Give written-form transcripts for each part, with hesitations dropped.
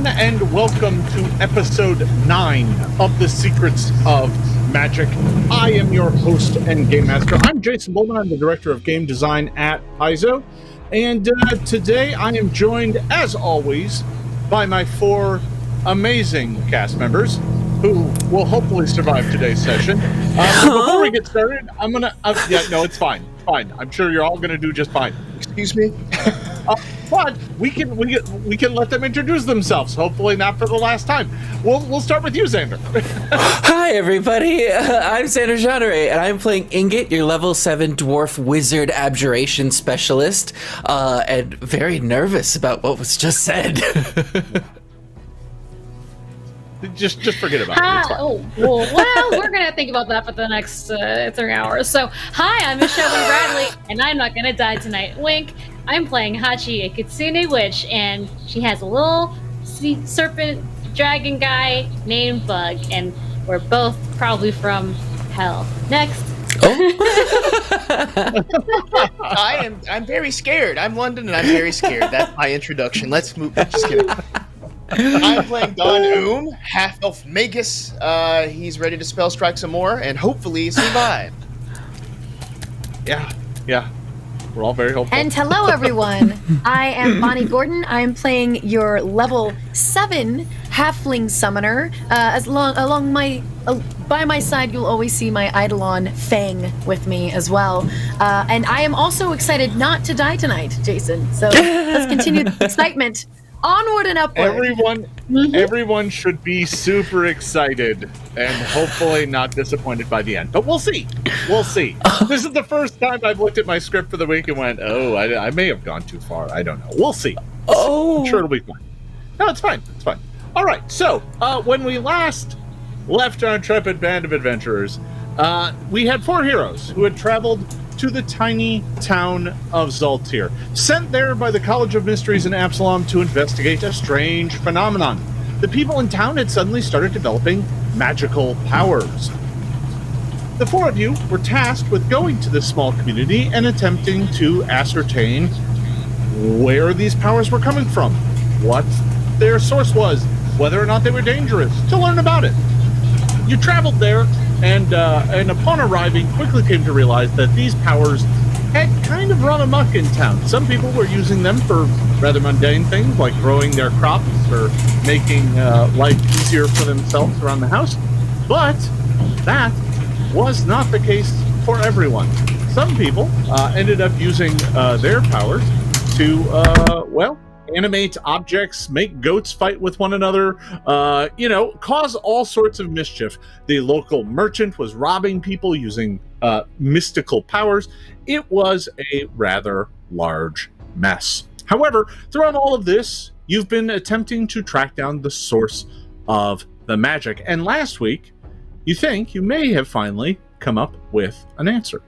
everyone, and welcome to episode 9 of the Secrets of Magic. I am your host and game master. I'm Jason Bowman. I'm the director of game design at Paizo, and today I am joined, as always, by my 4 amazing cast members who will hopefully survive today's session. Before we get started, I'm gonna. It's fine. Fine. I'm sure you're all gonna do just fine. Excuse me. But we can let them introduce themselves. Hopefully not for the last time. We'll start with you, Xander. Hi everybody, I'm Xander Jeanneret, and I'm playing Ingot, your level 7 dwarf wizard abjuration specialist, and very nervous about what was just said. Just forget about it. Well, we're gonna think about that for the next 3 hours. So, hi, I'm Michelle Bradley, and I'm not gonna die tonight. Wink. I'm playing Hachi, a kitsune witch, and she has a little sea serpent dragon guy named Bug, and we're both probably from hell. Next. I'm very scared. I'm London and I'm very scared. That's my introduction. Let's move. Just kidding. I'm playing Don half-elf Magus. He's ready to spell strike some more and hopefully survive. Yeah. We're all very hopeful. And hello, everyone. I am Bonnie Gordon. I'm playing your level 7 halfling summoner. By my side, you'll always see my Eidolon Fang with me as well. And I am also excited not to die tonight, Jason. So let's continue the excitement. Onward and upward. Everyone should be super excited and hopefully not disappointed by the end. But we'll see. This is the first time I've looked at my script for the week and went, I may have gone too far. I don't know. We'll see. I'm sure it'll be fine. No, it's fine. All right. So when we last left our intrepid band of adventurers, we had 4 heroes who had traveled to the tiny town of Zaltir, sent there by the College of Mysteries in Absalom to investigate a strange phenomenon. The people in town had suddenly started developing magical powers. The 4 of you were tasked with going to this small community and attempting to ascertain where these powers were coming from, what their source was, whether or not they were dangerous, to learn about it. You traveled there, and upon arriving, quickly came to realize that these powers had kind of run amok in town. Some people were using them for rather mundane things, like growing their crops or making life easier for themselves around the house. But that was not the case for everyone. Some people ended up using their powers to, animate objects, make goats fight with one another, cause all sorts of mischief. The local merchant was robbing people using mystical powers. It was a rather large mess. However, throughout all of this, you've been attempting to track down the source of the magic. And last week, you think you may have finally come up with an answer.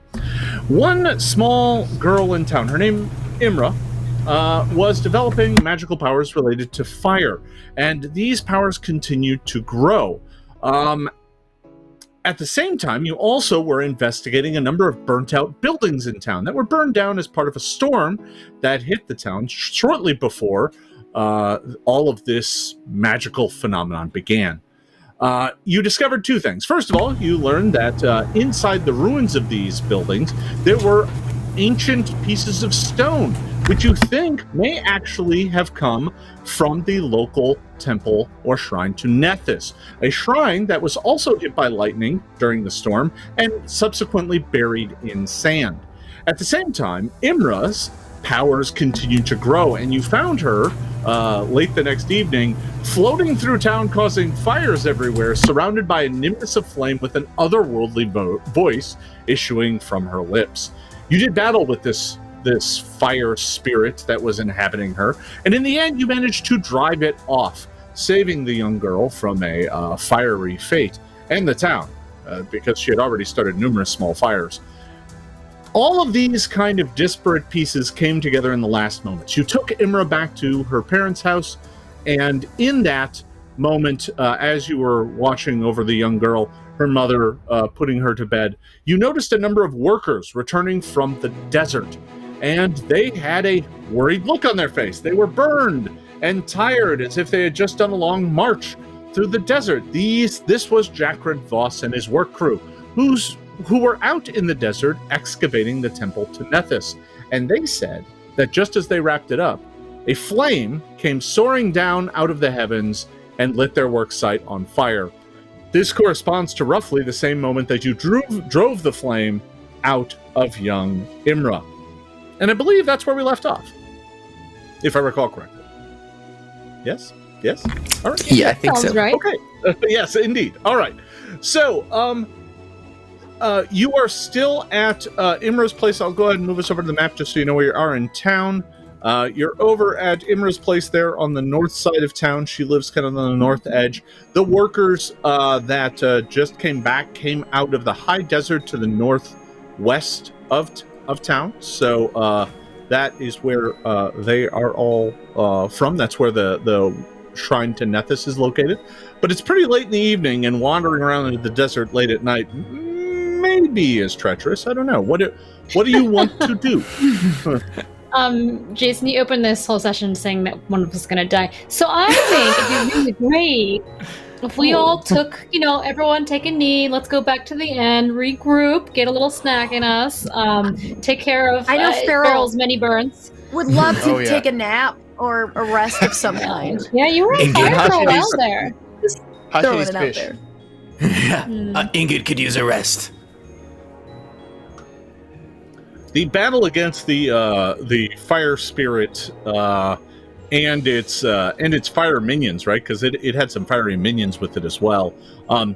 One small girl in town, her name Imra, was developing magical powers related to fire, and these powers continued to grow. At the same time, you also were investigating a number of burnt-out buildings in town that were burned down as part of a storm that hit the town shortly before all of this magical phenomenon began. You discovered 2 things. First of all, you learned that inside the ruins of these buildings, there were ancient pieces of stone, which you think may actually have come from the local temple or shrine to Nethys, a shrine that was also hit by lightning during the storm and subsequently buried in sand. At the same time, Imra's powers continued to grow, and you found her late the next evening floating through town, causing fires everywhere, surrounded by a nimbus of flame with an otherworldly voice issuing from her lips. You did battle with this fire spirit that was inhabiting her, and in the end you managed to drive it off, saving the young girl from a fiery fate, and the town, because she had already started numerous small fires. All of these kind of disparate pieces came together in the last moments. You took Imra back to her parents' house, and in that moment, as you were watching over the young girl, her mother putting her to bed, you noticed a number of workers returning from the desert, and they had a worried look on their face. They were burned, and tired as if they had just done a long march through the desert. This was Jackred Voss and his work crew, who were out in the desert excavating the temple to Nethys. And they said that just as they wrapped it up, a flame came soaring down out of the heavens and lit their work site on fire. This corresponds to roughly the same moment that you drove the flame out of young Imra. And I believe that's where we left off, if I recall correctly. Yes? Yes? All right. Yeah, I think Sounds so. right. Okay. Yes, indeed. All right. So, you are still at Imra's place. I'll go ahead and move us over to the map just so you know where you are in town. You're over at Imra's place there on the north side of town. She lives kind of on the north edge. The workers that just came back came out of the high desert to the northwest of town. So that is where they are all from. That's where the shrine to Nethys is located. But it's pretty late in the evening, and wandering around into the desert late at night maybe is treacherous. I don't know. What do you want to do? Jason, you opened this whole session saying that one of us is gonna die. So I think it'd be really great if we all took, everyone take a knee, let's go back to the end, regroup, get a little snack in us, take care of I know Fairel's many burns. Would love to take a nap or a rest of some kind. Yeah, you were on Ingot. fire for a while Hachi's- there. Throwing Hachi's it out fish. there. Ingot could use a rest. The battle against the fire spirit and its fire minions, right? Because it had some fiery minions with it as well.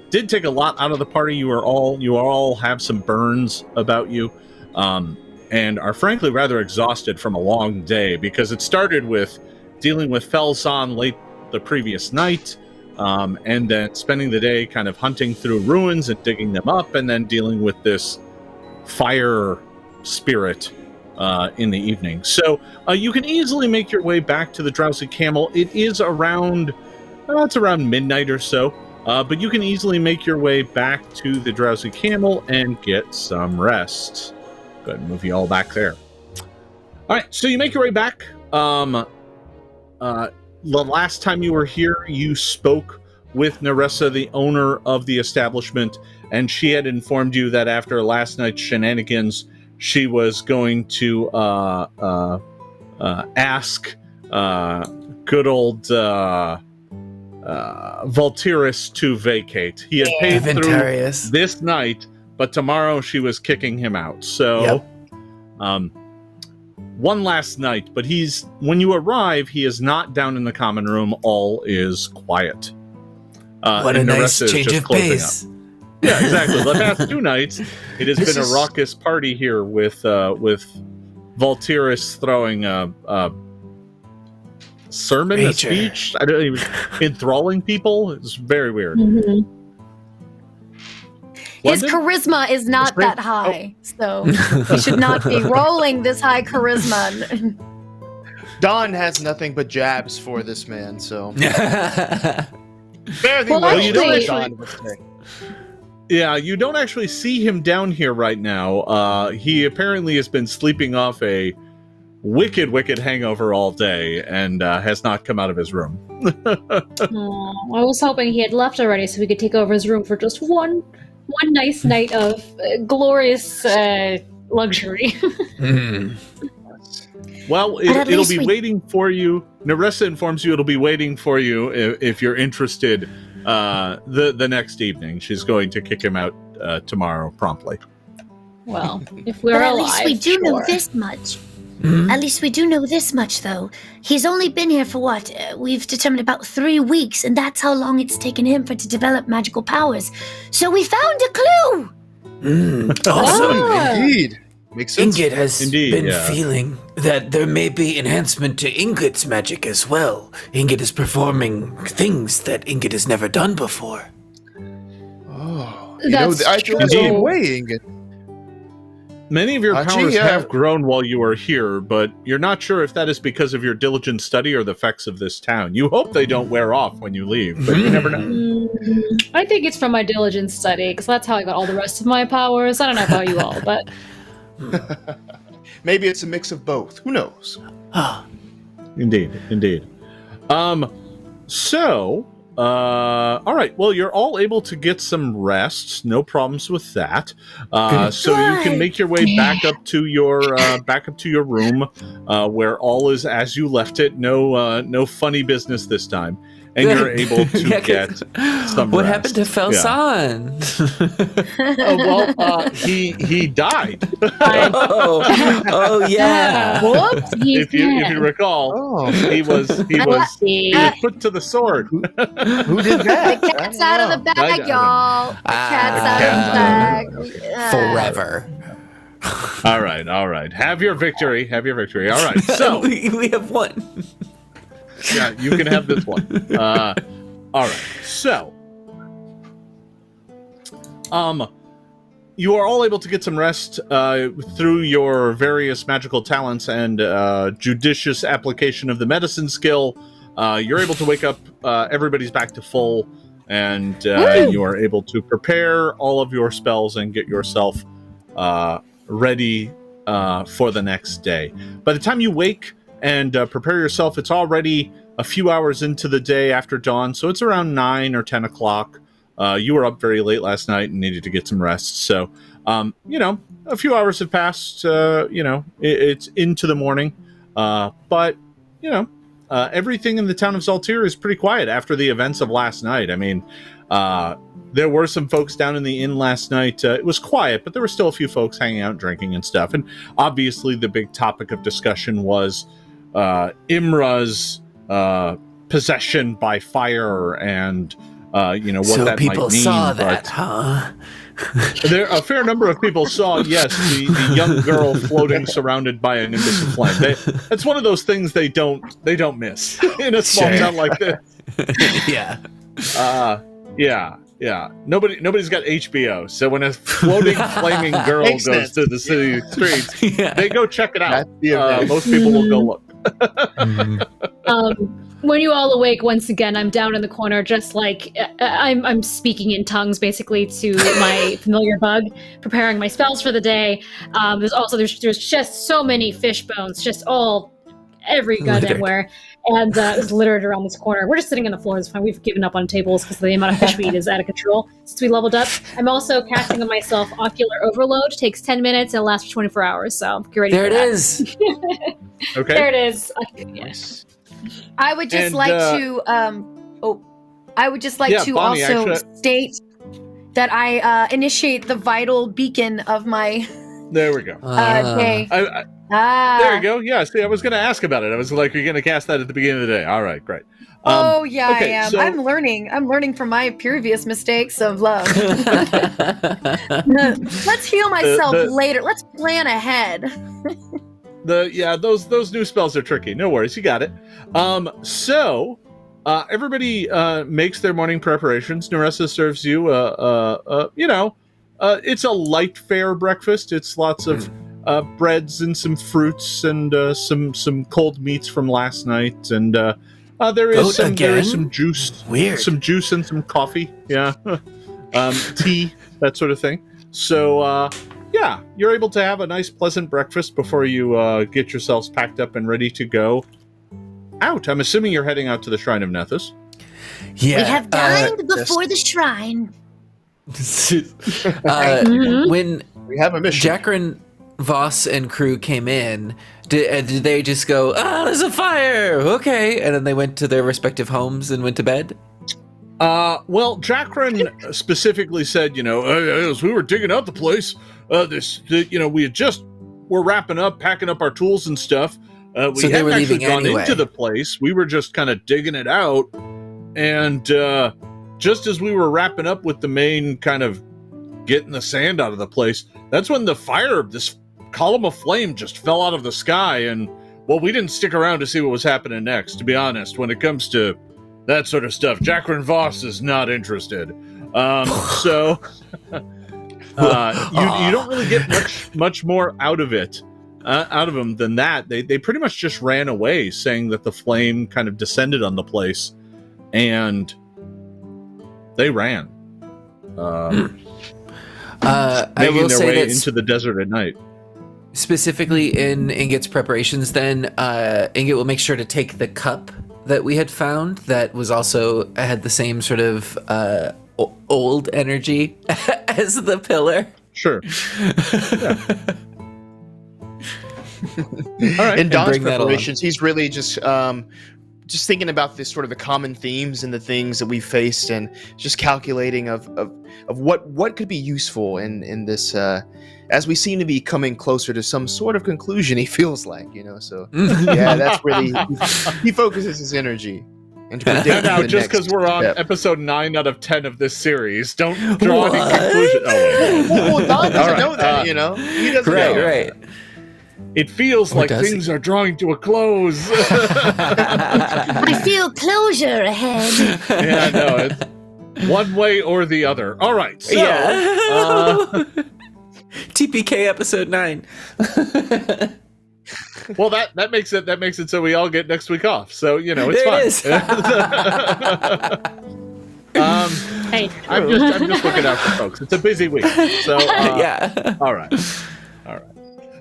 Did take a lot out of the party. You all have some burns about you, and are frankly rather exhausted from a long day, because it started with dealing with Felson late the previous night, and then spending the day kind of hunting through ruins and digging them up, and then dealing with this fire spirit in the evening. So you can easily make your way back to the Drowsy Camel. It is around midnight or so, but you can easily make your way back to the Drowsy Camel and get some rest. Go ahead and move you all back there. All right, so you make your way back. The last time you were here, you spoke with Nerissa, the owner of the establishment, and she had informed you that after last night's shenanigans, she was going to ask good old Valtiris to vacate. He had paid through this night, but tomorrow she was kicking him out. So, one last night, but when you arrive, he is not down in the common room. All is quiet. What a nice change of pace. Yeah, exactly. The past 2 nights, it has been a raucous party here with Valtiris throwing a sermon, a speech. I don't know, he was enthralling people. It's very weird. Mm-hmm. His London? charisma is not that high, so he should not be rolling this high charisma. Don has nothing but jabs for this man, so Well, you don't actually- Don would say. Yeah, you don't actually see him down here right now. He apparently has been sleeping off a wicked hangover all day and has not come out of his room. Aw, I was hoping he had left already so we could take over his room for just one nice night of glorious luxury. Well, it'll be waiting for you. Nerissa informs you it'll be waiting for you if you're interested the next evening. She's going to kick him out tomorrow promptly. Well, if we're But at alive, least we do know sure. this much. At least we do know this much, though. He's only been here for what? We've determined about 3 weeks, and that's how long it's taken him to develop magical powers. So we found a clue! Also, Indeed. Makes sense. Ingot has Indeed, been yeah. feeling that there may be enhancement to Ingot's magic as well. Ingot is performing things that Ingot has never done before. Oh, That's I feel the true. same way, Ingot. Many of your Hachi, powers yeah. have grown while you are here, but you're not sure if that is because of your diligent study or the effects of this town. You hope they don't wear off when you leave, but you never know. I think it's from my diligent study, because that's how I got all the rest of my powers. I don't know about you all, but Maybe it's a mix of both. Who knows? Indeed. All right. Well, you're all able to get some rest. No problems with that. So you can make your way back up to your room, where all is as you left it. No funny business this time, and you're able to get some. What rest. happened to Felsan? He died. Oh yeah. Whoops, If you recall, he was put to the sword. Who did that? The cat's out of the bag, y'all. The cat's out of the bag. Forever. All right. Have your victory. All right. So we have one. yeah, you can have this one. All right. So, you are all able to get some rest through your various magical talents and judicious application of the medicine skill. You're able to wake up. Everybody's back to full, and you are able to prepare all of your spells and get yourself ready for the next day. By the time you wake and prepare yourself, it's already a few hours into the day after dawn, so it's around 9 or 10 o'clock. You were up very late last night and needed to get some rest, so a few hours have passed. It's into the morning, but everything in the town of Zaltir is pretty quiet after the events of last night. I mean, there were some folks down in the inn last night. It was quiet, but there were still a few folks hanging out, drinking and stuff. And obviously the big topic of discussion was Imra's possession by fire and, what so that might mean. people saw that, huh? A fair number of people saw, yes, the young girl floating surrounded by a nimbus of flame. That's one of those things they don't miss in a small town like this. Yeah. Yeah. Nobody's got HBO, so when a floating flaming girl Makes goes sense. to the city streets, they go check it out. That's the event. Most people will go look. When you all awake once again, I'm down in the corner, just like I'm speaking in tongues, basically to my familiar bug, preparing my spells for the day. There's just so many fish bones, just every goddamn where, and it's littered around this corner. We're just sitting on the floor. It's fine. We've given up on tables because the amount of fish we eat is out of control since we leveled up. I'm also casting on myself Ocular Overload. Takes 10 minutes and lasts for 24 hours. So get ready. There for it that. is. Okay. There it is. Yes. I would just Bonnie, also state that I initiate the vital beacon of my There we go. day. There you go. Yeah, see, I was going to ask about it. I was like, you're going to cast that at the beginning of the day. All right, great. Okay, I am. so- I'm learning from my previous mistakes of love. Let's heal myself later. Let's plan ahead. Those new spells are tricky. No worries, you got it. Everybody makes their morning preparations. Naressa serves you it's a light fare breakfast. It's lots of breads and some fruits and some cold meats from last night, and there is some juice. Weird. Some juice and some coffee. Yeah. Tea, that sort of thing. So you're able to have a nice pleasant breakfast before you get yourselves packed up and ready to go out. I'm assuming you're heading out to the Shrine of Nethys. Yeah. We have dined before the shrine. When We have a mission. Jacqueline, Voss, and crew came in, did they just go, there's a fire, okay, and then they went to their respective homes and went to bed? Well, Jacqueline specifically said, as we were digging out the place, we're wrapping up, packing up our tools and stuff. We So they hadn't were actually leaving gone anyway. into the place. We were just kind of digging it out. And just as we were wrapping up with the main kind of getting the sand out of the place, that's when this column of flame just fell out of the sky. And, well, we didn't stick around to see what was happening next, to be honest. When it comes to that sort of stuff, Jacqueline Voss is not interested. So you don't really get much more out of them than that. They pretty much just ran away, saying that the flame kind of descended on the place, and they ran, I making will their say way that into the desert at night. specifically in Ingot's preparations, then Ingot will make sure to take the cup that we had found that was also had the same sort of old energy as the pillar. Sure. Yeah. All right. In Don's bring that preparations, he's really just thinking about this sort of the common themes and the things that we faced, and just calculating of what could be useful in this. As we seem to be coming closer to some sort of conclusion, he feels like, So yeah, that's really he focuses his energy. And now, just because we're on episode 9 out of 10 of this series, don't draw any conclusion. Well, Don doesn't know that, He doesn't know. Right. It feels like things are drawing to a close. I feel closure ahead. Yeah, no, it's one way or the other. All right, so TPK episode 9. Well, that makes it so we all get next week off. So it's fine. Hey, I'm just looking out for folks. It's a busy week. So Yeah. All right.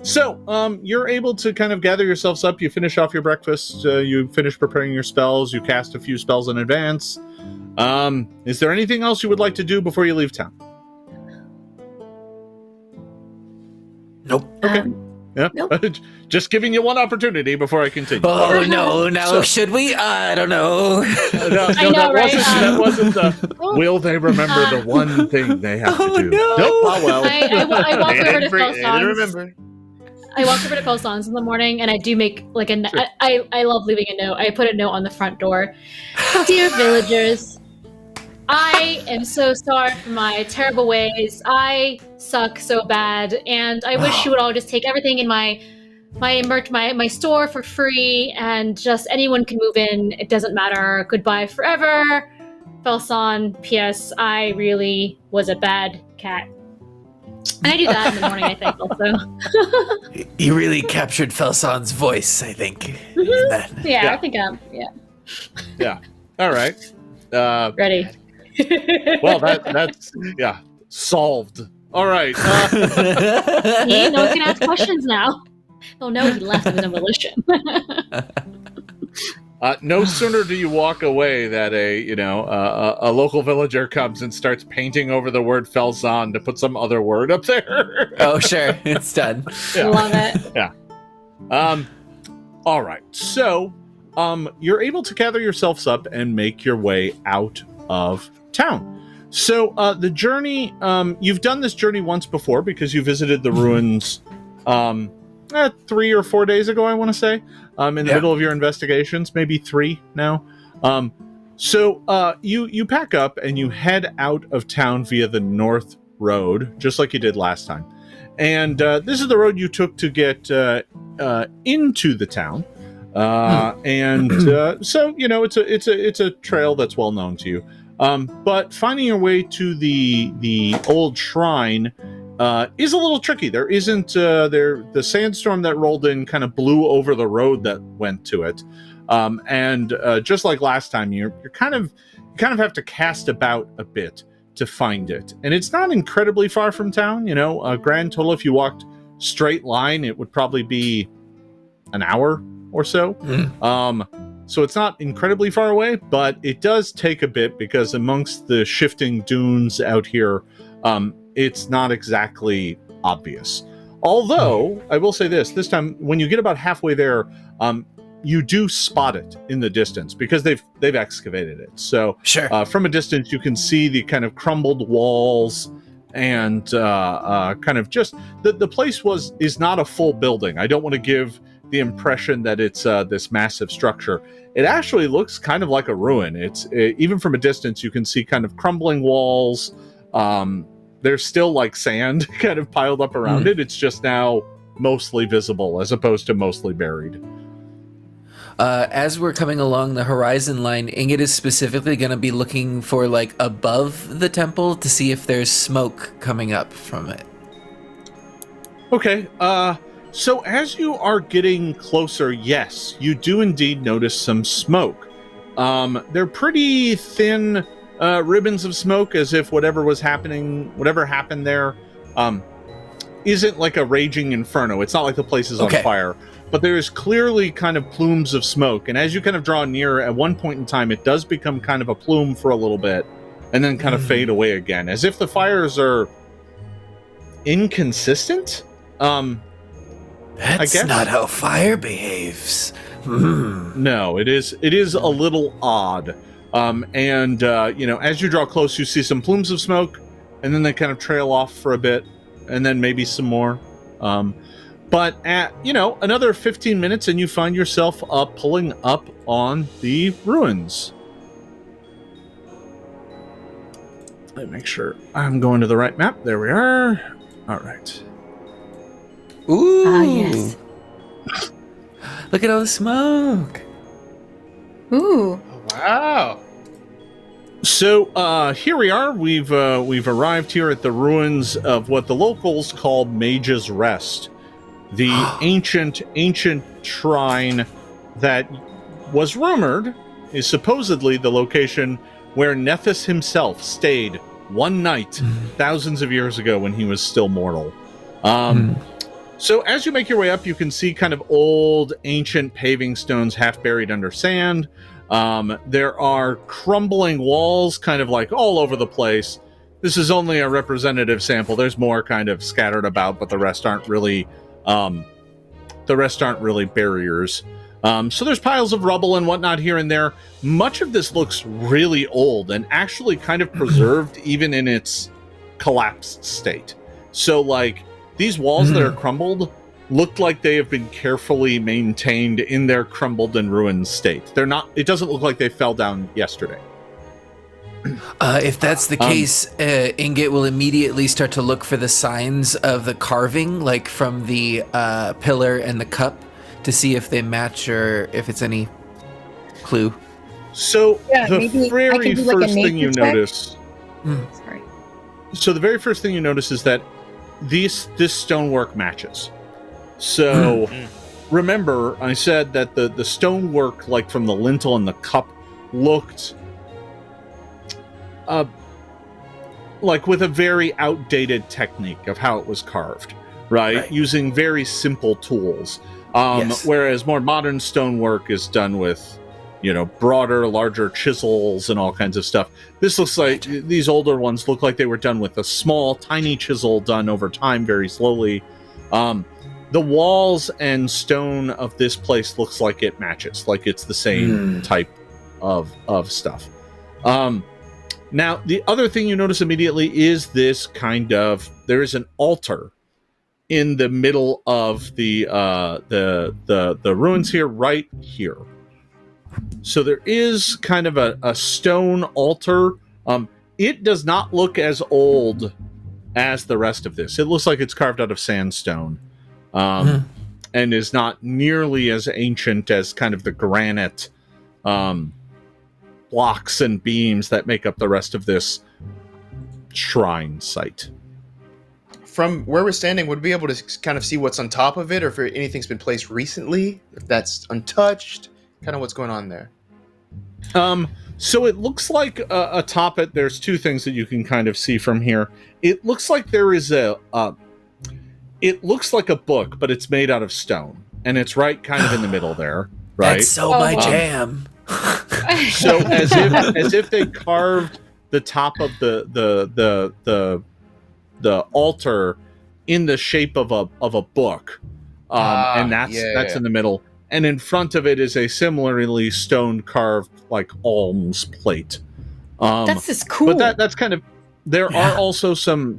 So you're able to kind of gather yourselves up. You finish off your breakfast. You finish preparing your spells. You cast a few spells in advance. Is there anything else you would like to do before you leave town? Nope. Okay. Yeah. Nope. Just giving you one opportunity before I continue. Oh no! Should we? I don't know. No, I know, right? That wasn't the. Will they remember the one thing they have to do? No. Nope. Oh well. I walk over to Philson's. Remember. I walk over to Philson's in the morning, and I do make like a. Sure. I love leaving a note. I put a note on the front door. Dear villagers, I am so sorry for my terrible ways. I suck so bad, and I wish you would all just take everything in my store for free, and just anyone can move in. It doesn't matter. Goodbye forever. Felson, P.S. I really was a bad cat. And I do that in the morning, I think, also. You really captured Felson's voice, I think. Yeah, I think Yeah. All right. Ready. Well, that's solved. All right. No one can ask questions now. Oh no, he left with an volition. No sooner do you walk away that a local villager comes and starts painting over the word Felson to put some other word up there. Oh sure, it's done. Yeah. Love it. Yeah. All right. So, you're able to gather yourselves up and make your way out of town. So, the journey, you've done this journey once before because you visited the ruins 3 or 4 days ago, I want to say, in the middle of your investigations, maybe 3 now. So you pack up and you head out of town via the North Road, just like you did last time. And this is the road you took to get into the town. So it's a trail that's well known to you. But finding your way to the old shrine is a little tricky. There isn't the sandstorm that rolled in kind of blew over the road that went to it, and just like last time, you kind of have to cast about a bit to find it. And it's not incredibly far from town. A grand total, if you walked straight line, it would probably be an hour or so. So it's not incredibly far away, but it does take a bit because amongst the shifting dunes out here, it's not exactly obvious. Although, I will say this time, when you get about halfway there, you do spot it in the distance because they've excavated it. So sure. From a distance, you can see the kind of crumbled walls and kind of just the place is not a full building. I don't want to give the impression that it's this massive structure. It actually looks kind of like a ruin. Even from a distance, you can see kind of crumbling walls. There's still like sand kind of piled up around it. It's just now mostly visible as opposed to mostly buried. As we're coming along the horizon line, Ingot is specifically going to be looking for like above the temple to see if there's smoke coming up from it. Okay. So as you are getting closer, yes, you do indeed notice some smoke. They're pretty thin ribbons of smoke, as if whatever happened there isn't like a raging inferno. It's not like the place is on fire, but there is clearly kind of plumes of smoke. And as you kind of draw near, at one point in time, it does become kind of a plume for a little bit, and then kind of fade away again, as if the fires are inconsistent. That's not how fire behaves. No, it is a little odd. As you draw close, you see some plumes of smoke, and then they kind of trail off for a bit, and then maybe some more. But at, another 15 minutes, and you find yourself pulling up on the ruins. Let me make sure I'm going to the right map. There we are. All right. Ooh. Ah, yes. Look at all the smoke. Ooh. Wow. So here we are. We've arrived here at the ruins of what the locals call Mage's Rest, the ancient shrine that was rumored is supposedly the location where Nethys himself stayed one night thousands of years ago when he was still mortal. So as you make your way up, you can see kind of old ancient paving stones half buried under sand. There are crumbling walls kind of like all over the place. This is only a representative sample. There's more kind of scattered about, but the rest aren't really barriers. So there's piles of rubble and whatnot here and there. Much of this looks really old and actually kind of preserved even in its collapsed state. So like these walls that are crumbled look like they have been carefully maintained in their crumbled and ruined state. It doesn't look like they fell down yesterday. If that's the case, Ingot will immediately start to look for the signs of the carving, like from the pillar and the cup, to see if they match or if it's any clue. So the very first thing you notice... Sorry. So the very first thing you notice is that this stonework matches. So remember, I said that the stonework, like from the lintel and the cup, looked like with a very outdated technique of how it was carved, right? Using very simple tools. Whereas more modern stonework is done with, broader, larger chisels and all kinds of stuff. This looks like, these older ones look like they were done with a small, tiny chisel done over time very slowly. The walls and stone of this place looks like it matches, like it's the same type of stuff. Now, the other thing you notice immediately is this there is an altar in the middle of the ruins here, right here. So there is kind of a stone altar. It does not look as old as the rest of this. It looks like it's carved out of sandstone, and is not nearly as ancient as kind of the granite blocks and beams that make up the rest of this shrine site. From where we're standing, would we be able to kind of see what's on top of it, or if anything's been placed recently, if that's untouched, kind of what's going on there? So it looks like atop it, there's two things that you can kind of see from here. It looks like there is it looks like a book, but it's made out of stone, and it's right kind of in the middle there, right? That's my jam. So as if they carved the top of the altar in the shape of a book, and that's in the middle. And in front of it is a similarly stone carved like alms plate. That's just cool. But that's kind of. There are also some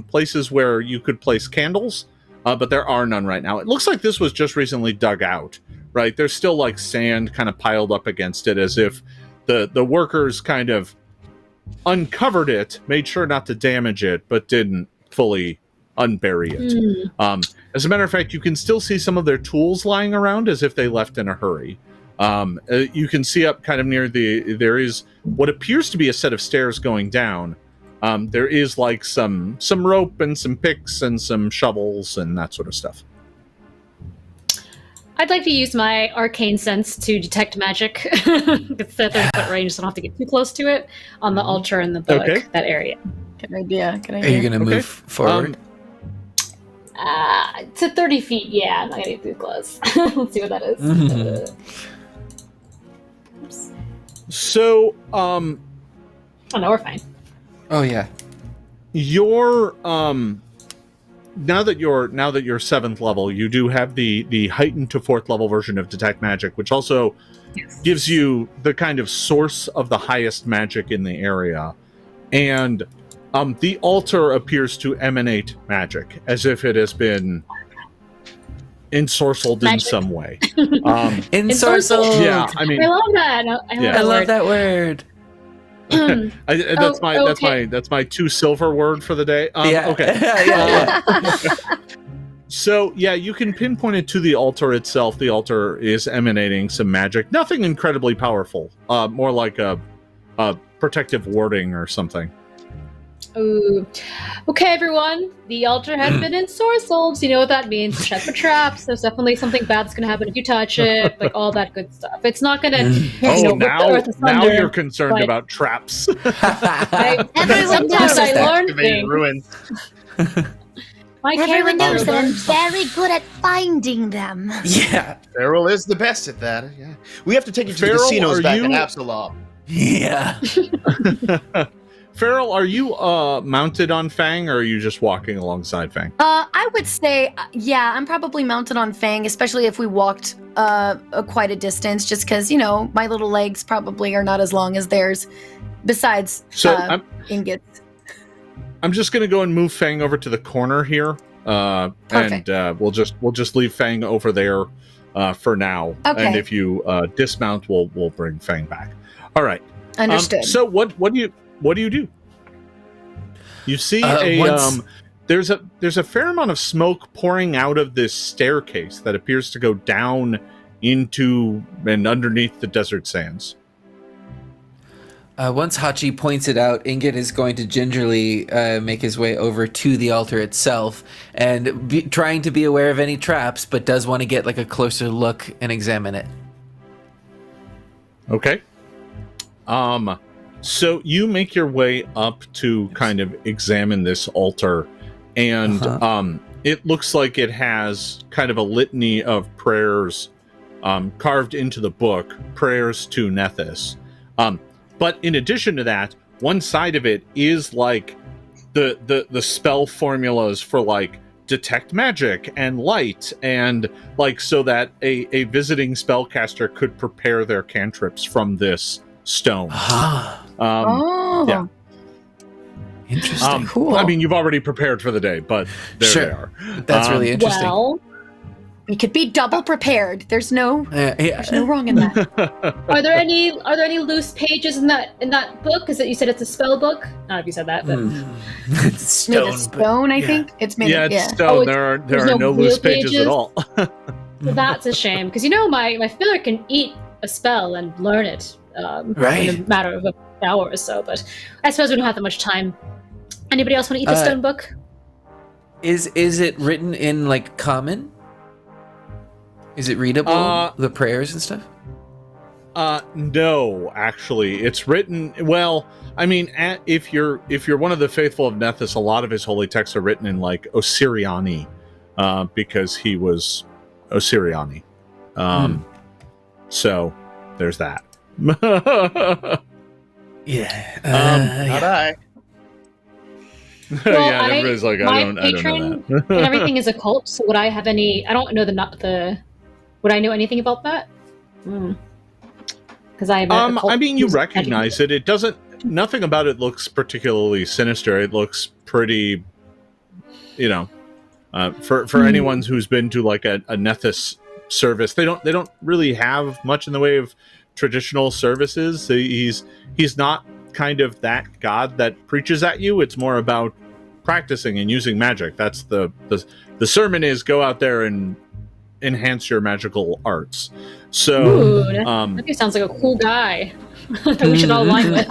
places where you could place candles, but there are none right now. It looks like this was just recently dug out. Right, there's still like sand kind of piled up against it, as if the workers kind of uncovered it, made sure not to damage it, but didn't fully unbury it. As a matter of fact, you can still see some of their tools lying around as if they left in a hurry. You can see up kind of near there is what appears to be a set of stairs going down. There is like some rope and some picks and some shovels and that sort of stuff. I'd like to use my arcane sense to detect magic. It's a 30-foot range, so I don't have to get too close to it. On the altar in the book, that area. Good idea. Are you going to move forward? To 30 feet, yeah, I'm not gonna get too close. Let's see what that is. Oops. So, Oh no, we're fine. Oh yeah. Your now that you're 7th level, you do have the heightened to 4th level version of Detect Magic, which also gives you the kind of source of the highest magic in the area. And the altar appears to emanate magic, as if it has been ensorcelled in some way. Ensorcelled. Yeah, I mean, I love that. I love that word. That's my 2 silver word for the day. Okay. So yeah, you can pinpoint it to the altar itself. The altar is emanating some magic. Nothing incredibly powerful. More like a protective warding or something. Ooh. Okay, everyone. The altar has been ensorcelled. So you know what that means. Check for traps. There's definitely something bad's going to happen if you touch it. Like all that good stuff. It's not going to. Now you're concerned about traps. Everyone knows I learned things. Ruins. Everyone knows that I'm very good at finding them. Yeah. Fairel is the best at that. Yeah. We have to take you to the Fairel, casinos back you- in Absalom. Yeah. Farrell, are you mounted on Fang, or are you just walking alongside Fang? I would say, yeah, I'm probably mounted on Fang, especially if we walked quite a distance, just because, my little legs probably are not as long as theirs, besides Ingot's. I'm just going to go and move Fang over to the corner here, and we'll just leave Fang over there for now. Okay. And if you dismount, we'll bring Fang back. All right. Understood. So what do you do? You see there's a fair amount of smoke pouring out of this staircase that appears to go down into and underneath the desert sands. Once Hachi points it out, Ingot is going to gingerly make his way over to the altar itself and trying to be aware of any traps, but does want to get like a closer look and examine it. Okay. So you make your way up to kind of examine this altar, and it looks like it has kind of a litany of prayers carved into the book, prayers to Nethys. But in addition to that, one side of it is like the spell formulas for like detect magic and light, and like so that a visiting spellcaster could prepare their cantrips from this stone. Yeah. Interesting. Cool. I mean, you've already prepared for the day, but there Sure. they are. That's really interesting. Well, we could be double prepared. There's no wrong in that. are there any loose pages in that book? Is it you said it's a spell book? Not if you said that, but It's Made of stone, I think. It's made Yeah, of, it's stone. Oh, there are there's no no loose real pages at all. well, that's a shame because my filler can eat a spell and learn it in a matter of an hour or so. But I suppose we don't have that much time. Anybody else want to eat the stone book? Is it written in like common? Is it readable? The prayers and stuff? No, actually, it's written. Well, I mean, if you're one of the faithful of Nethys, a lot of his holy texts are written in like Osiriani, because he was Osiriani. So there's that. Yeah. Not I. Well, yeah, everybody's like, I don't know that. And everything is occult. So would I have any? I don't know the. Would I know anything about that? Because I have. I mean, you recognize it. It doesn't. Nothing about it looks particularly sinister. It looks pretty. For anyone who's been to like a Nethys service, they don't really have much in the way of traditional services. He's not kind of that god that preaches at you. It's more about practicing and using magic. That's the sermon is go out there and enhance your magical arts. So that sounds like a cool guy that we should all align with.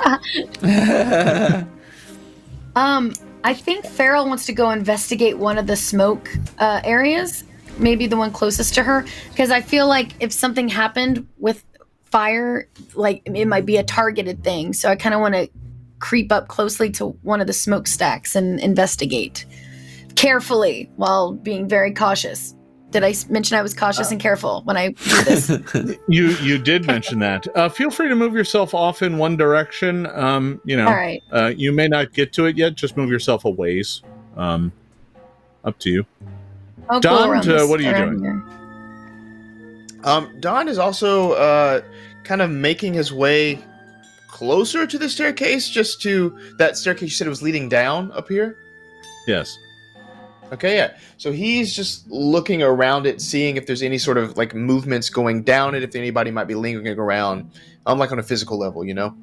I think Fairel wants to go investigate one of the smoke areas, maybe the one closest to her, because I feel like if something happened with fire, like it might be a targeted thing. So I kind of want to creep up closely to one of the smokestacks and investigate. carefully while being very cautious. Did I mention I was cautious and careful when I do this? You did mention that. Feel free to move yourself off in one direction. All right. You may not get to it yet. Just move yourself a ways. Up to you. I'll Don, go around this- what are you around doing? here. Don is also kind of making his way closer to the staircase, just to that staircase you said it was leading down up here. Yes. Okay, yeah. So he's just looking around it, seeing if there's any sort of like movements going down it, if anybody might be lingering around, like on a physical level, you know?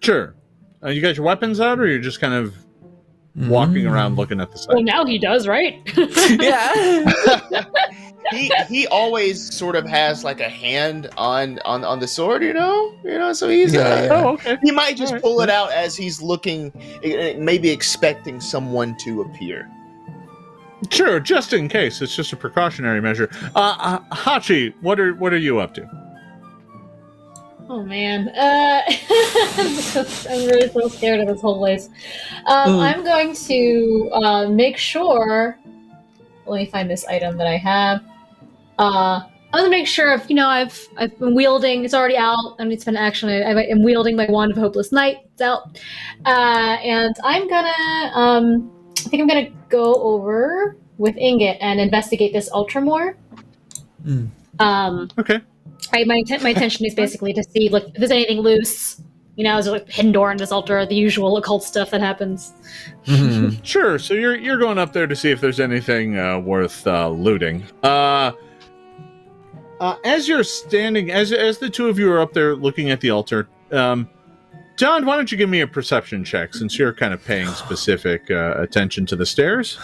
Sure. You got your weapons out, or you're just kind of walking around looking at the site? Well, now he does, right? Yeah. He always sort of has like a hand on the sword, you know. So he's Oh, okay. he might just All right. pull it out as he's looking, maybe expecting someone to appear. Sure, just in case. It's just a precautionary measure. Hachi, what are you up to? Oh man, I'm really so scared of this whole place. I'm going to make sure. Let me find this item that I have. I'm gonna make sure I've been wielding. It's already out. I need to spend action. I'm wielding my Wand of Hopeless Night. It's out, and I'm gonna. I think I'm gonna go over with Ingot and investigate this altar more. Okay. My intention is basically to see like if there's anything loose. Is there like hidden door in this altar, the usual occult stuff that happens. Sure. So you're going up there to see if there's anything worth looting. As you're standing, as the two of you are up there looking at the altar, John, why don't you give me a perception check, since you're kind of paying specific attention to the stairs?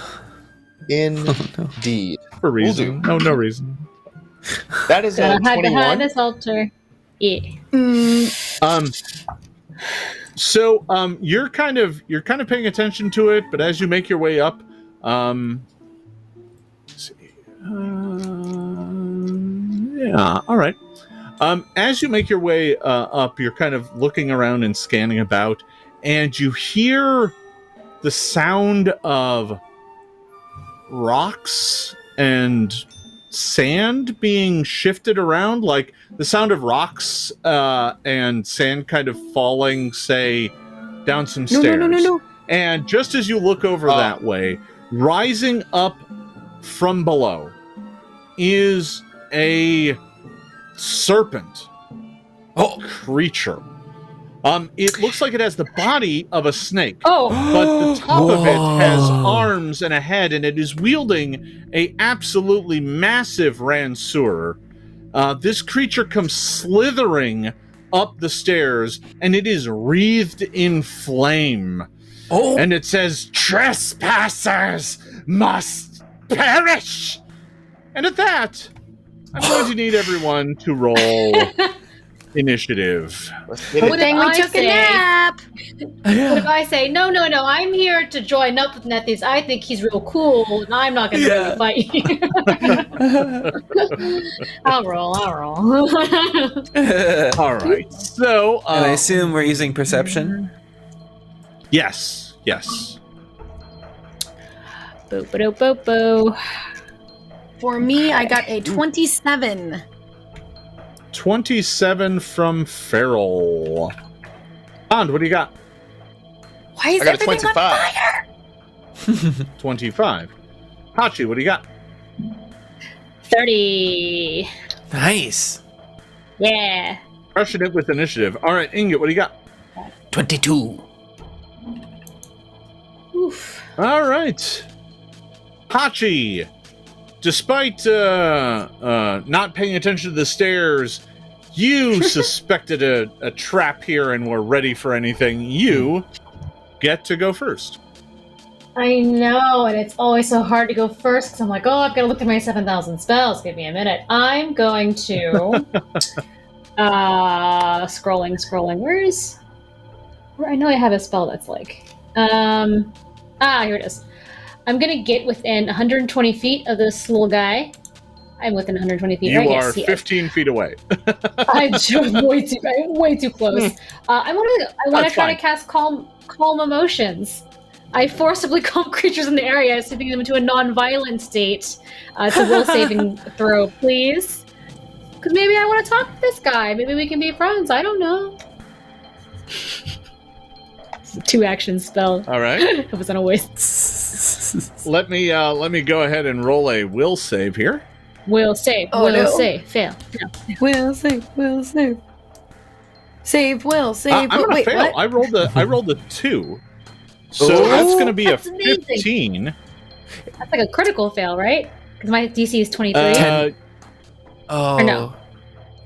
Indeed. For reason. Will No reason. That is a Hide 21. behind this altar. Yeah. So you're kind of paying attention to it, but as you make your way up, let's see. Yeah, all right. As you make your way up, you're kind of looking around and scanning about, and you hear the sound of rocks and sand being shifted around, like the sound of rocks and sand kind of falling, say, down some stairs. No. And just as you look over that way, rising up from below is a serpent creature. It looks like it has the body of a snake, but the top of it has arms and a head, and it is wielding a absolutely massive ranseur. This creature comes slithering up the stairs, and it is wreathed in flame. And it says, "Trespassers must perish!" And at that, I'm going to need everyone to roll initiative. Good thing we took a nap. What if I say, no, I'm here to join up with Nethys. I think he's real cool, and I'm not going to really fight you. I'll roll. All right. So, And I assume we're using perception? yes. Bo. For me, I got a 27. 27 from Fairel. Bond, what do you got? Why is I got a everything on 25. fire? 25. Hachi, what do you got? 30. Nice. Yeah. Crushing it with initiative. All right, Ingot, what do you got? 22. Oof. All right. Hachi, despite not paying attention to the stairs, you suspected a trap here and were ready for anything. You get to go first. I know, and it's always so hard to go first because I'm like, I've got to look at my 7,000 spells. Give me a minute. I'm going to scrolling. Where I know I have a spell that's like here it is. I'm gonna get within 120 feet of this little guy. I'm within 120 feet. You right? are Yes, 15 feet away. I'm way too close. I want to That's try fine. to cast calm emotions I forcibly calm creatures in the area, sending them into a non-violent state. It's a will saving throw, please. Because maybe I want to talk to this guy. Maybe we can be friends. I don't know. It's a 2-action spell. All right. It was on a waste. Let me go ahead and roll a will save here. Will save. Oh, will no. save. Fail. No. Will save. Will save. Save. Will save. I'm gonna Wait, fail. what? I rolled a 2, so Oh, that's gonna be a that's amazing. 15. That's like a critical fail, right? Because my DC is 23. Oh. Or no?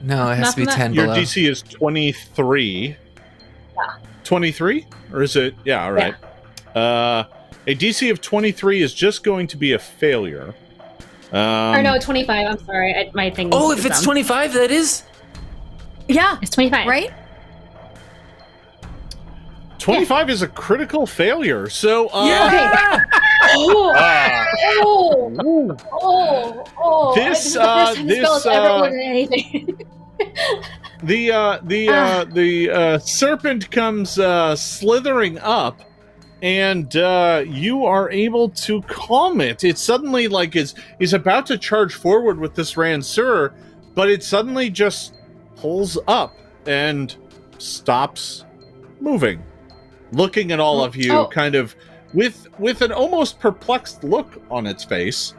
No, it has Not to be from that? 10 Your below. DC is 23. Yeah. 23? Or is it? Yeah, all right. A DC of 23 is just going to be a failure. Or no, 25. I'm sorry. My thing. Oh, is if it's dumb. 25, that is? Yeah. It's 25. Right? 25 is a critical failure. So, Yeah! Oh, Ah. oh. This, This is the first time this spell has ever ordered anything. the serpent comes slithering up, and you are able to calm it. It suddenly is about to charge forward with this Ransur, but it suddenly just pulls up and stops moving, looking at all of you, kind of with an almost perplexed look on its face.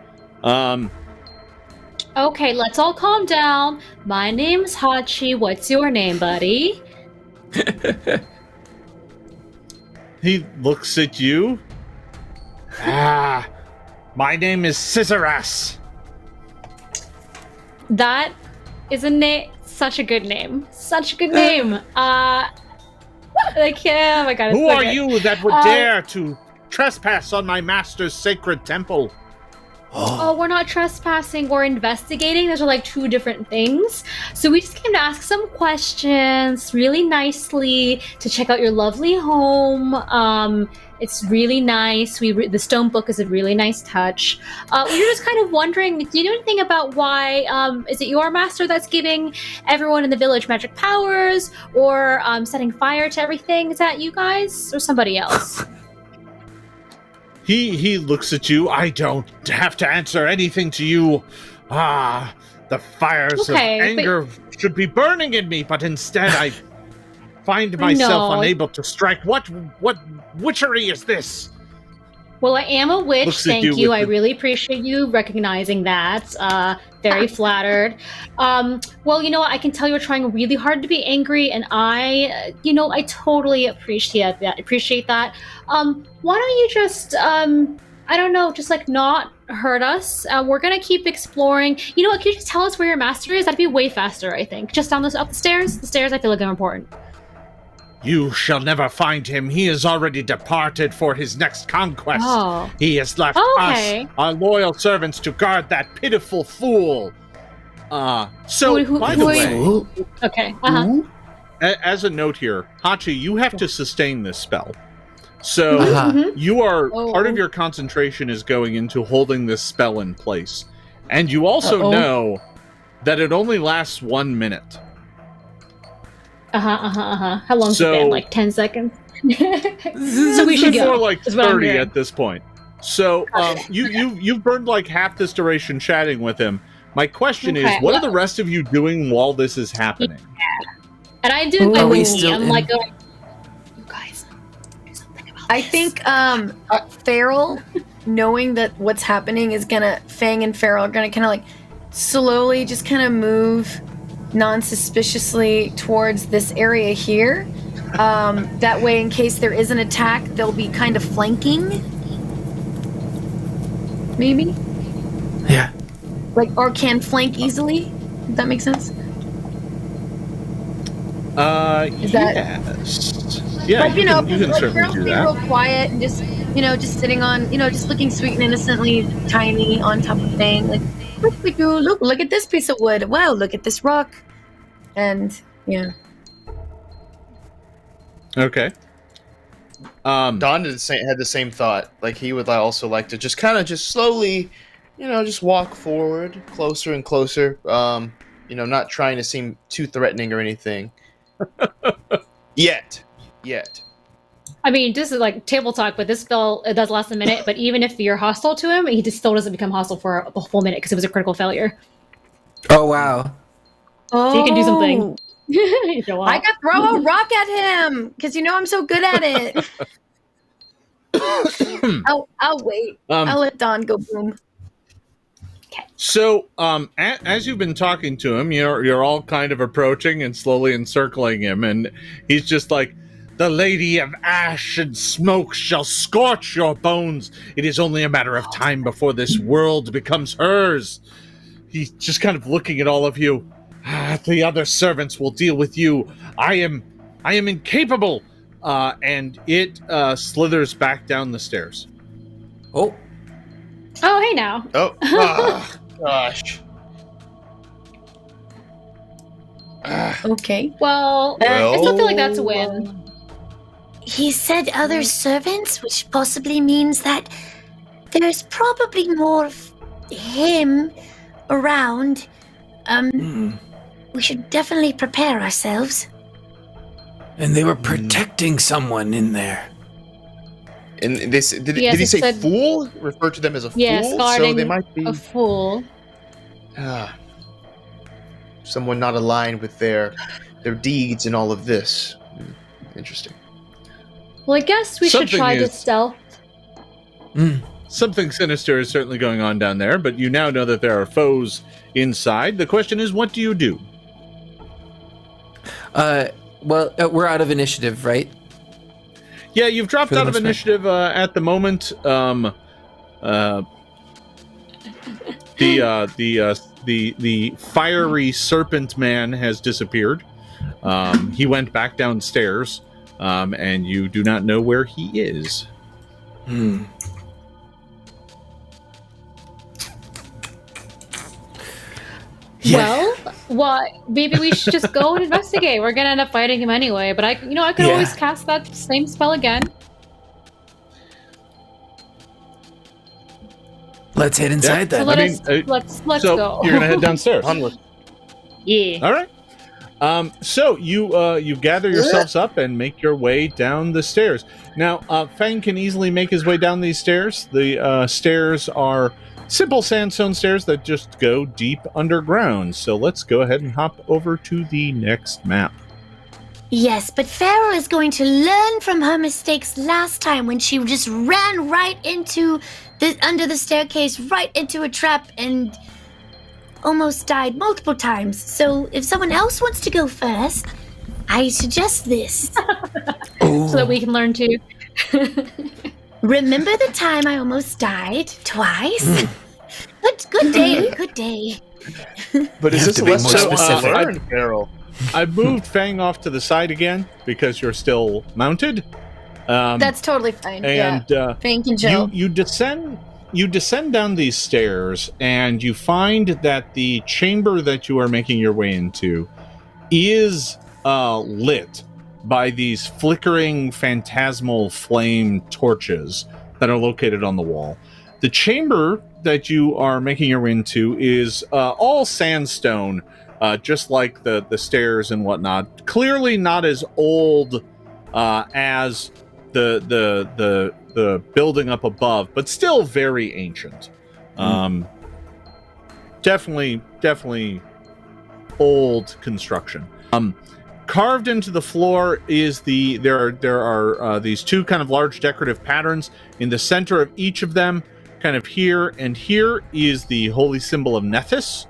Okay, let's all calm down. My name's Hachi. What's your name, buddy? He looks at you. My name is Scissorass. That is a name. Such a good name. Such a good name. Oh my god. It's Who so are good. you that would dare to trespass on my master's sacred temple? Oh, we're not trespassing. We're investigating. Those are like two different things. So we just came to ask some questions really nicely to check out your lovely home. It's really nice. The stone book is a really nice touch. We were just kind of wondering, do you know anything about why, is it your master that's giving everyone in the village magic powers or setting fire to everything? Is that you guys or somebody else? He looks at you. I don't have to answer anything to you. The fires of anger should be burning in me, but instead I find myself unable to strike. What witchery is this? Well, I am a witch. Looks at Thank you you. with I really appreciate you recognizing that. Very flattered. Well, you know what? I can tell you're trying really hard to be angry, and I totally appreciate that. Why don't you just, I don't know, just like not hurt us? We're gonna keep exploring. You know what? Can you just tell us where your master is? That'd be way faster, I think. Just up the stairs. The stairs, I feel like are important. You shall never find him. He has already departed for his next conquest. Oh. He has left us, our loyal servants, to guard that pitiful fool. By the way, Okay. as a note here, Hachi, you have to sustain this spell. So you are part of your concentration is going into holding this spell in place, and you also know that it only lasts 1 minute. How long's it been? Like 10 seconds? So we should go. More like 30 at this point. So you've burned like half this duration chatting with him. My question is, what are the rest of you doing while this is happening? Yeah. And I'm doing my wiki. I'm like going, you guys, do something about I think Fairel, knowing that what's happening is gonna, Fang and Fairel are gonna kind of like slowly just kind of move non-suspiciously towards this area here. That way, in case there is an attack, they'll be kind of flanking. Maybe? Yeah. Like, or can flank easily. Does that make sense? Yes. Yeah, But, you can like, certainly Fairel's do being that. real quiet and just, just sitting on, just looking sweet and innocently tiny on top of Fang. Like, look at this piece of wood. Wow, look at this rock. And, yeah. Okay. Don had the same thought. Like, he would also like to just kind of just slowly, just walk forward closer and closer. Not trying to seem too threatening or anything. Yet. I mean, this is like table talk, but this spell, it does last a minute. But even if you're hostile to him, he just still doesn't become hostile for a whole minute because it was a critical failure. Oh, wow. So you can do something. If you want. I could throw a rock at him because you know I'm so good at it. I'll wait. I'll let Don go boom. So, as you've been talking to him, you're all kind of approaching and slowly encircling him, and he's just like, "The Lady of Ash and Smoke shall scorch your bones. It is only a matter of time before this world becomes hers." He's just kind of looking at all of you. The other servants will deal with you. I am incapable. And it slithers back down the stairs. Oh, hey now. Oh, gosh. Okay. Well, I still feel like that's a win. He said other servants, which possibly means that there's probably more of him around. We should definitely prepare ourselves. and they were protecting someone in there. And this did he say fool? Refer to them as a fool? Guarding so they might be a fool. Someone not aligned with their deeds and all of this. Interesting. Well, I guess we should try to stealth. Something sinister is certainly going on down there, but you now know that there are foes inside. The question is, what do you do? Well, we're out of initiative, right? Yeah, you've dropped out of initiative at the moment. The fiery serpent man has disappeared. He went back downstairs, and you do not know where he is. Yeah. Well, maybe we should just go and investigate. We're gonna end up fighting him anyway. But I could always cast that same spell again. Let's head inside then. Let's go. You're gonna head downstairs. Onward. Yeah. All right. So you gather yourselves up and make your way down the stairs. Now, Fang can easily make his way down these stairs. The stairs are simple sandstone stairs that just go deep underground. So let's go ahead and hop over to the next map. Yes, but Fairel is going to learn from her mistakes last time when she just ran right into under the staircase, right into a trap, and almost died multiple times. So if someone else wants to go first, I suggest this. So that we can learn too. Remember the time I almost died twice? Good day. But is this to be less more specific. Fairel? I moved Fang off to the side again because you're still mounted. That's totally fine. And Fang can chill. you descend down these stairs, and you find that the chamber that you are making your way into is lit by these flickering phantasmal flame torches that are located on the wall. The chamber that you are making your way into is all sandstone, just like the stairs and whatnot. Clearly not as old as the building up above, but still very ancient. Definitely old construction. Carved into the floor is there are these two kind of large decorative patterns. In the center of each of them, kind of here and here, is the holy symbol of Nethys.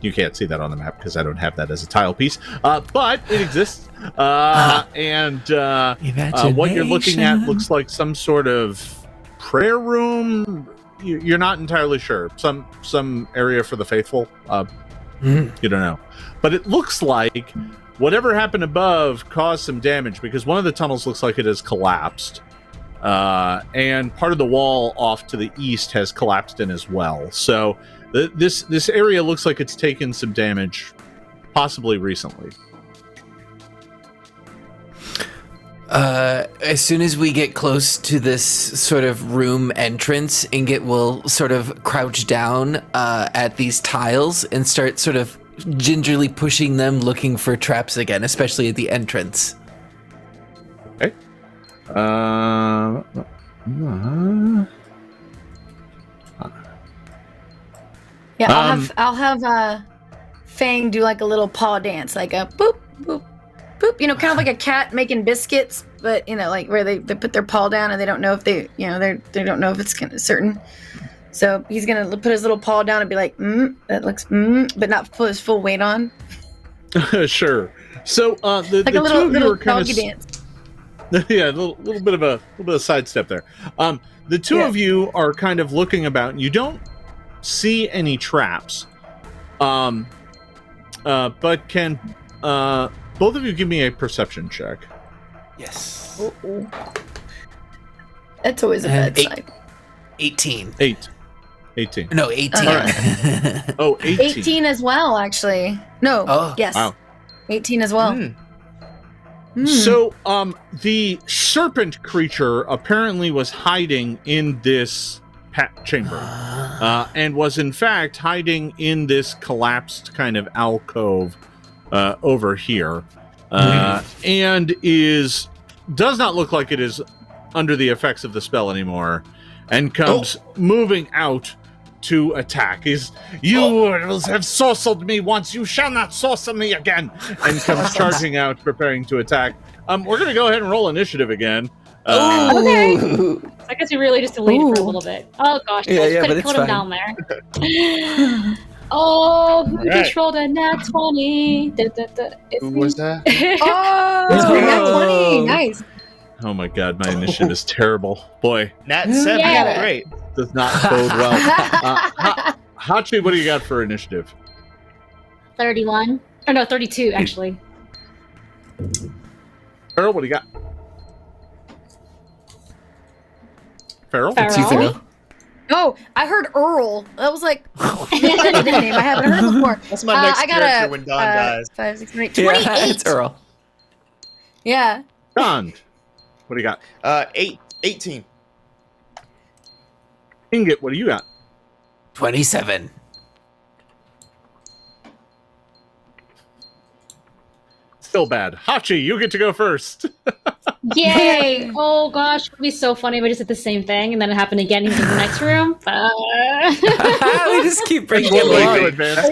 You can't see that on the map because I don't have that as a tile piece, but it exists. And what you're looking at looks like some sort of prayer room. You're not entirely sure. Some area for the faithful. You don't know. But it looks like whatever happened above caused some damage, because one of the tunnels looks like it has collapsed. And part of the wall off to the east has collapsed in as well. So this area looks like it's taken some damage, possibly recently. As soon as we get close to this sort of room entrance, Ingot will sort of crouch down at these tiles and start sort of gingerly pushing them, looking for traps again, especially at the entrance. Yeah, I'll have Fang do like a little paw dance, like a boop, boop, boop. You know, kind of like a cat making biscuits, but you know, like where they put their paw down and they don't know if they don't know if it's certain. So he's gonna put his little paw down and be like, that looks, but not put his full weight on. Sure. So the like the a little, two of you are kind doggy of dance. yeah, a little bit of a sidestep there. The two of you are kind of looking about, and you don't see any traps. But can both of you give me a perception check? Yes. Uh-oh. That's always a bad sign. 18. 18. No, 18. Oh, 18. 18 as well, actually. No. Oh. Yes. Wow. 18 as well. So, the serpent creature apparently was hiding in this chamber, and was in fact hiding in this collapsed kind of alcove over here, and does not look like it is under the effects of the spell anymore, and comes moving out to attack. You have sorcered me once, you shall not sorcerer me again, and comes charging out, preparing to attack. We're gonna go ahead and roll initiative again. Okay. I guess we really just delayed it for a little bit. Oh gosh, but it's put fine. him down there. Who just rolled a nat 20? Who was that? Nat 20. Nice. Oh my god, my initiative is terrible. Boy, Nat 7. Yeah. Great. does not bode well. Hachi, what do you got for initiative? 31. Oh no, 32 actually. Fairel, what do you got? Fairel? Fairel? Oh, I heard Earl. That was like that's a name I haven't heard before. That's my next I got character when Don dies. 5, 6, 7, 8, 28. Yeah, it's Earl. Yeah. Don, what do you got? 18. Ingot, what do you got? 27. Still bad. Hachi, you get to go first. Yay! Oh gosh, it would be so funny if we just did the same thing and then it happened again. He's in the next room. We just keep bringing One him way to along. advance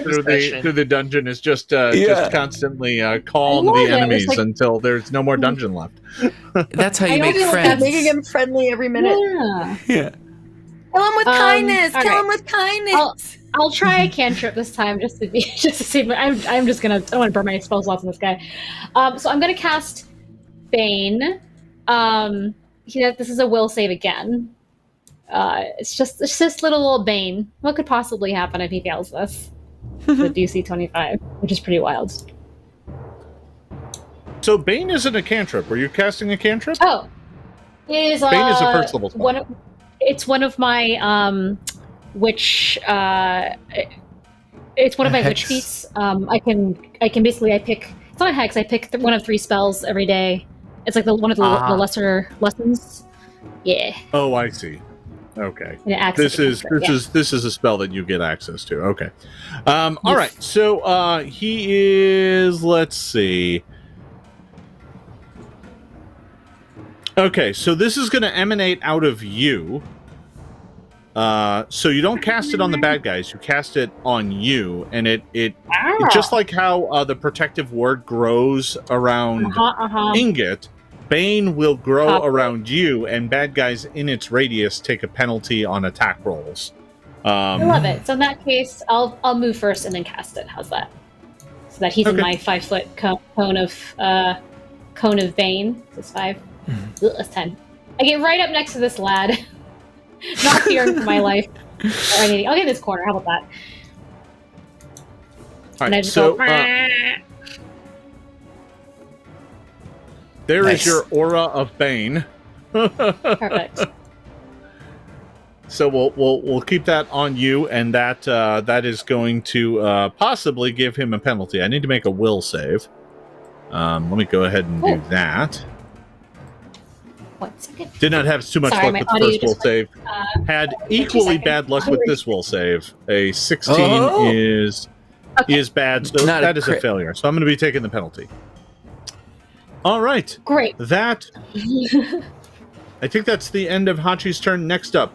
through the dungeon is just constantly calm I love the it. enemies It's like- until there's no more dungeon left. That's how I you know make we like that friends. Making him friendly every minute. Yeah. Yeah. Kill him with kindness. all Kill right. him with kindness. I'll try a cantrip this time just to see. But I'm just gonna. I don't want to burn my spell slots on this guy. So I'm gonna cast Bane. This is a will save again. It's just little old Bane. What could possibly happen if he fails this? The DC 25, which is pretty wild. So Bane isn't a cantrip. Were you casting a cantrip? Oh, Bane is a first level spell. It's one of my witch. It's one of my witch feats. I can basically pick. It's not a hex. I pick one of 3 spells every day. It's like one of the lesser lessons. Yeah. Oh, I see. Okay. And it acts This like a is cantrip, this is a spell that you get access to. Okay. All right. So he is. Let's see. Okay, so this is going to emanate out of you. So you don't cast it on the bad guys; you cast it on you, and it just like how the protective ward grows around Ingot, Bane will grow around you, and bad guys in its radius take a penalty on attack rolls. I love it. So in that case, I'll move first and then cast it. How's that? So that he's in my 5-foot cone of Bane. That's 5. Ugh, that's 10. I get right up next to this lad. Not fearing for my life or anything. I'll get in this corner. How about that? All And I right, just so go. there Nice. is your aura of Bane. Perfect. So we'll keep that on you, and that is going to possibly give him a penalty. I need to make a will save. Let me go ahead and do that. 1 second. Did not have too much Sorry, luck my with the audio first will just save. Had equally 2 bad luck with seconds. this will save. A 16 is bad, so Not a that is a crit. failure. So I'm going to be taking the penalty. All right. Great. That I think that's the end of Hachi's turn. Next up,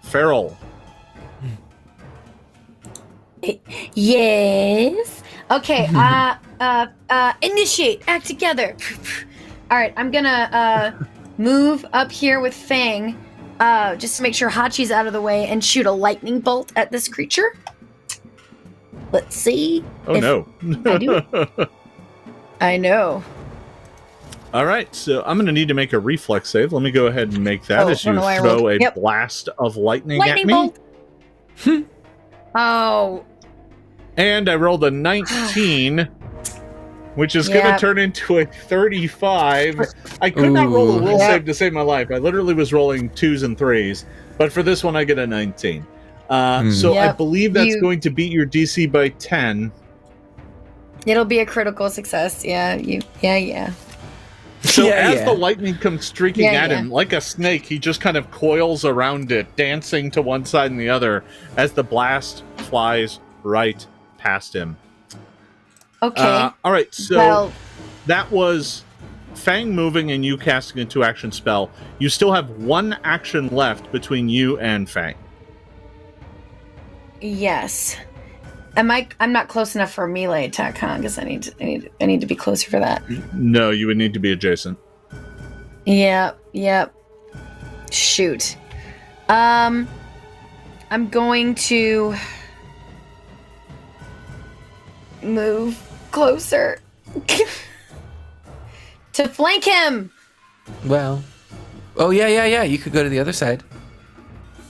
Fairel. Yes. Okay. Initiate. Act together. All right. I'm gonna move up here with Fang, just to make sure Hachi's out of the way, and shoot a lightning bolt at this creature. Let's see. Oh no! I do. I know. All right, so I'm going to need to make a reflex save. Let me go ahead and make that as you throw a blast of lightning at me. Bolt. Oh. And I rolled a 19, which is going to turn into a 35. I could not roll a will save to save my life. I literally was rolling 2s and 3s, but for this one I get a 19. So I believe that's going to beat your DC by 10. It'll be a critical success. Yeah. So as the lightning comes streaking at him, like a snake, he just kind of coils around it, dancing to one side and the other as the blast flies right past him. Okay. All right, so that was Fang moving and you casting a 2-action spell. You still have 1 action left between you and Fang. Yes. I'm not close enough for a melee attack, huh? Because I need to be closer for that. No, you would need to be adjacent. Yep. Shoot. I'm going to move closer to flank him. Well. Oh yeah. You could go to the other side.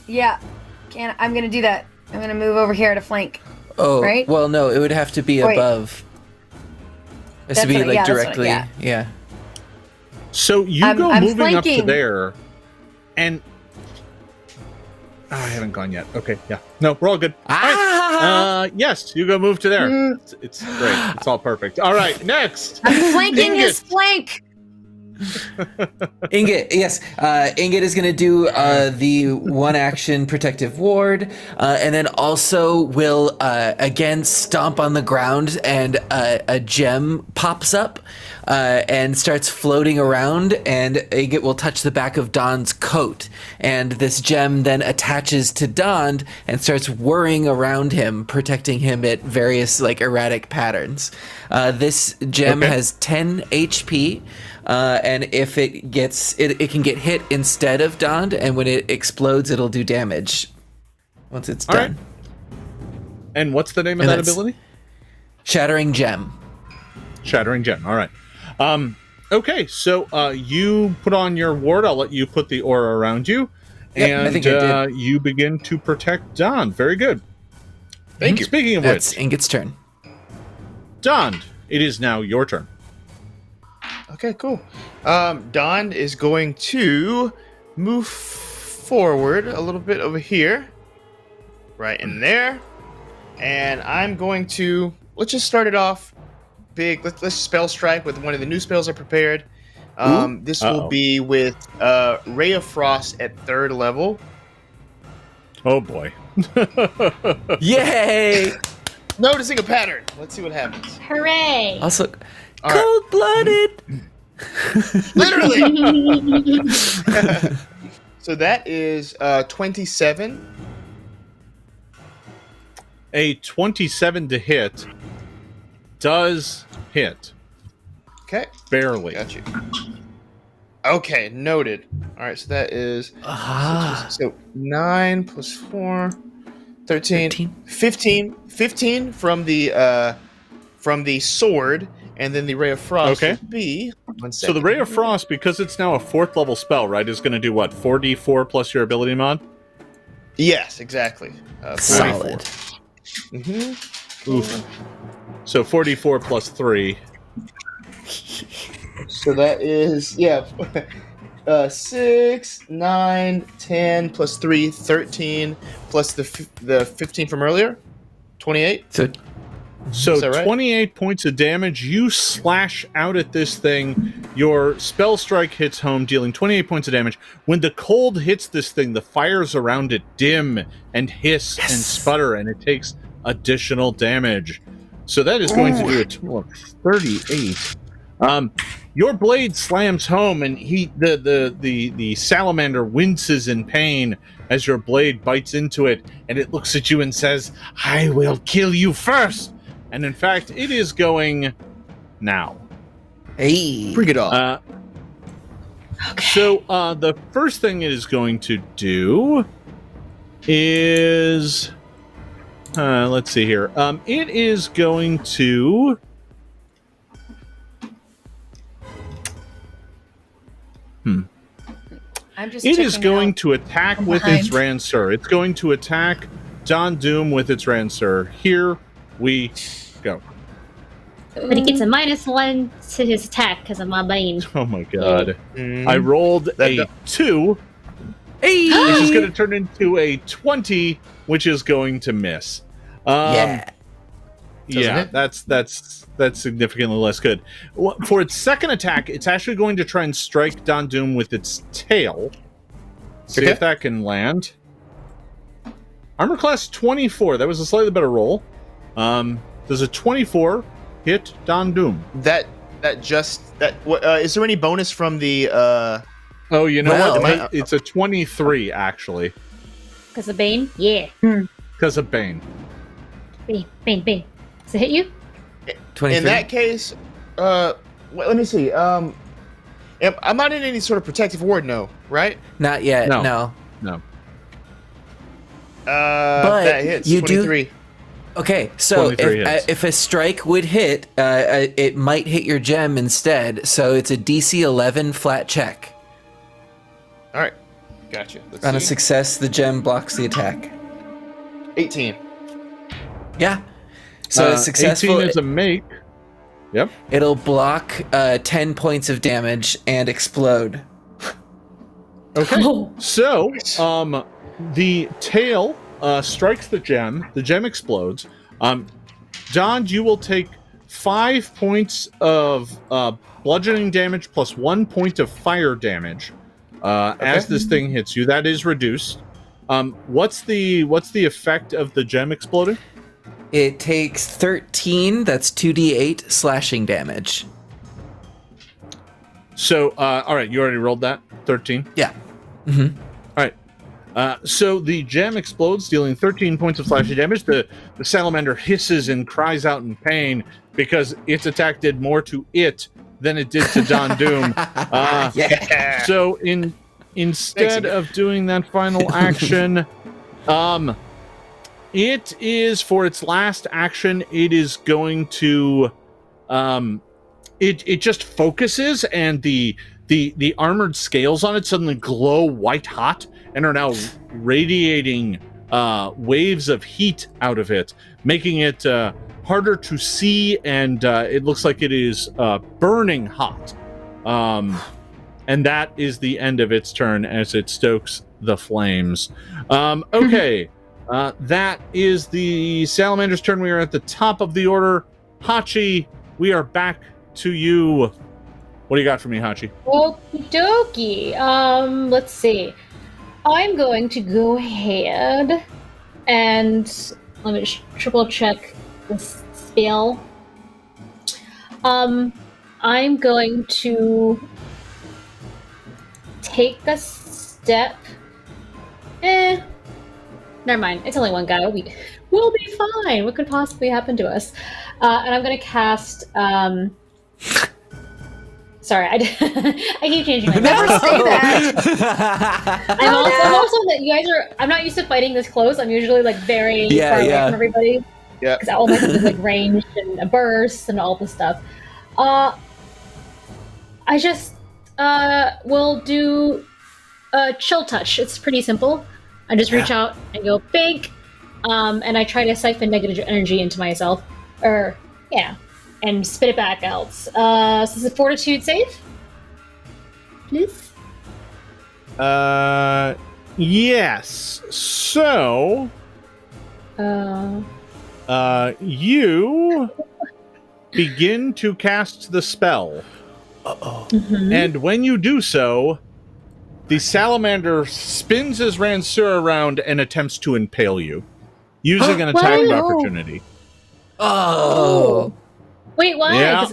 Yeah. I'm gonna do that. I'm gonna move over here to flank. Oh, right? Well, no, it would have to be above. It has to be directly. Yeah. So you go moving up to there, and I haven't gone yet. Okay, yeah, no, we're all good. All right. Yes, you go move to there. It's great. It's all perfect. All right, next. I'm flanking his flank. Ingot, yes. Ingot is going to do the 1-action protective ward, and then also will again stomp on the ground, and a gem pops up and starts floating around, and Ingot will touch the back of Don's coat, and this gem then attaches to Don and starts whirring around him, protecting him at various erratic patterns. This gem has 10 HP. And if it gets it can get hit instead of Don, and when it explodes, it'll do damage once it's done. Right. And what's the name of that ability? Shattering Gem. Shattering Gem. All right. Okay, so you put on your ward. I'll let you put the aura around you, and I think I did. You begin to protect Don. Very good. Thank you. Speaking of That's which, Ingot's turn. Don, it is now your turn. Okay, cool. Don is going to move forward a little bit over here, right in there, and I'm going to let's just start it off big. Let's spell strike with one of the new spells I prepared. This will be with Ray of Frost at 3rd level. Oh boy! Yay! Noticing a pattern. Let's see what happens. Hooray! Also, cold-blooded. Literally. So that is 27. A 27 to hit does hit. Okay. Barely. Got you. Okay, noted. All right, so that is so 9 plus 4, 13. 15 from the sword, and then the Ray of Frost would be 1 second. So the Ray of Frost, because it's now a 4th level spell, right, is going to do what? 4d4 plus your ability mod? Yes, exactly. Solid. Mm-hmm. Oof. So 4d4 plus 3. So that is 6, 9, 10 plus 3, 13 plus the 15 from earlier, 28. So right? 28 points of damage. You slash out at this thing. Your spell strike hits home, dealing 28 points of damage. When the cold hits this thing, the fires around it dim and hiss and sputter, and it takes additional damage. So that is going to do a total of 38. your blade slams home, and the salamander winces in pain as your blade bites into it, and it looks at you and says, "I will kill you first." And in fact, it is going now. Hey. Bring it on. So the first thing it is going to do is, let's see here. It is going to. It is going to attack with its Ransur. It's going to attack Don Doom with its Ransur. Here we go. But he gets a -1 to his attack because of my bane. Oh my god. I rolled a 2, Hey. which is going to turn into a 20, which is going to miss. Yeah. Yeah, that's significantly less good. For its second attack, it's actually going to try and strike Don Doom with its tail. See if that can land. Armor class 24. That was a slightly better roll. Does a 24 hit Don Doom? Is there any bonus from the? Oh, you know Well, what? It's a 23 actually, Because of bane? Yeah. because of Bane. Bane. Does it hit you? 23. In that case, let me see. I'm not in any sort of protective ward, no, right? Not yet. No. No. But that hits. you 23. Okay, so 23 hits. if a strike would hit, it might hit your gem instead. So it's a DC 11 flat check. All right, gotcha. Let's On a see. success, the gem blocks the attack. 18. Yeah. So it's successful. 18 is a make. Yep. It'll block 10 points of damage and explode. Okay. So, the tail strikes the gem. The gem explodes. Don, you will take 5 points of bludgeoning damage plus 1 point of fire damage as this thing hits you. That is reduced. What's the effect of the gem exploding? It takes 13. That's 2d8 slashing damage. So, all right, you already rolled that 13. Yeah. All right. So the gem explodes, dealing 13 points of slashing damage. The salamander hisses and cries out in pain because its attack did more to it than it did to Don Doom. Yeah. So instead of doing that final action, it is, for its last action, it is going to it just focuses, and the armored scales on it suddenly glow white hot and are now radiating waves of heat out of it, making it harder to see, and it looks like it is burning hot. And that is the end of its turn as it stokes the flames. Okay, that is the salamander's turn. We are at the top of the order. Hachi, we are back to you. What do you got for me, Hachi? Okie dokie. Let's see. I'm going to go ahead and let me just triple check this spell. I'm going to take a step. Never mind. It's only one guy. We'll be fine. What could possibly happen to us? And I'm going to cast. Sorry, I keep changing my Never mind. say that. I'm also that you guys are. I'm not used to fighting this close. I'm usually like very far away from everybody. Yeah. Because all my stuff is like ranged and a burst and all this stuff. I just will do a chill touch. It's pretty simple. I just reach out and go big, and I try to siphon negative energy into myself, and spit it back out. So this is a fortitude save, please. Yes. So, you begin to cast the spell. And when you do so, the salamander spins his ranseur around and attempts to impale you, using an attack of opportunity. Oh. Wait, why? Yeah.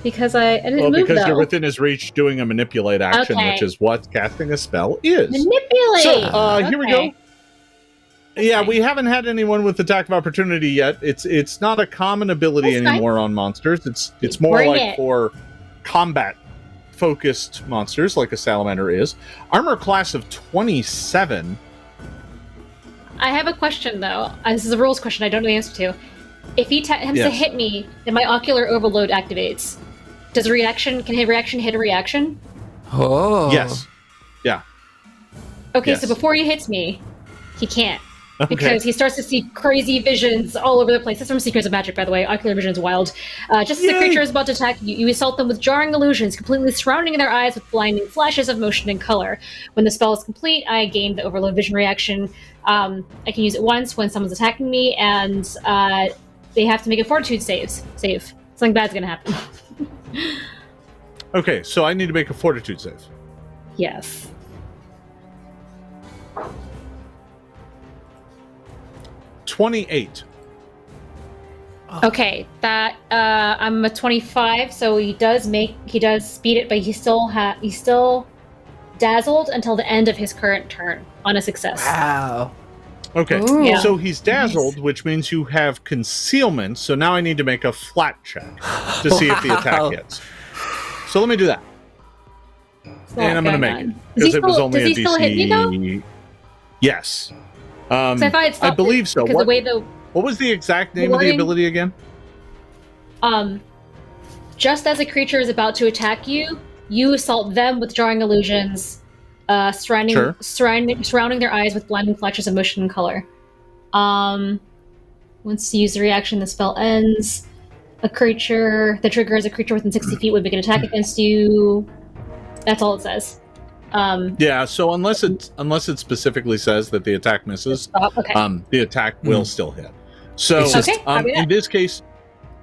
because I didn't move because though. you're within his reach doing a manipulate action, Okay. which is what casting a spell is. Manipulate! So, here we go. Okay. Yeah, we haven't had anyone with attack of opportunity yet. It's not a common ability That's anymore on monsters. It's more Bring like it. for combat focused monsters like a salamander is. Armor class of 27. I have a question though. This is a rules question I don't know the answer to. If he attempts to Yes. hit me, then my ocular overload activates. Can a reaction hit a reaction? Oh. Yes. Yeah. Okay, Yes. so before he hits me, he can't. Okay. Because he starts to see crazy visions all over the place. That's from Secrets of Magic, by the way. Ocular vision is wild. Just as the Yay! creature is about to attack you, you assault them with jarring illusions, completely surrounding their eyes with blinding flashes of motion and color. When the spell is complete, I gain the overload vision reaction. I can use it once when someone's attacking me, and they have to make a fortitude save. Something bad's gonna happen. Okay, so I need to make a fortitude save. Yes. $28. Okay, that I'm a 25, so he does speed it, but he's still dazzled until the end of his current turn on a success. Wow. Okay, Ooh. Yeah. so he's dazzled, which means you have concealment. So now I need to make a flat check to see if the Wow. attack hits. So let me do that, It's not and I'm going to going make it on. because it was does only he a still hit me though? DC. Yes, So if I had I stopped believe it, so. Because the way the What was the exact name of the wording- ability again? just as a creature is about to attack you, you assault them with jarring illusions, surrounding their eyes with blinding flashes of motion and color. Once you use the reaction, the spell ends. The trigger is a creature within 60 feet would make an attack against you. That's all it says. Yeah, so unless it specifically says that the attack misses, Stop. Okay. the attack will still hit. So It's just- Okay, copy that. in this case,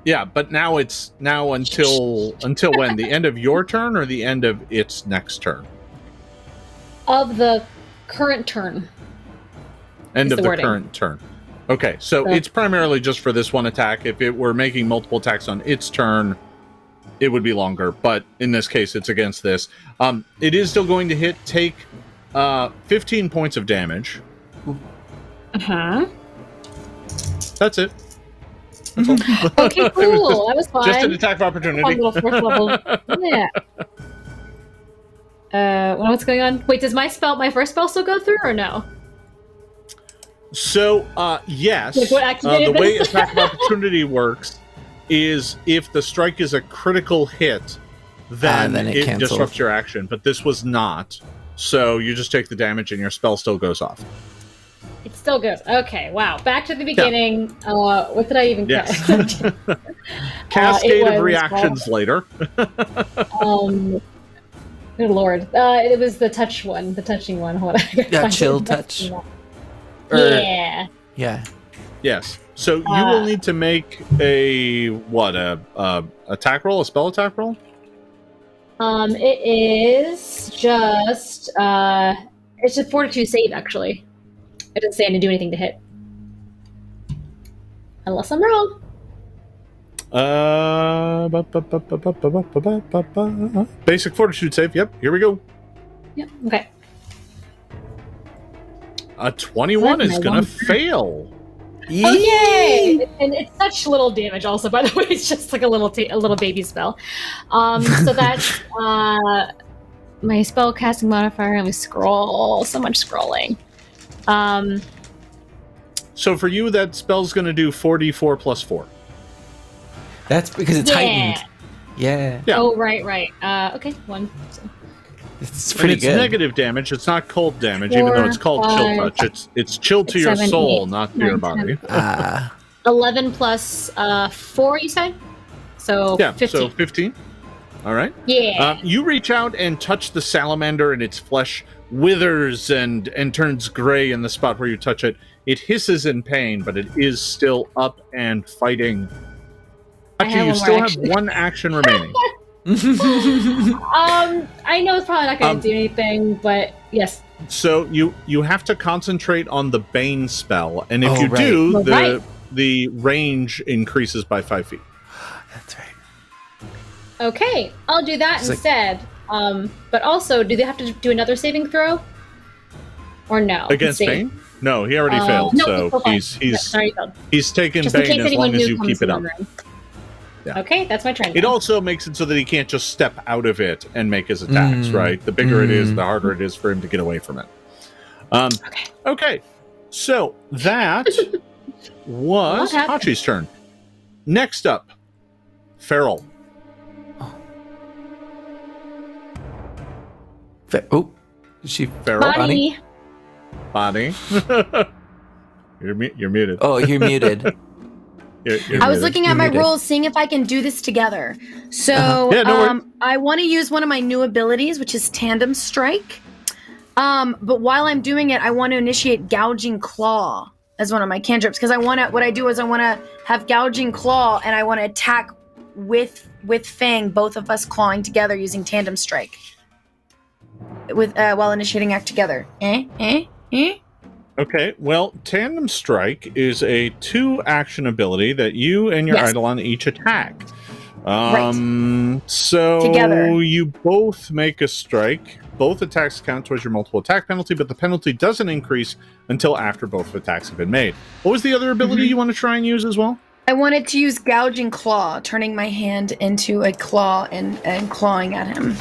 yeah, but now it's until when? The end of your turn or the end of its next turn? Of the current turn. End Is of the the wording. current turn. Okay, so So- it's primarily just for this one attack. If it were making multiple attacks on its turn, it would be longer. But in this case, it's against this. It is still going to take 15 points of damage. Uh-huh. That's it. Okay, cool. That was fun. Just an attack of Fun opportunity. little fourth level. Yeah. What's going on? Wait, does my first spell still go through or no? So, yes. Like what activated The way this? attack of opportunity works is if the strike is a critical hit, then then it it cancels. disrupts your action. But this was not. So you just take the damage and your spell still goes off. It still goes. Okay, wow. Back to the beginning. What did I even Yes. get? Cascade it of was, reactions later. Good lord. It was the touching one. Hold on. I gotta Yeah, find chill it. touch. Er, Yeah. Yeah. Yes. So you will need to make a attack roll, a spell attack roll? It is just it's a fortitude save actually. It doesn't say I need to do anything to hit. Unless I'm wrong. Basic fortitude save. Yep. Here we go. Yep. Okay. A 21 That's is my gonna one. fail. Oh yay! And it's such little damage. Also, by the way, it's just like a little baby spell. So that's my spell casting modifier. Let me scroll. So much scrolling. So for you, that spell's gonna do 4d4 plus 4. That's because it's Yeah. heightened. Yeah. Yeah. Oh right. Okay, one. It's And pretty it's good. negative damage. It's not cold damage, even though it's called chill 4, touch. It's chill to 6, your 7, soul, 8, not to your 9, body. 10. 11 plus 4. You said. So Yeah. 15. So 15. All right. Yeah. You reach out and touch the salamander, and its flesh withers and turns gray in the spot where you touch it. It hisses in pain, but it is still up and fighting. I Hachi, have you one still more have action. one action remaining. I know it's probably not going to do anything, but yes. So you have to concentrate on the Bane spell, and if Oh, you right. do, Right. the range increases by 5 feet. That's right. Okay, I'll do that instead. But also, do they have to do another saving throw? Or no? Against Bane? No, he already failed. No, so he's taken Just in Bane case as anyone long as new you comes keep it in up. the room. Yeah. Okay, that's my turn. It also makes it so that he can't just step out of it and make his attacks, right? The bigger it is, the harder it is for him to get away from it. Okay. So that was Hachi's turn. Next up, Fairel. Is she Bonnie? Bonnie. You're muted. Oh, you're muted. I was looking at my rolls, seeing if I can do this together. So I want to use one of my new abilities, which is Tandem Strike. But while I'm doing it, I want to initiate Gouging Claw as one of my cantrips, because what I do is I want to have Gouging Claw, and I want to attack with Fang, both of us clawing together using Tandem Strike. While initiating act together. Okay, well, Tandem Strike is a 2-action ability that you and your Eidolon each attack. So together. You both make a strike. Both attacks count towards your multiple attack penalty, but the penalty doesn't increase until after both attacks have been made. What was the other ability you want to try and use as well? I wanted to use Gouging Claw, turning my hand into a claw and clawing at him.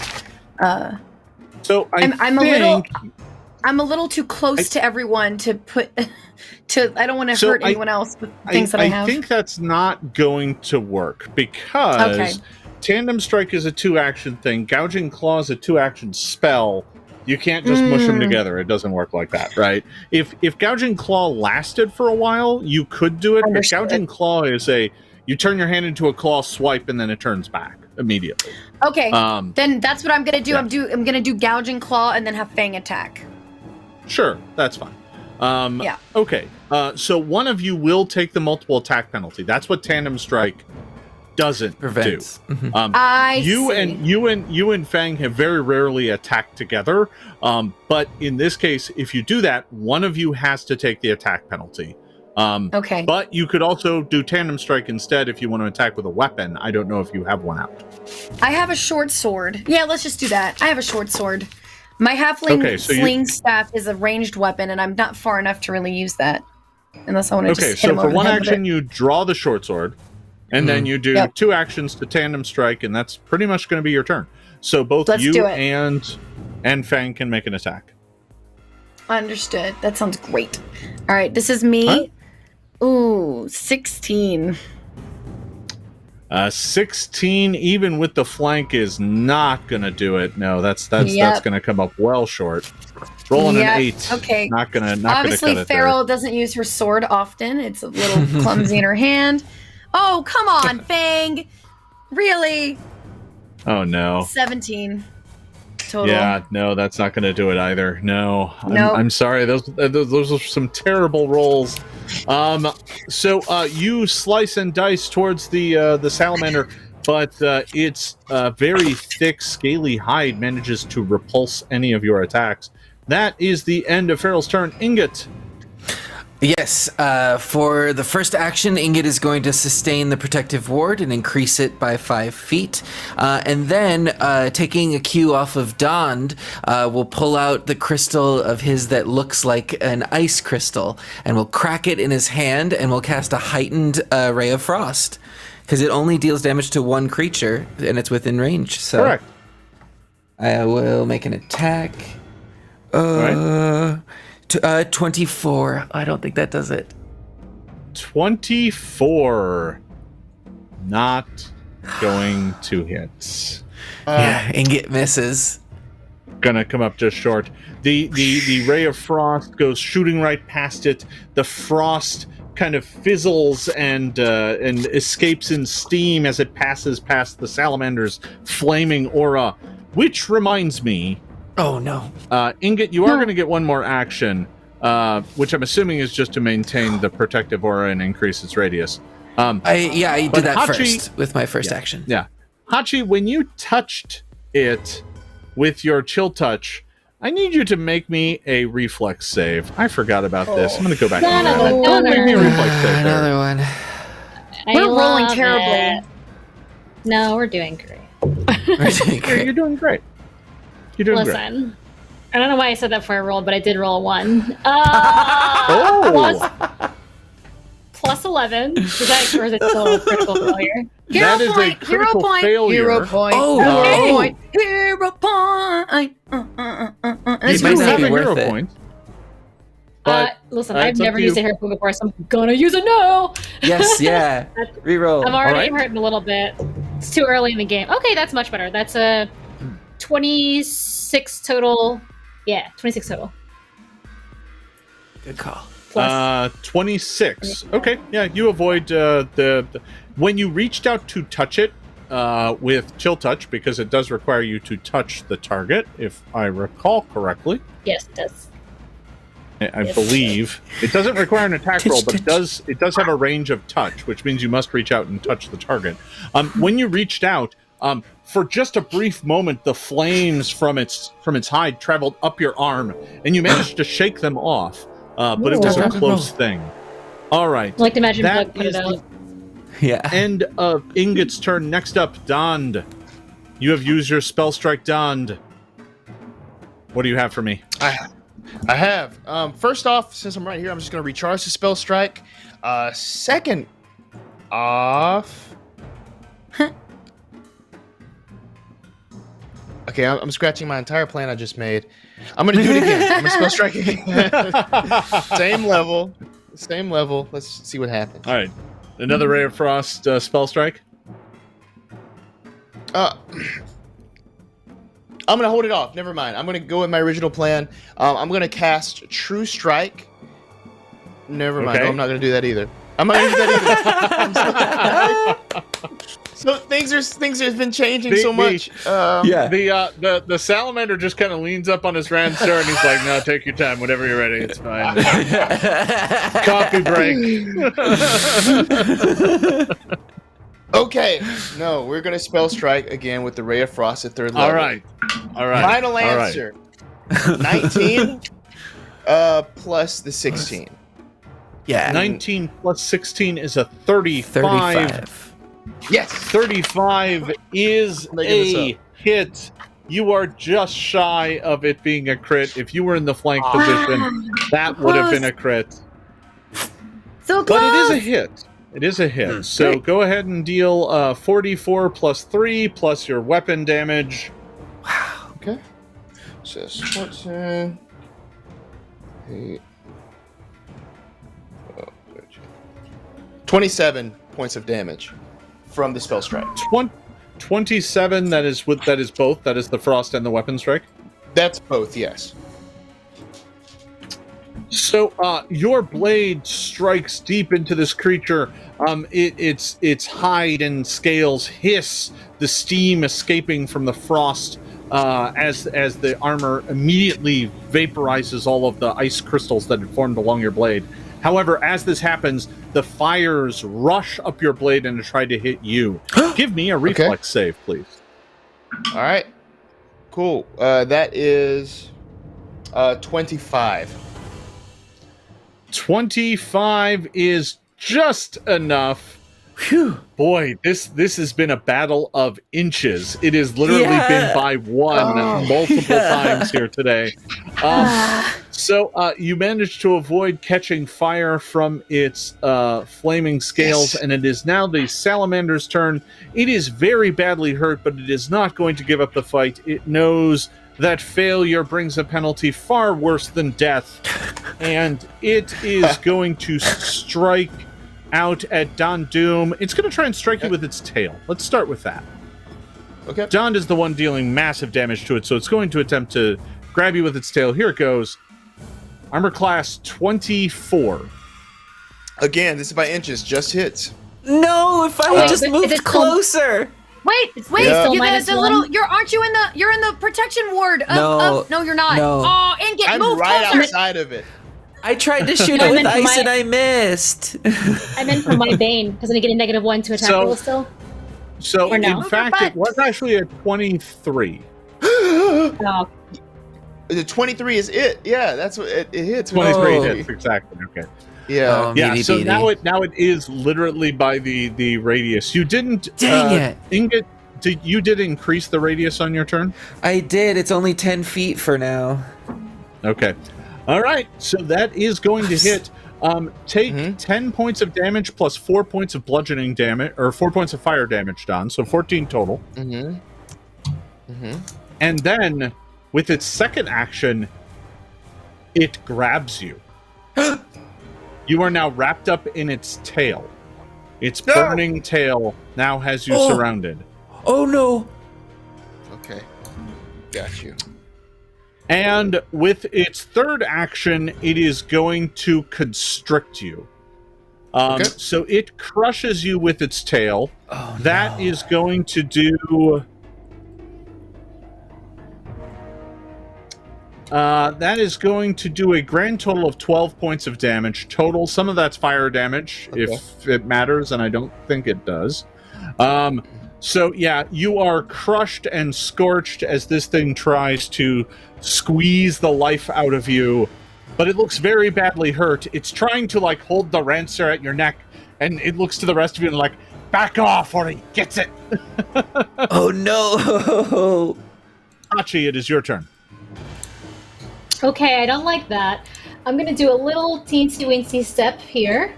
So I'm a little too close to everyone to put. I don't want to hurt anyone else with things that I have. I think that's not going to work because Tandem Strike is a 2-action thing. Gouging Claw is a 2-action spell. You can't just mush them together. It doesn't work like that, right? If Gouging Claw lasted for a while, you could do it. But Gouging Claw is you turn your hand into a claw swipe and then it turns back immediately. Okay, then that's what I'm gonna do. Yeah. I'm gonna do Gouging Claw and then have Fang attack. Sure, that's fine. Okay, so one of you will take the multiple attack penalty. That's what Tandem Strike doesn't prevents. do. You and Fang have very rarely attacked together. But in this case, if you do that, one of you has to take the attack penalty. But you could also do Tandem Strike instead if you want to attack with a weapon. I don't know if you have one out. I have a short sword. Yeah, let's just do that. I have a short sword. My halfling sling staff is a ranged weapon, and I'm not far enough to really use that. Unless I want to just hit him over the head with it. So for one action, you draw the short sword, and then you do 2 actions to Tandem Strike, and that's pretty much going to be your turn. So both you and Fang can make an attack. Understood. That sounds great. All right, this is me. Huh? Ooh, 16. 16, even with the flank, is not gonna do it. No, that's gonna come up well short. Rolling an 8. Okay. Not gonna Obviously, cut it Fairel doesn't use her sword often. It's a little clumsy in her hand. Oh, come on, Fang! Really? Oh no. 17 total. Yeah, no, that's not gonna do it either. No. Nope. I'm sorry. Those are some terrible rolls. So you slice and dice towards the salamander, but its very thick, scaly hide manages to repulse any of your attacks. That is the end of Fairel's turn. Ingot. Yes, for the first action, Ingot is going to sustain the protective ward and increase it by 5 feet. And then, taking a cue off of Dond, we'll pull out the crystal of his that looks like an ice crystal, and we'll crack it in his hand, and we'll cast a heightened Ray of Frost. Because it only deals damage to one creature, and it's within range. So correct. I will make an attack. Right. 24. I don't think that does it. 24. Not going to hit. Yeah, Ingot misses. Gonna come up just short. The ray of frost goes shooting right past it. The frost kind of fizzles and escapes in steam as it passes past the salamander's flaming aura. Which reminds me. Oh no. Ingot, you are going to get one more action, which I'm assuming is just to maintain the protective aura and increase its radius. I did that Hachi, first with my first action. Yeah. Hachi, when you touched it with your chill touch, I need you to make me a reflex save. I forgot about this. I'm going to go back and make me a reflex save. Another one. We're rolling terribly. No, we're doing great. You're doing great. You're doing great. Listen, I don't know why I said that before I rolled, but I did roll a 1. Plus 11. Is that, or is it still a critical failure? That is a critical failure. Hero point. Oh, Hero no. point. Hero point. It might not be worth it. Points. But Listen, it's I've up never to used you. a hero point before, so I'm gonna use it now. Yes, yeah. Reroll. I'm already Alright. hurting a little bit. It's too early in the game. Okay, that's much better. That's a 26 total. Yeah, 26 total. Good call. Plus. 26. Okay, yeah, you avoid the when you reached out to touch it with chill touch, because it does require you to touch the target, if I recall correctly. Yes, it does. I believe it doesn't require an attack roll, but touch. it does have a range of touch, which means you must reach out and touch the target. When you reached out, for just a brief moment, the flames from its hide traveled up your arm, and you managed to shake them off. But it was a close thing. All right. I like to imagine That Doug put it is out. Yeah. End of Ingot's turn. Next up, Dond. You have used your spell strike, Dond. What do you have for me? I have. First off, since I'm right here, I'm just going to recharge the spell strike. Second off. Okay, I'm scratching my entire plan I just made. I'm going to do it again. I'm going to spell strike again. Same level. Let's see what happens. All right. Another Ray of Frost spell strike. I'm going to hold it off. Never mind. I'm going to go with my original plan. I'm going to cast True Strike. Never mind. Okay. No, I'm not going to do that either. I'm not going to do that either. So things have been changing so much. Yeah. The salamander just kind of leans up on his Rancer and he's like, "No, take your time. Whenever you're ready, it's fine." Coffee break. Okay. No, we're going to spell strike again with the Ray of Frost at third level. All right. Final All right. answer. 19 plus the 16. Yeah. 19 plus 16 is a 35. 35. Yes. 35 is Making this a hit. You are just shy of it being a crit. If you were in the flank position, that would have been a crit. So close. But it is a hit. It is a hit. So Great. go ahead and deal 44 plus 3 plus your weapon damage. Okay. So 14. 8. 27 points of damage from the spell strike. 27, that is both. That is the frost and the weapon strike. That's both, yes. So your blade strikes deep into this creature. Its hide and scales hiss, the steam escaping from the frost as the armor immediately vaporizes all of the ice crystals that had formed along your blade. However, as this happens, the fires rush up your blade and try to hit you. Give me a reflex save, please. All right. Cool. That is 25. 25 is just enough. Phew. Boy, this has been a battle of inches. It has literally been by one multiple times here today. So you managed to avoid catching fire from its flaming scales, and it is now the salamander's turn. It is very badly hurt, but it is not going to give up the fight. It knows that failure brings a penalty far worse than death, and it is going to strike out at Don Doom. It's going to try and strike you with its tail. Let's start with that. Okay. Don is the one dealing massive damage to it, so it's going to attempt to grab you with its tail. Here it goes. Armor class 24. Again, this is by inches, just hits. No, if I would just is moved it closer. Wait, Yeah. still you minus the one? little. You're in the protection ward. No. No, you're not. No. Oh, Ingot, I'm move right closer. outside of it. I tried to shoot I it with meant ice my- and I missed. I'm in for my Bane. Doesn't it get a -1 to attack So- roll still? So, Or no? in fact, it was actually a 23. Oh, The 23 is it. Yeah, that's what it hits. 23 Oh. hits, exactly. Okay. Yeah. Oh, Yeah, meaty so beady. now it is literally by the radius. You didn't... Dang it. Ingot you did increase the radius on your turn? I did. It's only 10 feet for now. Okay. All right. So that is going to hit. Take 10 points of damage plus 4 points of bludgeoning damage, or 4 points of fire damage, Don. So 14 total. And then, with its second action, it grabs you. You are now wrapped up in its tail. Its burning tail now has you surrounded. Oh no! Okay. Got you. And with its third action, it is going to constrict you. So it crushes you with its tail. Oh, that is going to do... that is going to do a grand total of 12 points of damage total. Some of that's fire damage, if it matters, and I don't think it does. So yeah, you are crushed and scorched as this thing tries to squeeze the life out of you, but it looks very badly hurt. It's trying to like hold the rancer at your neck, and it looks to the rest of you and like, back off or he gets it. Oh no! Hachi, it is your turn. Okay, I don't like that. I'm gonna do a little teensy-weensy step here.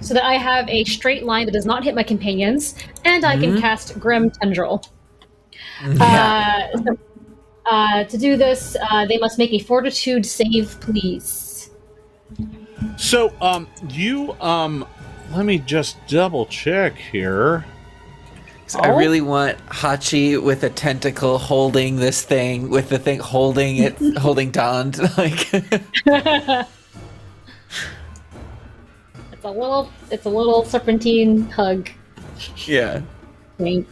So that I have a straight line that does not hit my companions, and I can cast Grim Tendril. To do this, they must make a Fortitude save, please. So, let me just double check here. I really want Hachi with a tentacle holding this thing, with the thing holding it, holding Dond. Like, it's a little serpentine hug. Yeah. Thing.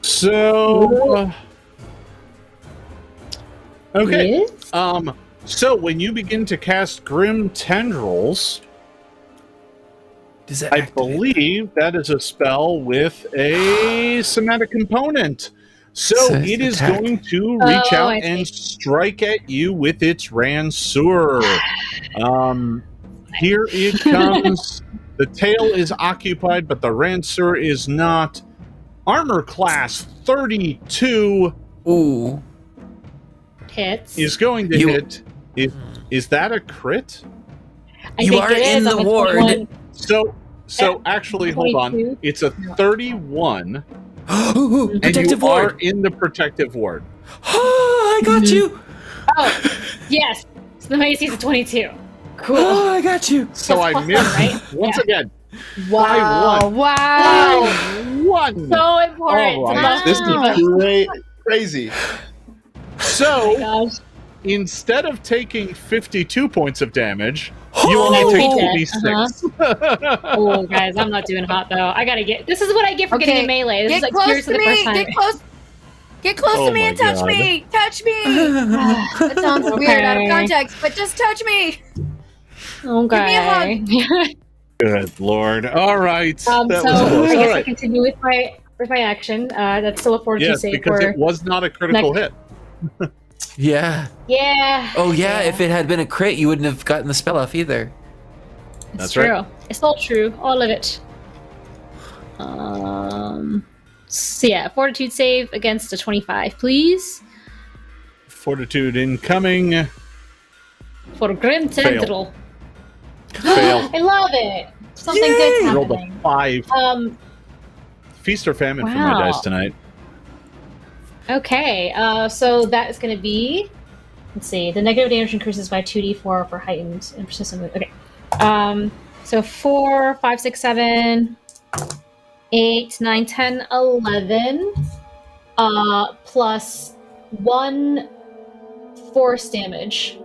So, okay. Yes? So when you begin to cast Grim Tendrils, I believe that is a spell with a somatic component. So it is going to reach out and strike at you with its Ranseur. Here it comes. The tail is occupied, but the Ranseur is not. Armor class 32. Ooh. Hits. Is going to hit. Is that a crit? You are in the ward. So actually, hold on. It's a 31. Protective and you ward. are in the protective ward. Oh, I got you. Oh, yes. So the AC is a 22. Cool. Oh, I got you. So I missed right? once again. Wow. By one. So important. All right. This is crazy. So, instead of taking 52 points of damage, you only take 26. Oh, guys, I'm not doing hot though. I gotta get. This is what I get for getting in melee. This is like close seriously to the me. first time. Get close to me and touch me. Touch me. That sounds weird out of context, but just touch me. Okay. Give me a hug. Good lord. All right. So That was I close. guess All I right. continue with my action. That's still a fortitude Yes, save because for. it was not a critical hit. Yeah. Yeah. Oh yeah, if it had been a crit, you wouldn't have gotten the spell off either. It's That's true. right. It's all true. All of it. So yeah, fortitude save against a 25, please. Fortitude incoming. For Grim Tendril. Fail. I love it. Something good's Rolled happening. a 5. Feast or famine for my Wow. dice tonight. Okay, so that is going to be. Let's see. The negative damage increases by 2d4 for heightened and persistent. Okay. So 4, 5, 6, 7, 8, 9, 10, 11. Plus 1 force damage.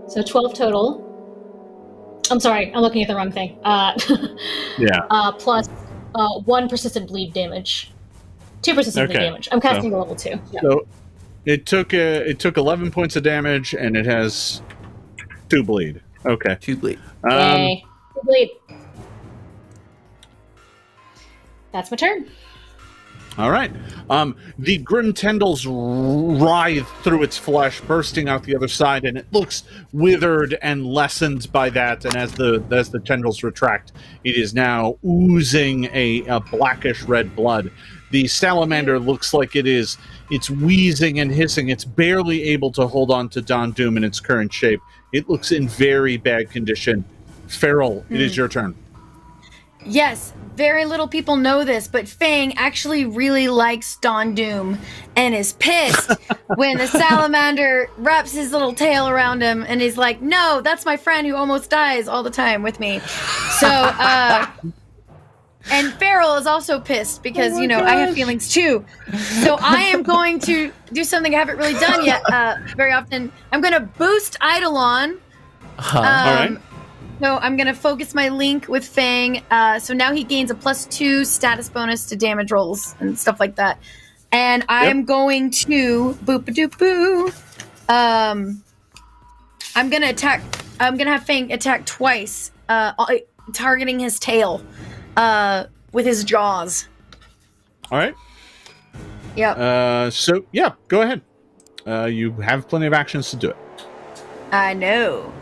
So 12 total. I'm sorry, I'm looking at the wrong thing. Yeah. Plus 1 persistent bleed damage. 2 persistent bleed damage. I'm casting a level 2. Yeah. So it took 11 points of damage and it has 2 bleed. Okay. 2 bleed. Yay. 2 bleed. That's my turn. All right. The grim tendrils writhe through its flesh, bursting out the other side, and it looks withered and lessened by that. And as the tendrils retract, it is now oozing a blackish red blood. The salamander looks like it's wheezing and hissing. It's barely able to hold on to Don Doom in its current shape. It looks in very bad condition. Fairel, it is your turn. Yes, very little people know this, but Fang actually really likes Don Doom and is pissed when the salamander wraps his little tail around him and he's like, no, that's my friend who almost dies all the time with me. So, and Fairel is also pissed because, I have feelings too. So I am going to do something I haven't really done yet very often. I'm going to boost Eidolon. All right. So I'm going to focus my link with Fang. So now he gains a +2 status bonus to damage rolls and stuff like that. And I am going to boop-a-doop-boo. I'm going to attack. I'm going to have Fang attack twice, targeting his tail with his jaws. All right. Yep. Go ahead. You have plenty of actions to do it. I know.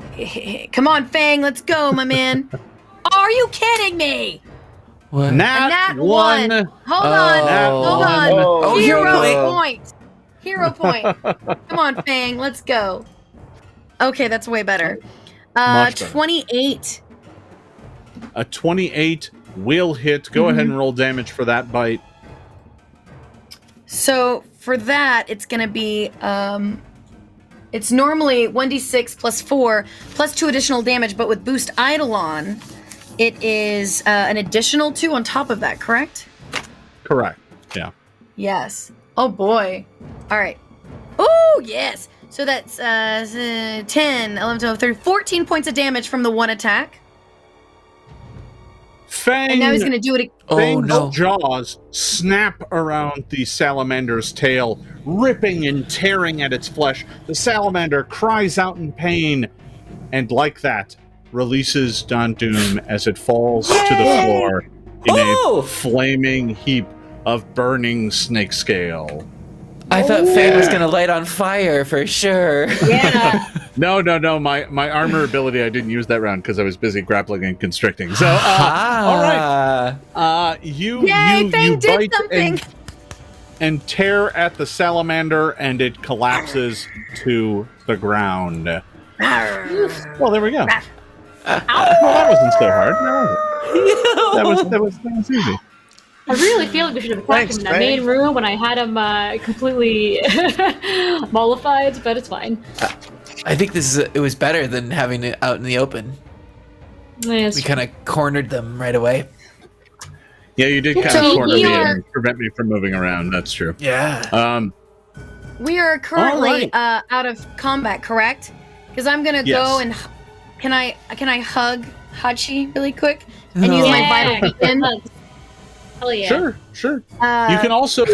Come on, Fang, let's go, my man. Are you kidding me? What? Nat 1. Hold on. Oh, Hero point. Hero point. Come on, Fang, let's go. Okay, that's way better. Much better. 28. A 28 will hit. Go ahead and roll damage for that bite. So for that, it's going to be... It's normally 1d6 +4 +2 additional damage, but with boost Eidolon, it is an additional 2 on top of that, correct? Correct. Yeah. Yes. Oh boy. All right. Oh, yes. So that's 10, 11, 12, 13, 14 points of damage from the one attack. Fang, and now he's going to do it again. Fang's jaws snap around the salamander's tail, ripping and tearing at its flesh. The salamander cries out in pain, and like that, releases Don Doom as it falls to the floor in a flaming heap of burning snake scale. I thought Fang was gonna light on fire for sure. Yeah. No. My armor ability, I didn't use that round because I was busy grappling and constricting. So, all right. You bite and tear at the salamander, and it collapses to the ground. Well, there we go. Well, that wasn't so hard. That was easy. I really feel like we should have attacked him in that main room when I had him completely mollified, but it's fine. I think it was better than having it out in the open. Yes. We kind of cornered them right away. Yeah, you did kind of corner me and prevent me from moving around. That's true. Yeah. We are currently out of combat, correct? Because I'm gonna go and can I hug Hachi really quick and use my vital beacon? Hell yeah. Sure. You can also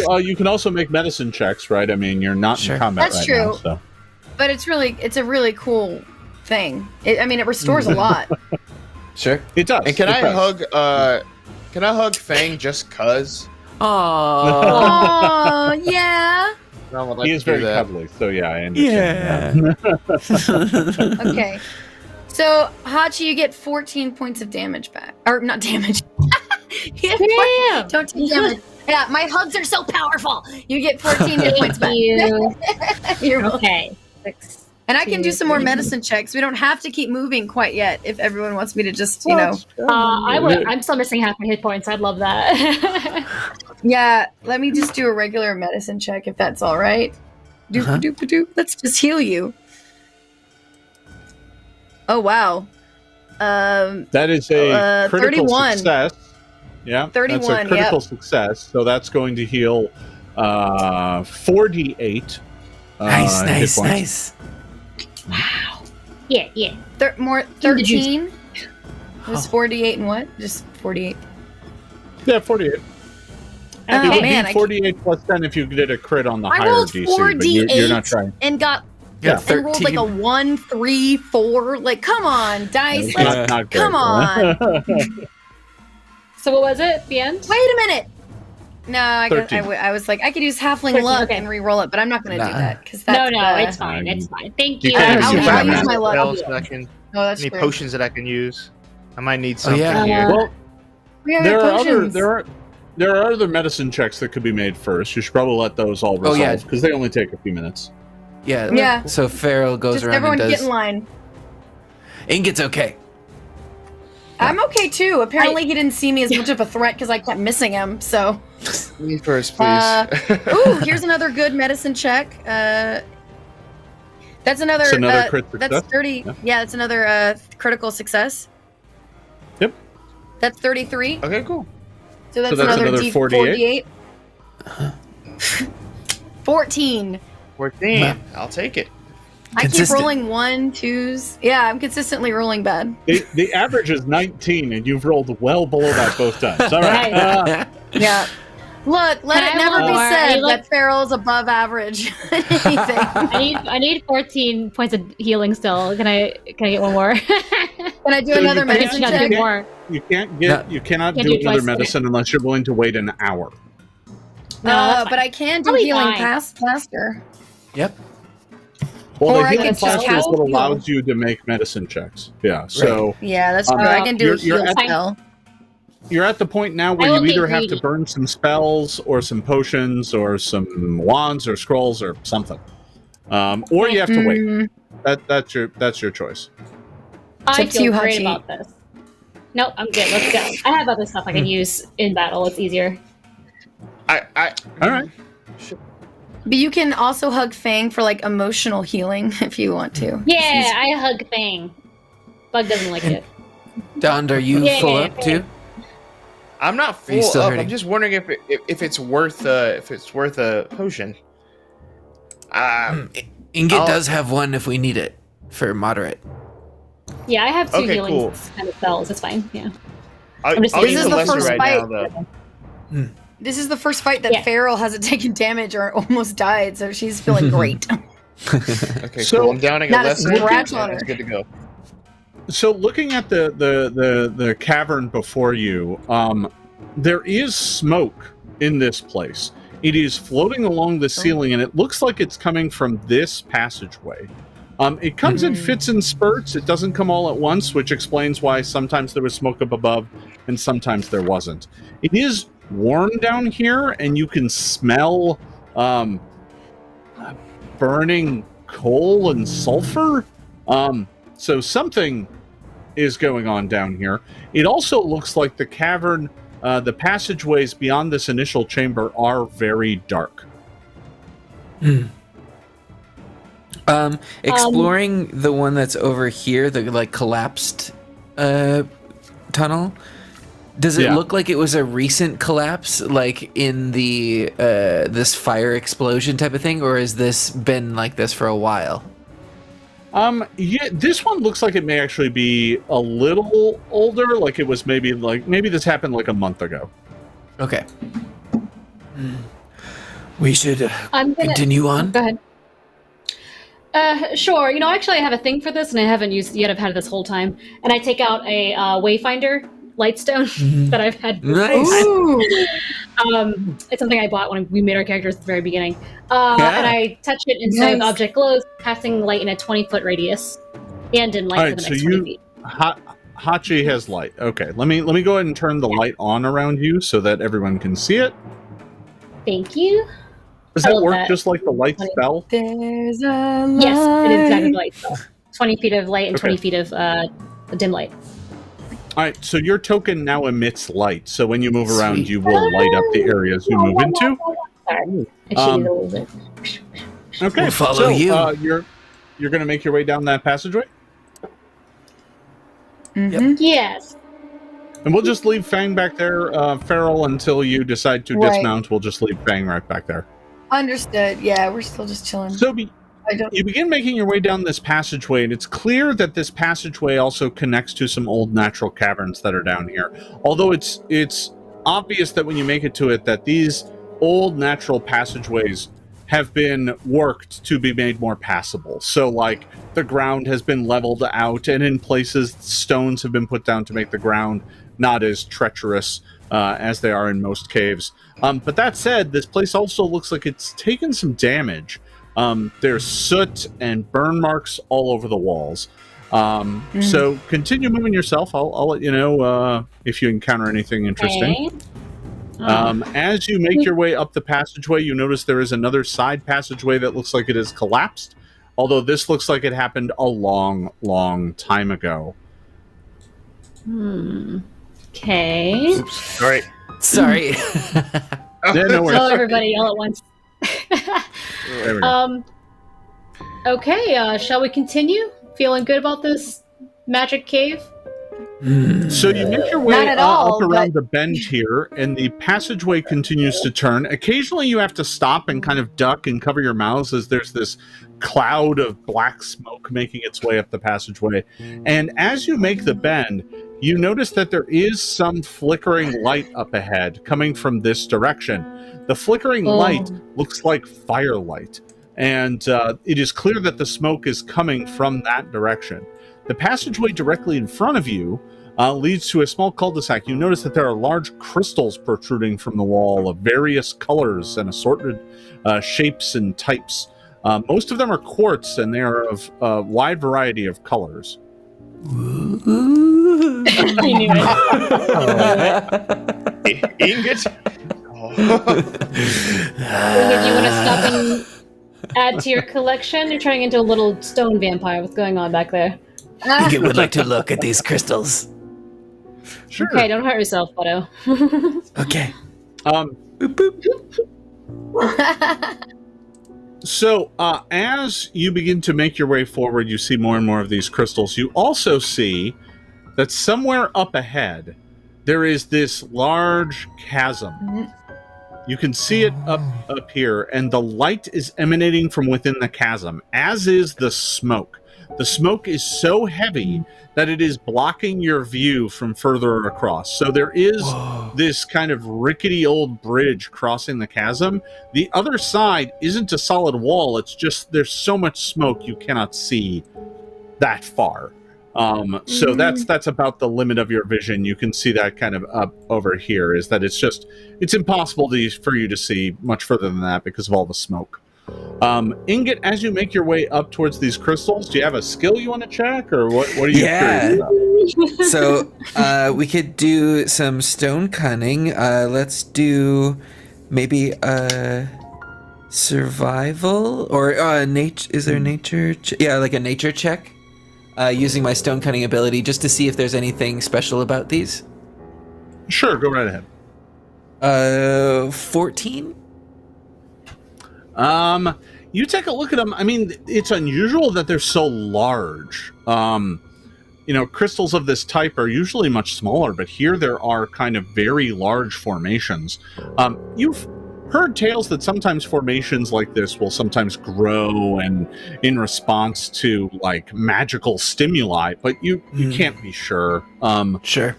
make medicine checks, right? I mean, you're not in combat That's right true. now, so. But it's a really cool thing. It restores a lot. Sure, it does. And can I hug Fang just cuz? Oh yeah. He is very cuddly, so yeah, I understand. Yeah. Okay. So Hachi, you get 14 points of damage back, or not damage. Damn. Don't take damage. Yeah, my hugs are so powerful. You get 14 hit points back. You're okay. 6, and I can do some more medicine checks. We don't have to keep moving quite yet. If everyone wants me to just, I'm still missing half my hit points. I'd love that. Yeah, let me just do a regular medicine check if that's all right. Doop. Let's just heal you. Oh wow. That is a critical 31. success. Yeah, 31, that's a critical success. So that's going to heal 4d8. Nice. Wow. Yeah. 13? It was 48 and what? Just 48. Yeah, 48. Oh, it would man, be 48 plus 10 if you did a crit on the I higher rolled DC, 4d8 but you're not trying. and got Yeah, and rolled like a 1, 3, 4. Like, come on, dice. Not Come great. on. So what was it at the end? Wait a minute. No, I was like, I could use halfling 13, luck okay. and re-roll it, but I'm not going to do that because No, that's it's fine. It's fine. Thank you. You can I'll use use my luck. spells that I can, Oh, that's any true. potions that I can use. I might need something yeah. here. Well, Yeah, there are potions. there are other medicine checks that could be made first. You should probably let those all Oh, resolve yeah. because they only take a few minutes. Yeah. Yeah. So Fairel goes Just around everyone and get does. in line. Ingot's okay. I'm okay too. Apparently, he didn't see me as much of a threat because I kept missing him. So, Me first, please. ooh, here's another good medicine check. That's another. It's another crit That's success? 30. Yeah, that's another critical success. Yep. That's 33. Okay, cool. So that's, that's another D48. 14. 14. I'll take it. I keep Consistent. rolling 1, 2s. Yeah, I'm consistently rolling bad. The average is 19, and you've rolled well below that both times. All right. Yeah. Look, let it Can I never roll be more? said You look- that Fairel is above average. Anything. I need 14 points of healing still. Can I get one more? Can I do So another you medicine gotta do check? more. You cannot Can't do do it another twice. medicine unless you're willing to wait an hour. No, that's But I can do Probably healing fine. plaster. Yep. Well, Or the I healing can just plaster is cast what heal. allows you to make medicine checks. Yeah. So Yeah, that's Um, true. I can do a you're heal at- spell. you're at the point now where I you won't get either have to greedy. burn some spells or some potions or some wands or scrolls or something, or you have to wait. Mm, That's your choice. I Tip to feel you, great Hachi. about this. No, I'm good. Let's go. I have other stuff I can use in battle. It's easier. I All right. But you can also hug Fang for like emotional healing if you want to. Yeah, I hug Fang. Bug doesn't like it. Dond, are you Yeah, full yeah, up too? I'm not Are you full still up. hurting? I'm just wondering if it's worth a potion. Ingot I'll- does have one if we need it for moderate. Yeah, I have 2 Okay, healing cool. kind of spells. It's fine. Yeah. I'll just use thinking This is the the lesser first right fight. now, though. This is the first fight that Yeah. Fairel hasn't taken damage or almost died, so she's feeling great. Okay, So- cool. I'm downing Not a a lesser. scratch and on her. It's good to go. So looking at the cavern before you, there is smoke in this place. It is floating along the ceiling, and it looks like it's coming from this passageway. It comes in fits and spurts. It doesn't come all at once, which explains why sometimes there was smoke up above and sometimes there wasn't. It is warm down here, and you can smell burning coal and sulfur. So something is going on down here. It also looks like the cavern, the passageways beyond this initial chamber are very dark. Exploring the one that's over here, the like collapsed tunnel. Does it Yeah. look like it was a recent collapse, like in the this fire explosion type of thing, or has this been like this for a while? Yeah, this one looks like it may actually be a little older. Like it was maybe this happened like a month ago. Okay. We should I'm gonna continue on. Go ahead. Sure. You know, actually, I have a thing for this, and I haven't used it yet. I've had it this whole time, and I take out a Wayfinder Lightstone that I've had. Nice. Ooh. It's something I bought when we made our characters at the very beginning. And I touch it, and so the Nice. object glows, casting light in a 20-foot radius, and in light All for right, the so next 20 you feet. Hachi has light. Okay, let me go ahead and turn the light on around you so that everyone can see it. Thank you. Does I that love work that. just like the light spell? There's a light. Yes, it is exactly light. So 20 feet of light and Okay. 20 feet of dim light. All right, so your token now emits light. So when you move around, Sweet. you will light up the areas you move into. Sorry, I cheated a little bit. Okay, We'll follow so, you. You're going to make your way down that passageway, Mhm. Yes. and we'll just leave Fang back there, Fairel, until you decide to Right. dismount. We'll just leave Fang right back there. Understood. Yeah, we're still just chilling. So I don't. you begin making your way down this passageway, and it's clear that this passageway also connects to some old natural caverns that are down here. Although it's obvious that when you make it to it, that these old natural passageways have been worked to be made more passable. So, like, the ground has been leveled out, and in places, stones have been put down to make the ground not as treacherous. as they are in most caves. But that said, this place also looks like it's taken some damage. There's soot and burn marks all over the walls. So continue moving yourself. I'll let you know if you encounter anything interesting. Okay. As you make your way up the passageway, you notice there is another side passageway that looks like it has collapsed, although this looks like it happened a long, long time ago. Okay. Oops. All right. Sorry. Yeah, no worries. Hello, everybody, all at once. There we go. Okay, shall we continue? Feeling good about this magic cave? So you make your way Not at all, up around the bend here, and the passageway continues to turn. Occasionally you have to stop and kind of duck and cover your mouths as there's this cloud of black smoke making its way up the passageway. And as you make the bend, you notice that there is some flickering light up ahead coming from this direction. The flickering light looks like firelight, and it is clear that the smoke is coming from that direction. The passageway directly in front of you leads to a small cul-de-sac. You notice that there are large crystals protruding from the wall of various colors and assorted shapes and types. Most of them are quartz, and they are of a wide variety of colors. I knew it. Ingot. Did you want to stop and add to your collection? You're turning into a little stone vampire. What's going on back there? Ingot would like to look at these crystals. Sure. Okay, don't hurt yourself, Otto. Okay. So, as you begin to make your way forward, you see more and more of these crystals. You also see that somewhere up ahead, there is this large chasm. You can see it up here, and the light is emanating from within the chasm, as is the smoke. The smoke is so heavy that it is blocking your view from further across. So there is this kind of rickety old bridge crossing the chasm. The other side isn't a solid wall. It's just there's so much smoke you cannot see that far. So that's about the limit of your vision. You can see that kind of up over here, is that it's impossible for you to see much further than that because of all the smoke. Ingot, as you make your way up towards these crystals, do you have a skill you want to check, or what are you curious about? So we could do some stone cunning. Let's do maybe survival or nature. Is there nature? Yeah, like a nature check. Using my stone cunning ability just to see if there's anything special about these. Sure, go right ahead. 14? You take a look at them. I mean, it's unusual that they're so large. Crystals of this type are usually much smaller, but here there are kind of very large formations. You've heard tales that sometimes formations like this will sometimes grow and in response to like magical stimuli, but you can't be sure. Sure.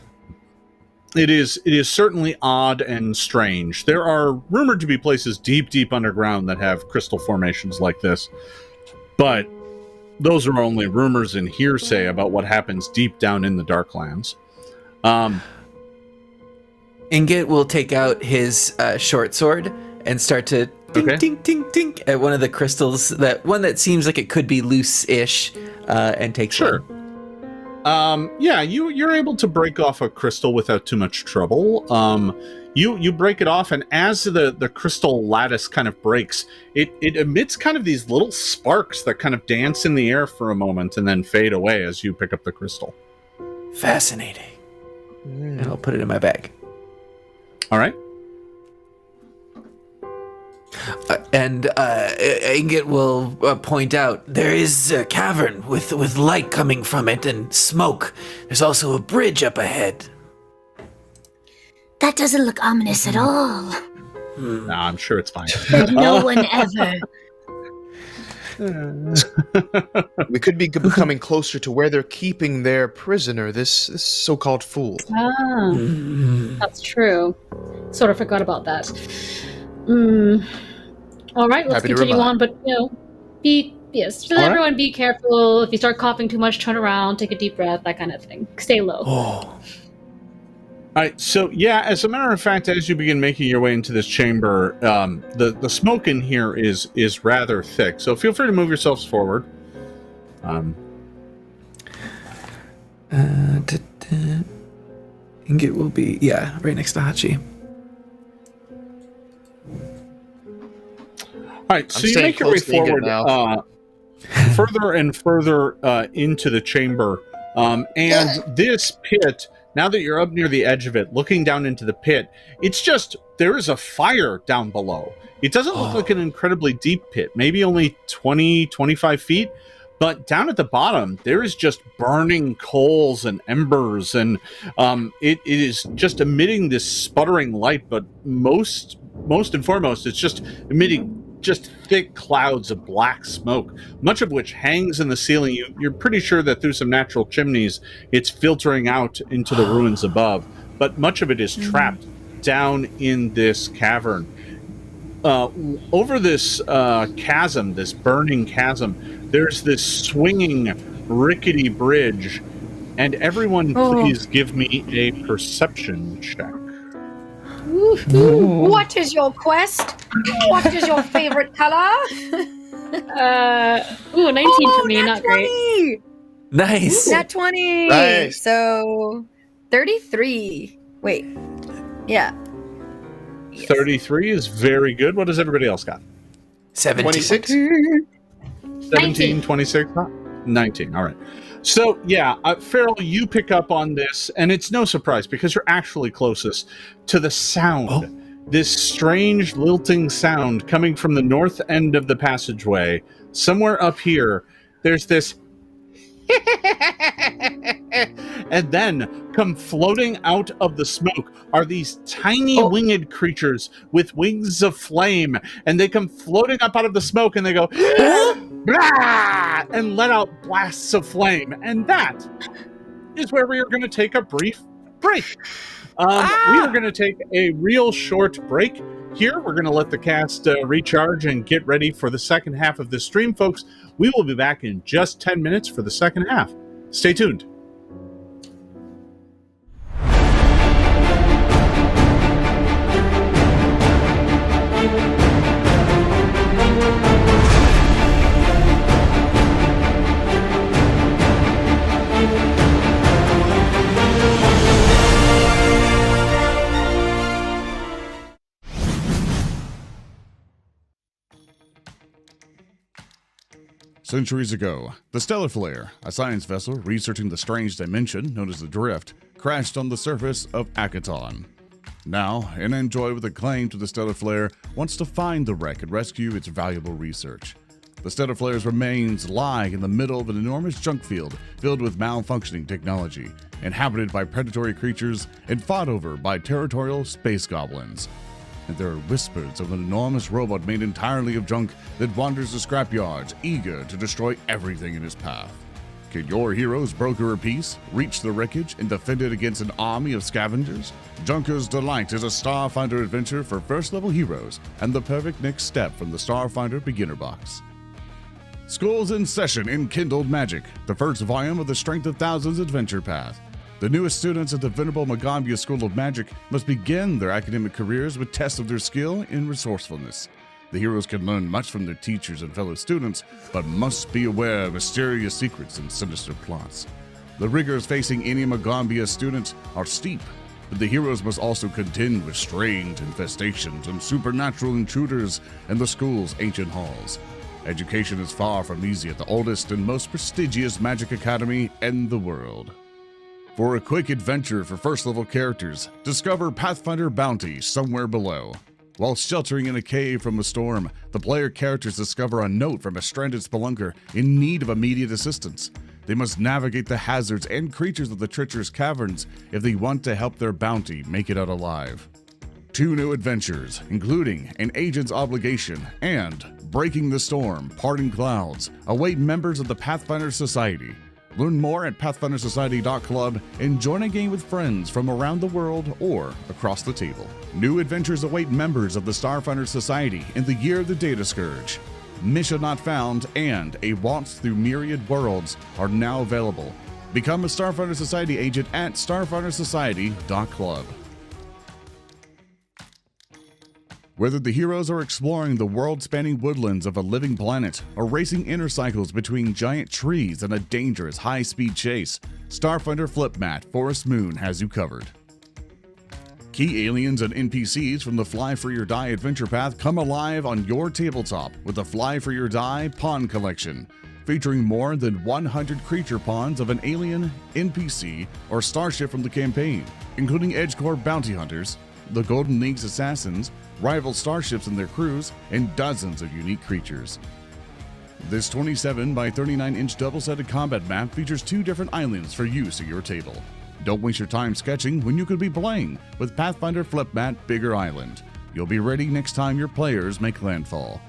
It is certainly odd and strange. There are rumored to be places deep underground that have crystal formations like this, but those are only rumors and hearsay about what happens deep down in the Darklands. Ingot will take out his short sword and start to tink at one of the crystals, that one that seems like it could be loose-ish, and takes Sure. Yeah, you're able to break off a crystal without too much trouble. You break it off, and as the crystal lattice kind of breaks, it emits kind of these little sparks that kind of dance in the air for a moment and then fade away as you pick up the crystal. Fascinating. And I'll put it in my bag. All right. And Ingot will point out there is a cavern with light coming from it and smoke. There's also a bridge up ahead. That doesn't look ominous at all. No, I'm sure it's fine. No one ever. We could be becoming closer to where they're keeping their prisoner, this so-called fool. Ah, that's true. Sort of forgot about that. All right, let's continue on, but everyone be careful. If you start coughing too much, turn around, take a deep breath, that kind of thing. Stay low. All right, so yeah, as a matter of fact, as you begin making your way into this chamber, the smoke in here is rather thick. So feel free to move yourselves forward. Ingot will be right next to Hachi. All right, so you make your way forward, further and further into the chamber, and this pit. Now that you're up near the edge of it, looking down into the pit, it's just, there is a fire down below. It doesn't look like an incredibly deep pit, maybe only 20, 25 feet, but down at the bottom, there is just burning coals and embers, and it is just emitting this sputtering light, but most and foremost, it's just emitting just thick clouds of black smoke, much of which hangs in the ceiling. You're pretty sure that through some natural chimneys, it's filtering out into the ruins above, but much of it is trapped down in this cavern. Over this chasm, this burning chasm, there's this swinging, rickety bridge, and everyone please give me a perception check. What is your quest? What is your favorite color? 19 for me, not 20! great. Nice. Nat 20. Nice. So 33. Wait. Yeah. Yes. 33 is very good. What does everybody else got? 17. 26? 17, 26, 19. All right. So, yeah, Fairel, you pick up on this, and it's no surprise because you're actually closest to the sound. This strange lilting sound coming from the north end of the passageway. Somewhere up here, there's this and then come floating out of the smoke are these tiny winged creatures with wings of flame, and they come floating up out of the smoke and they go blah, and let out blasts of flame, and that is where we are going to take a brief break. We are going to take a real short break here. We're going to let the cast recharge and get ready for the second half of this stream, folks. We will be back in just 10 minutes for the second half. Stay tuned. Centuries ago, the Stellar Flare, a science vessel researching the strange dimension known as the Drift, crashed on the surface of Akaton. Now, an android with a claim to the Stellar Flare wants to find the wreck and rescue its valuable research. The Stellar Flare's remains lie in the middle of an enormous junk field filled with malfunctioning technology, inhabited by predatory creatures and fought over by territorial space goblins. And there are whispers of an enormous robot made entirely of junk that wanders the scrapyards, eager to destroy everything in his path. Can your heroes broker a peace, reach the wreckage, and defend it against an army of scavengers? Junker's Delight is a Starfinder adventure for first-level heroes, and the perfect next step from the Starfinder beginner box. School's in session in Kindled Magic, the first volume of the Strength of Thousands adventure path. The newest students at the venerable Magambia School of Magic must begin their academic careers with tests of their skill and resourcefulness. The heroes can learn much from their teachers and fellow students, but must be aware of mysterious secrets and sinister plots. The rigors facing any Magambia students are steep, but the heroes must also contend with strange infestations and supernatural intruders in the school's ancient halls. Education is far from easy at the oldest and most prestigious magic academy in the world. For a quick adventure for first-level characters, discover Pathfinder Bounty somewhere below. While sheltering in a cave from a storm, the player characters discover a note from a stranded spelunker in need of immediate assistance. They must navigate the hazards and creatures of the treacherous caverns if they want to help their bounty make it out alive. 2 new adventures, including An Agent's Obligation and Breaking the Storm, Parting Clouds, await members of the Pathfinder Society. Learn more at pathfindersociety.club and join a game with friends from around the world or across the table. New adventures await members of the Starfinder Society in the Year of the Data Scourge. Mission Not Found and A Waltz Through Myriad Worlds are now available. Become a Starfighter Society agent at starfightersociety.club. Whether the heroes are exploring the world-spanning woodlands of a living planet or racing inner cycles between giant trees in a dangerous high-speed chase, Starfighter Flipmat Forest Moon has you covered. Key aliens and NPCs from the Fly for Your Die adventure path come alive on your tabletop with the Fly for Your Die Pawn Collection, featuring more than 100 creature pawns of an alien, NPC, or starship from the campaign, including Edgecore bounty hunters, the Golden League's assassins, rival starships and their crews, and dozens of unique creatures. This 27 by 39-inch double-sided combat map features 2 different islands for use at your table. Don't waste your time sketching when you could be playing with Pathfinder Flipmat Bigger Island. You'll be ready next time your players make landfall.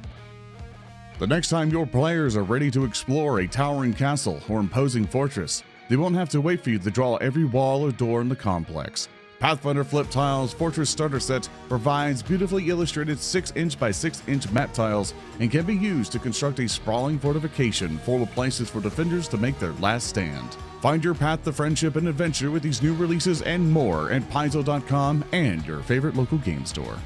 The next time your players are ready to explore a towering castle or imposing fortress, they won't have to wait for you to draw every wall or door in the complex. Pathfinder Flip Tiles Fortress Starter Set provides beautifully illustrated 6-inch by 6-inch map tiles and can be used to construct a sprawling fortification full of places for defenders to make their last stand. Find your path to friendship and adventure with these new releases and more at Paizo.com and your favorite local game store.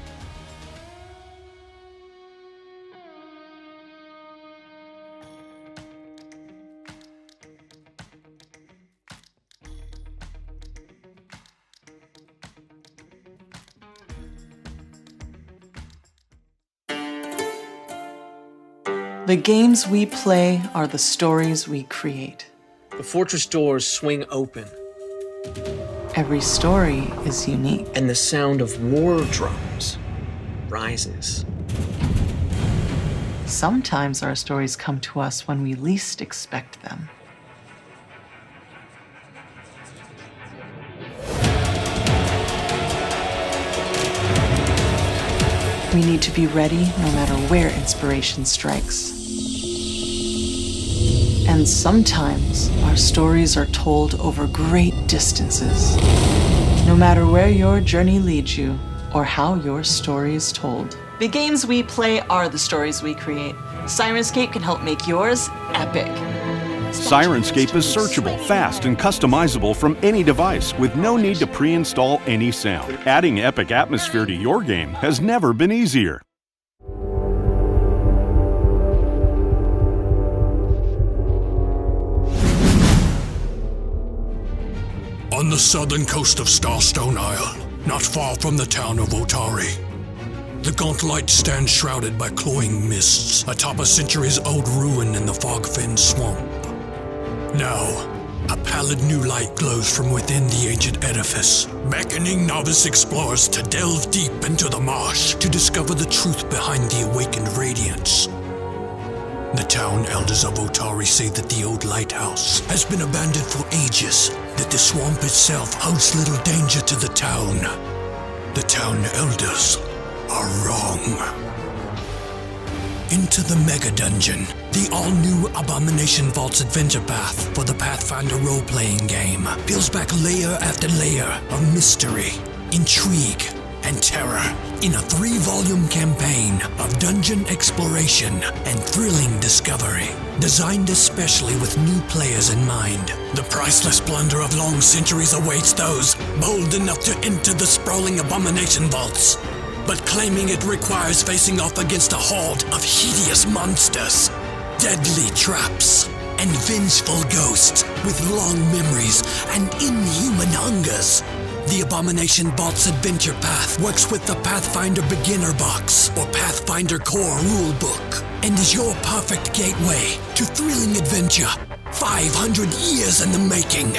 The games we play are the stories we create. The fortress doors swing open. Every story is unique. And the sound of war drums rises. Sometimes our stories come to us when we least expect them. We need to be ready no matter where inspiration strikes. And sometimes our stories are told over great distances. No matter where your journey leads you or how your story is told. The games we play are the stories we create. Sirenscape can help make yours epic. Sirenscape is searchable, fast, and customizable from any device with no need to pre-install any sound. Adding epic atmosphere to your game has never been easier. On the southern coast of Starstone Isle, not far from the town of Otari, the Gauntlet stands shrouded by cloying mists atop a centuries-old ruin in the Fogfin Swamp. Now, a pallid new light glows from within the ancient edifice, beckoning novice explorers to delve deep into the marsh to discover the truth behind the awakened radiance. The town elders of Otari say that the old lighthouse has been abandoned for ages, that the swamp itself holds little danger to the town. The town elders are wrong. Into the Mega Dungeon, the all-new Abomination Vault's adventure path for the Pathfinder role-playing game peels back layer after layer of mystery, intrigue, and terror in a 3-volume campaign of dungeon exploration and thrilling discovery, designed especially with new players in mind. The priceless plunder of long centuries awaits those bold enough to enter the sprawling Abomination Vaults, but claiming it requires facing off against a horde of hideous monsters, deadly traps, and vengeful ghosts with long memories and inhuman hungers. The Abomination Vault's adventure path works with the Pathfinder Beginner Box or Pathfinder Core Rulebook and is your perfect gateway to thrilling adventure 500 years in the making.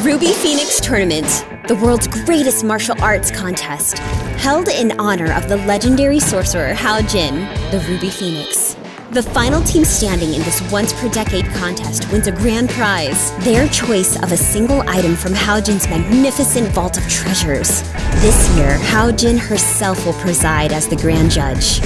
Ruby Phoenix Tournament, the world's greatest martial arts contest, held in honor of the legendary sorcerer Hao Jin, the Ruby Phoenix. The final team standing in this once-per-decade contest wins a grand prize, their choice of a single item from Hao Jin's magnificent vault of treasures. This year, Hao Jin herself will preside as the grand judge.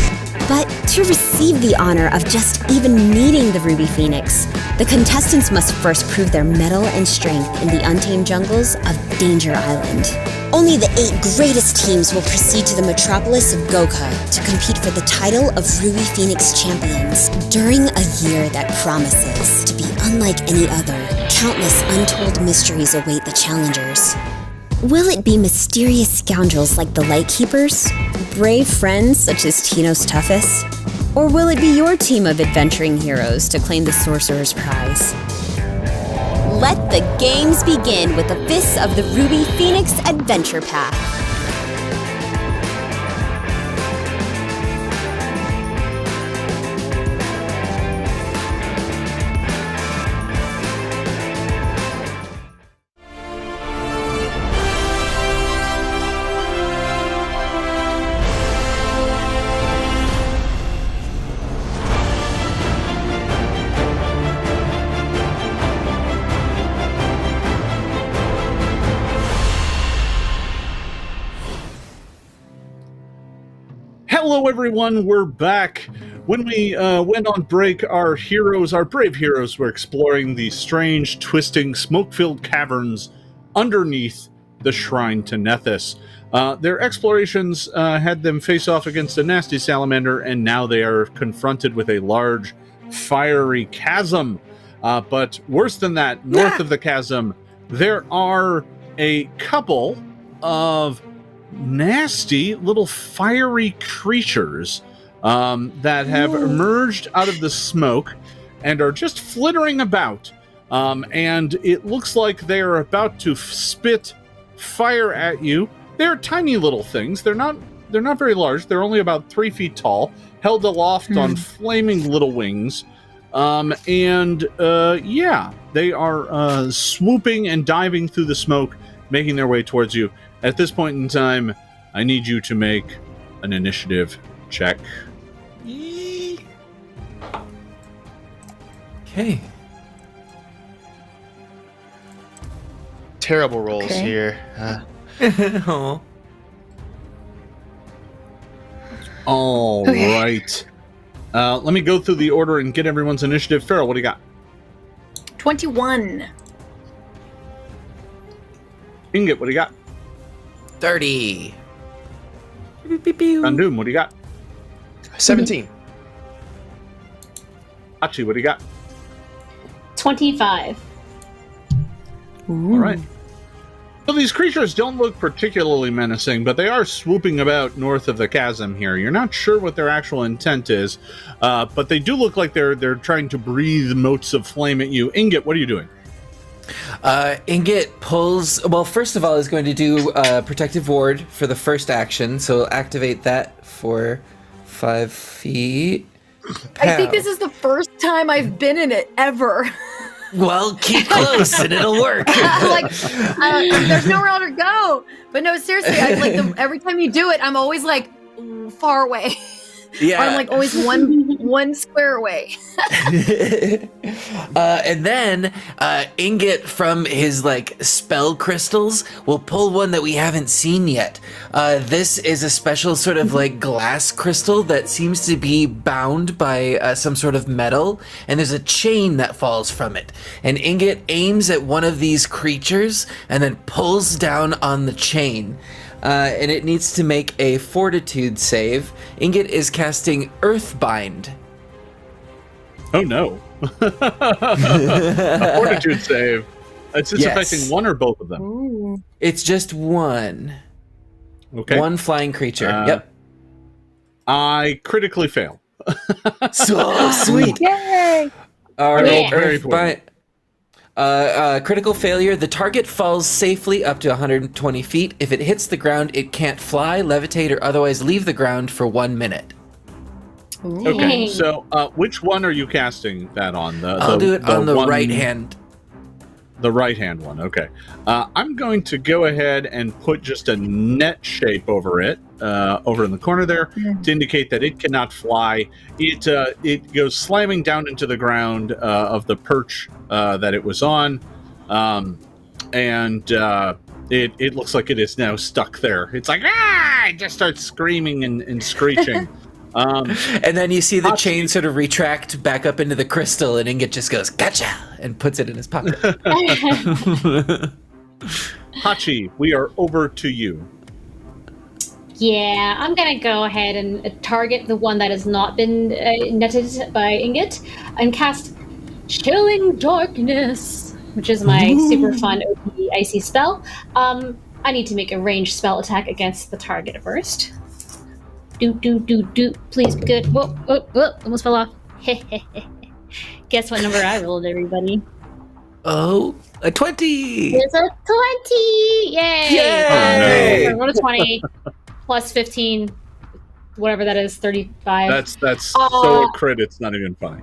But to receive the honor of just even meeting the Ruby Phoenix, the contestants must first prove their mettle and strength in the untamed jungles of Danger Island. Only the 8 greatest teams will proceed to the metropolis of Goka to compete for the title of Ruby Phoenix champions during a year that promises to be unlike any other. Countless untold mysteries await the challengers. Will it be mysterious scoundrels like the Lightkeepers? Brave friends such as Tino's Toughest? Or will it be your team of adventuring heroes to claim the Sorcerer's Prize? Let the games begin with the Fists of the Ruby Phoenix Adventure Path. Hello, everyone. We're back. When we went on break, our brave heroes, were exploring the strange, twisting, smoke-filled caverns underneath the shrine to Nethys. Their explorations had them face off against a nasty salamander, and now they are confronted with a large, fiery chasm. But worse than that, north of the chasm, there are a couple of nasty little fiery creatures that have emerged out of the smoke and are just flittering about. And it looks like they are about to spit fire at you. They're tiny little things. They're not very large. They're only about 3 feet tall, held aloft on flaming little wings. They are swooping and diving through the smoke, making their way towards you. At this point in time, I need you to make an initiative check. Okay. Terrible rolls here. Oh. All right. Let me go through the order and get everyone's initiative. Fairel, what do you got? 21. Ingot, what do you got? 30. Tandem, what do you got? 17. Hachi, what do you got? 25. All right. So these creatures don't look particularly menacing, but they are swooping about north of the chasm here. You're not sure what their actual intent is, but they do look like they're trying to breathe motes of flame at you. Ingot, what are you doing? Ingot pulls. Well, first of all, is going to do protective ward for the first action, so activate that for 5 feet. I think this is the first time I've been in it ever. Well, keep close and it'll work. There's nowhere else to go. But no, seriously, every time you do it, I'm always like far away. Yeah. Or I'm like always one square away. And then Ingot from his spell crystals will pull one that we haven't seen yet. This is a special sort of glass crystal that seems to be bound by some sort of metal, and there's a chain that falls from it. And Ingot aims at one of these creatures and then pulls down on the chain. And it needs to make a fortitude save. Ingot is casting Earthbind. Oh no. A fortitude save. It's just affecting one or both of them? Ooh. It's just one. Okay. One flying creature. Yep. I critically fail. So sweet. Yay! All right. Very Earthbind. Critical failure. The target falls safely up to 120 feet. If it hits the ground, it can't fly, levitate, or otherwise leave the ground for 1 minute. Ooh. Okay, so which one are you casting that on? I'll do it on the right hand. The right-hand one, okay. I'm going to go ahead and put just a net shape over it, over in the corner there, to indicate that it cannot fly. It goes slamming down into the ground of the perch that it was on, and it looks like it is now stuck there. It's like, ah! It just starts screaming and screeching. And then you see the chain sort of retract back up into the crystal, and Ingot just goes, gotcha, and puts it in his pocket. Hachi, we are over to you. Yeah, I'm gonna go ahead and target the one that has not been netted by Ingot and cast Chilling Darkness, which is my super fun OP icy spell. I need to make a ranged spell attack against the target first. Do. Please be good. Whoa, almost fell off. Guess what number I rolled, everybody? Oh, a 20! It's a 20! Yay! I rolled a 20 plus 15, whatever that is, 35. That's so a crit, it's not even funny.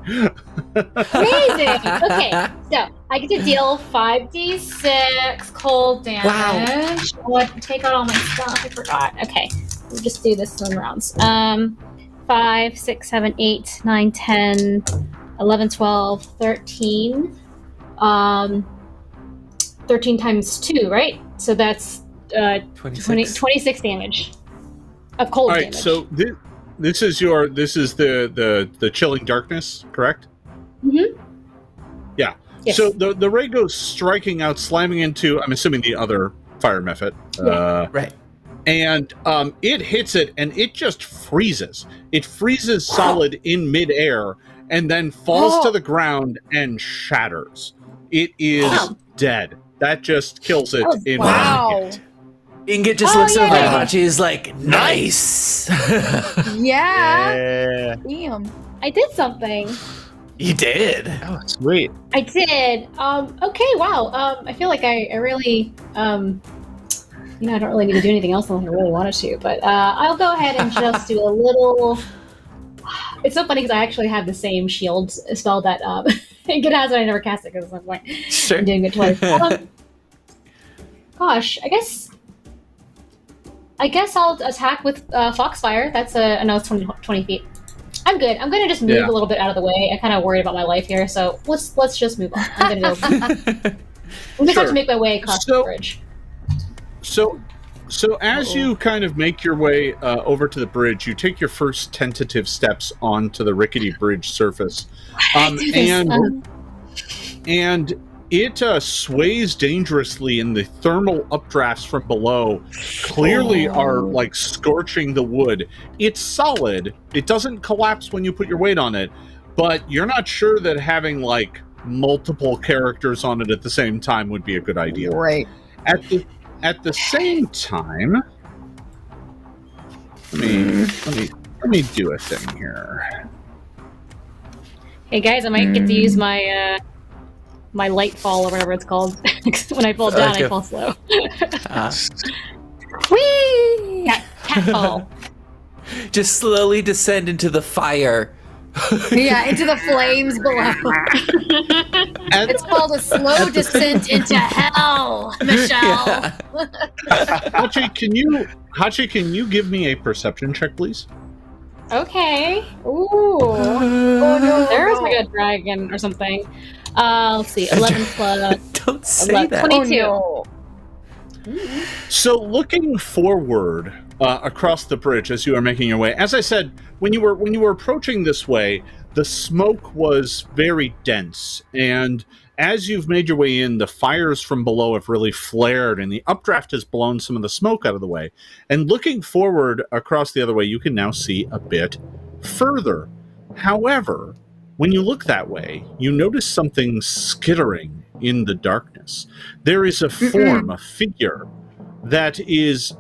Amazing! Okay, so I get to deal 5d6 cold damage. Wow. Oh, take out all my stuff, I forgot. Okay. We'll just do this in rounds. 5, 6, 7, 8, 9, 10, 11, 12, 13. 13 times 2, right? So that's 26 damage of cold damage. All right, so this is the Chilling Darkness, correct? Mm-hmm. Yeah. Yes. So the ray goes striking out, slamming into, I'm assuming, the other fire method. Right. And it hits it, and it just freezes. It freezes solid in midair, and then falls to the ground and shatters. It is dead. That just kills it in one hit. Ingot just looks over at Hachi, is like, nice! Yeah. Damn. I did something. You did. Oh, sweet. I did. Okay, wow. I feel like I really... I don't really need to do anything else unless I really wanted to, but I'll go ahead and just do a little... It's so funny because I actually have the same shield spell that Ingot has, but I never cast it because at some point I'm doing it twice. Gosh, I guess I'll attack with Foxfire. That's no, it's 20 feet. I'm good. I'm gonna just move a little bit out of the way. I'm kind of worried about my life here, so let's just move on. I'm gonna have to make my way across the bridge. So as you kind of make your way over to the bridge, you take your first tentative steps onto the rickety bridge surface, and it sways dangerously, and the thermal updrafts from below clearly are like scorching the wood. It's solid. It doesn't collapse when you put your weight on it, but you're not sure that having like multiple characters on it at the same time would be a good idea. Right. At the same time, let me do a thing here. Hey guys, I might get to use my my light fall or whatever it's called. When I fall down, I fall slow. Whee! Cat fall. Just slowly descend into the fire. Into the flames below. It's called a slow descent into hell, Michelle. Hachi, can you give me a perception check, please? Okay. Ooh. Oh no. There's like a dragon or something. Let's see. 11 plus. Don't say that. 22. Oh, no. So looking forward across the bridge as you are making your way, as I said, when you were approaching this way, the smoke was very dense, and as you've made your way in, the fires from below have really flared, and the updraft has blown some of the smoke out of the way. And looking forward across the other way, you can now see a bit further. However, when you look that way, you notice something skittering in the darkness. There is a form, a figure, that is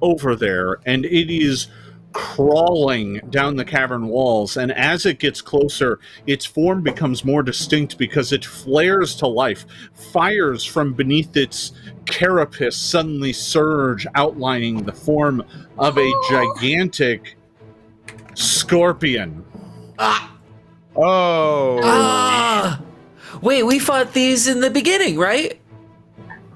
over there, and it is crawling down the cavern walls, and as it gets closer, its form becomes more distinct because it flares to life. Fires from beneath its carapace suddenly surge, outlining the form of a gigantic scorpion. Wait, we fought these in the beginning, right?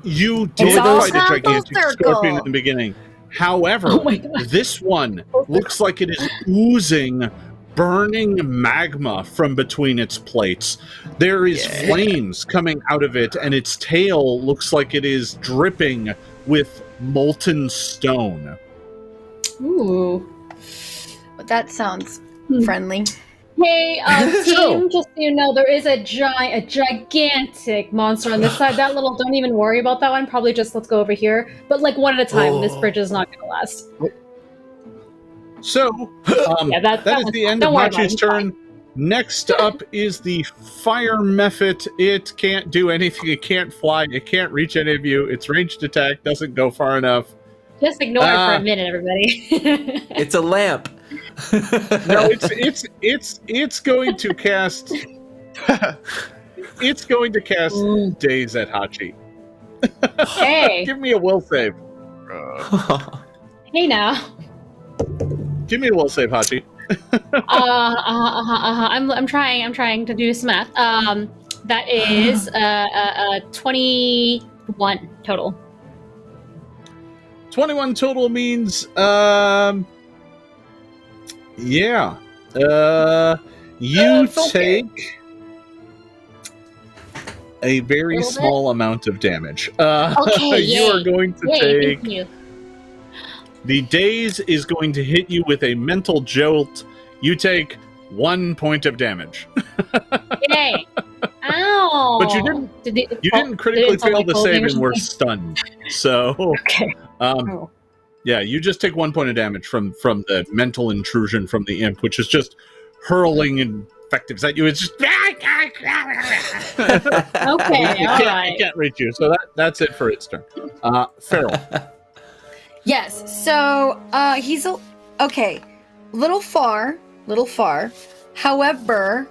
You did all fight a come full gigantic circle. scorpion in the beginning. However, this one looks like it is oozing burning magma from between its plates. There is flames coming out of it, and its tail looks like it is dripping with molten stone. Ooh. But that sounds friendly. Hey, team, just so you know, there is a gigantic monster on this side. That little, don't even worry about that one. Probably just let's go over here. But like one at a time, this bridge is not going to last. So, that is the end of Hachi's turn. Next up is the Fire Mephit. It can't do anything. It can't fly. It can't reach any of you. Its ranged attack doesn't go far enough. Just ignore it for a minute, everybody. It's a lamp. No, it's going to cast. It's going to cast Daze at Hachi. Hey. Give me a will save. Hey now. Give me a will save, Hachi. I'm trying to do some math. That is 21 total. 21 total means you take a very small amount of damage. Okay, you are going to take. Thank you. The daze is going to hit you with a mental jolt. You take 1 point of damage. Yay! Ow! But you didn't critically fail the save and were stunned. So, okay. Yeah, you just take 1 point of damage from the mental intrusion from the imp, which is just hurling invectives at you. It's just Okay, all right. It can't reach you. So that's it for its turn. Fairel. Yes. So he's okay. Little far. However,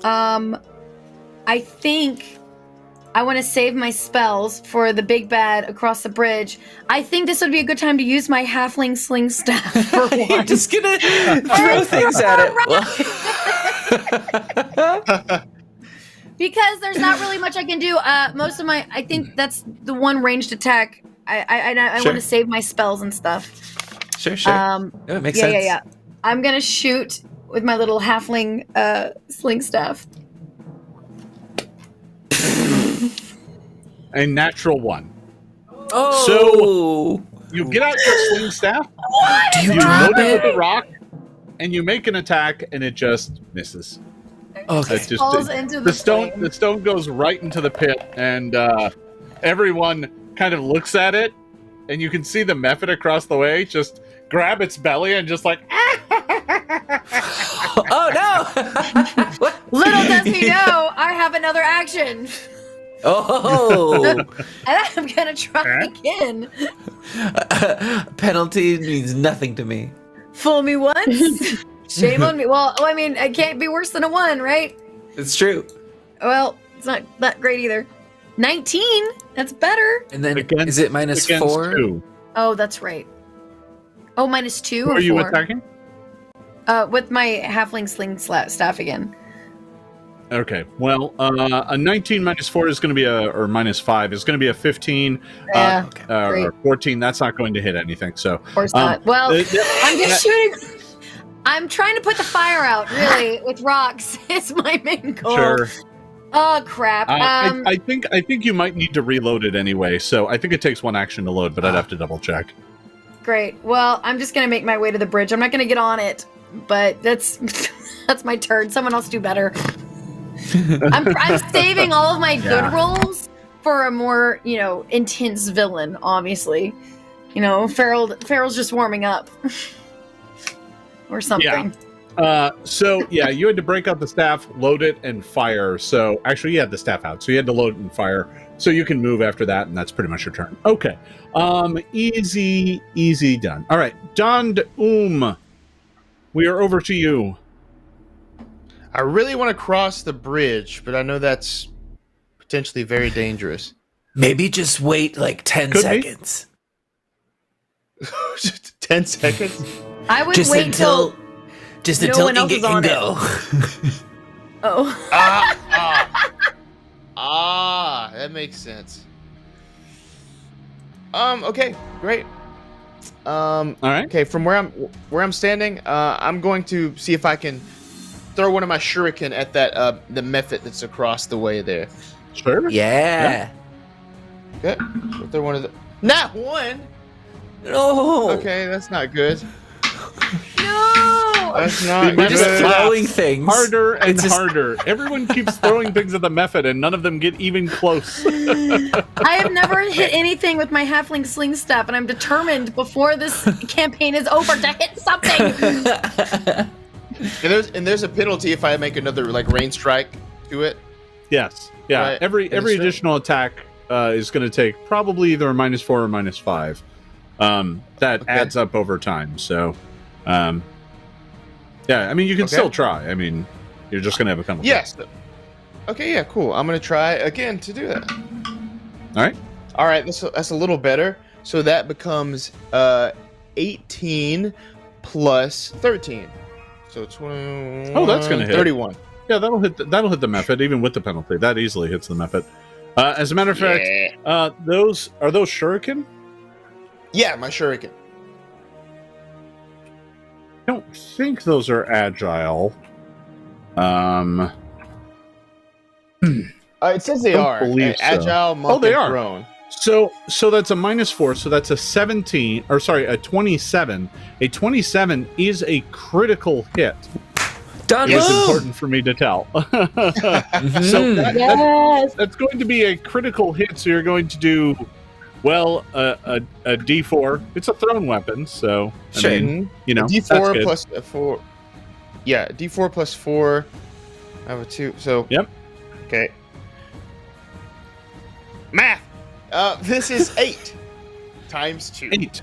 I think I want to save my spells for the big bad across the bridge. I think this would be a good time to use my halfling sling staff for one. You're just gonna throw things at it. Because there's not really much I can do. I think that's the one ranged attack. I want to save my spells and stuff. Sure. It makes sense. Yeah. I'm gonna shoot with my little halfling sling staff. A natural 1. Oh! So you get out your sling staff. What? You load it with a rock, and you make an attack, and it just misses. Okay. It falls into the stone. flame. The stone goes right into the pit, and everyone kind of looks at it, and you can see the Mephit across the way just grab its belly and just like. Oh no! Little does he know, I have another action. Oh! And I'm gonna try again. Penalty means nothing to me. Fool me once, shame on me. Well, I mean, it can't be worse than a 1, right? It's true. Well, it's not that great either. 19, that's better. And then is it minus 4? 2. Oh, that's right. Oh, minus 2 Who or are you 4? attacking? With my halfling sling staff again. Okay, well, a 19 minus 4 is going to be or minus 5 is going to be a 15, or 14. That's not going to hit anything. So, of course not. Well, I'm just shooting. I'm trying to put the fire out, really, with rocks. It's my main goal. Sure. Oh crap! I think you might need to reload it anyway. So I think it takes 1 action to load, but I'd have to double check. Great. Well, I'm just gonna make my way to the bridge. I'm not gonna get on it, but that's my turn. Someone else do better. I'm saving all of my good rolls for a more, intense villain, obviously. Fairel's just warming up. Or something. Yeah. You had to break out the staff, load it, and fire. So, actually, you had the staff out. So you had to load it and fire. So you can move after that, and that's pretty much your turn. Okay. Easy done. All right. Dond we are over to you. I really want to cross the bridge, but I know that's potentially very dangerous. Maybe just wait like 10 seconds. 10 seconds? I would just wait until one else Ingot is on can go. Oh. That makes sense. Okay, great. All right. Okay, from where I'm standing, I'm going to see if I can throw one of my shuriken at that the method that's across the way there. Sure. Yeah. Okay. We'll throw one of the. Not one. No. Okay, that's not good. No. That's not We're just good. throwing things Harder and It's just- harder. Everyone keeps throwing things at the method, and none of them get even close. I have never hit anything with my halfling sling staff, and I'm determined before this campaign is over to hit something. And there's a penalty if I make another like rain strike to it. Yes. Yeah. Right. Every And it's- additional attack is going to take probably either a -4 or -5. That Okay. adds up over time. So, yeah. I mean, you can Okay. still try. I mean, you're just going to have a penalty. Yes. Okay. Yeah. Cool. I'm gonna try again to do that. All right. All right. That's a little better. So that becomes 18 plus 13. So 20. Oh, that's gonna hit. 31. Yeah, that'll hit. That'll hit the method even with the penalty. That easily hits the method. As a matter of fact, those shuriken. Yeah, my shuriken. I don't think those are agile. It says they Don't are believe so. agile. Monk, they and are. prone. So that's a -4. So that's a 17, or sorry, a 27. A 27 is a critical hit. Done. It's important for me to tell. So that's going to be a critical hit. So you're going to do well a D4. It's a thrown weapon, so Sure. I mean, you know, D4 that's good. plus 4. Yeah, D4 plus 4. I have a 2. So Yep. Okay. Math. This is 8 times 2. 8.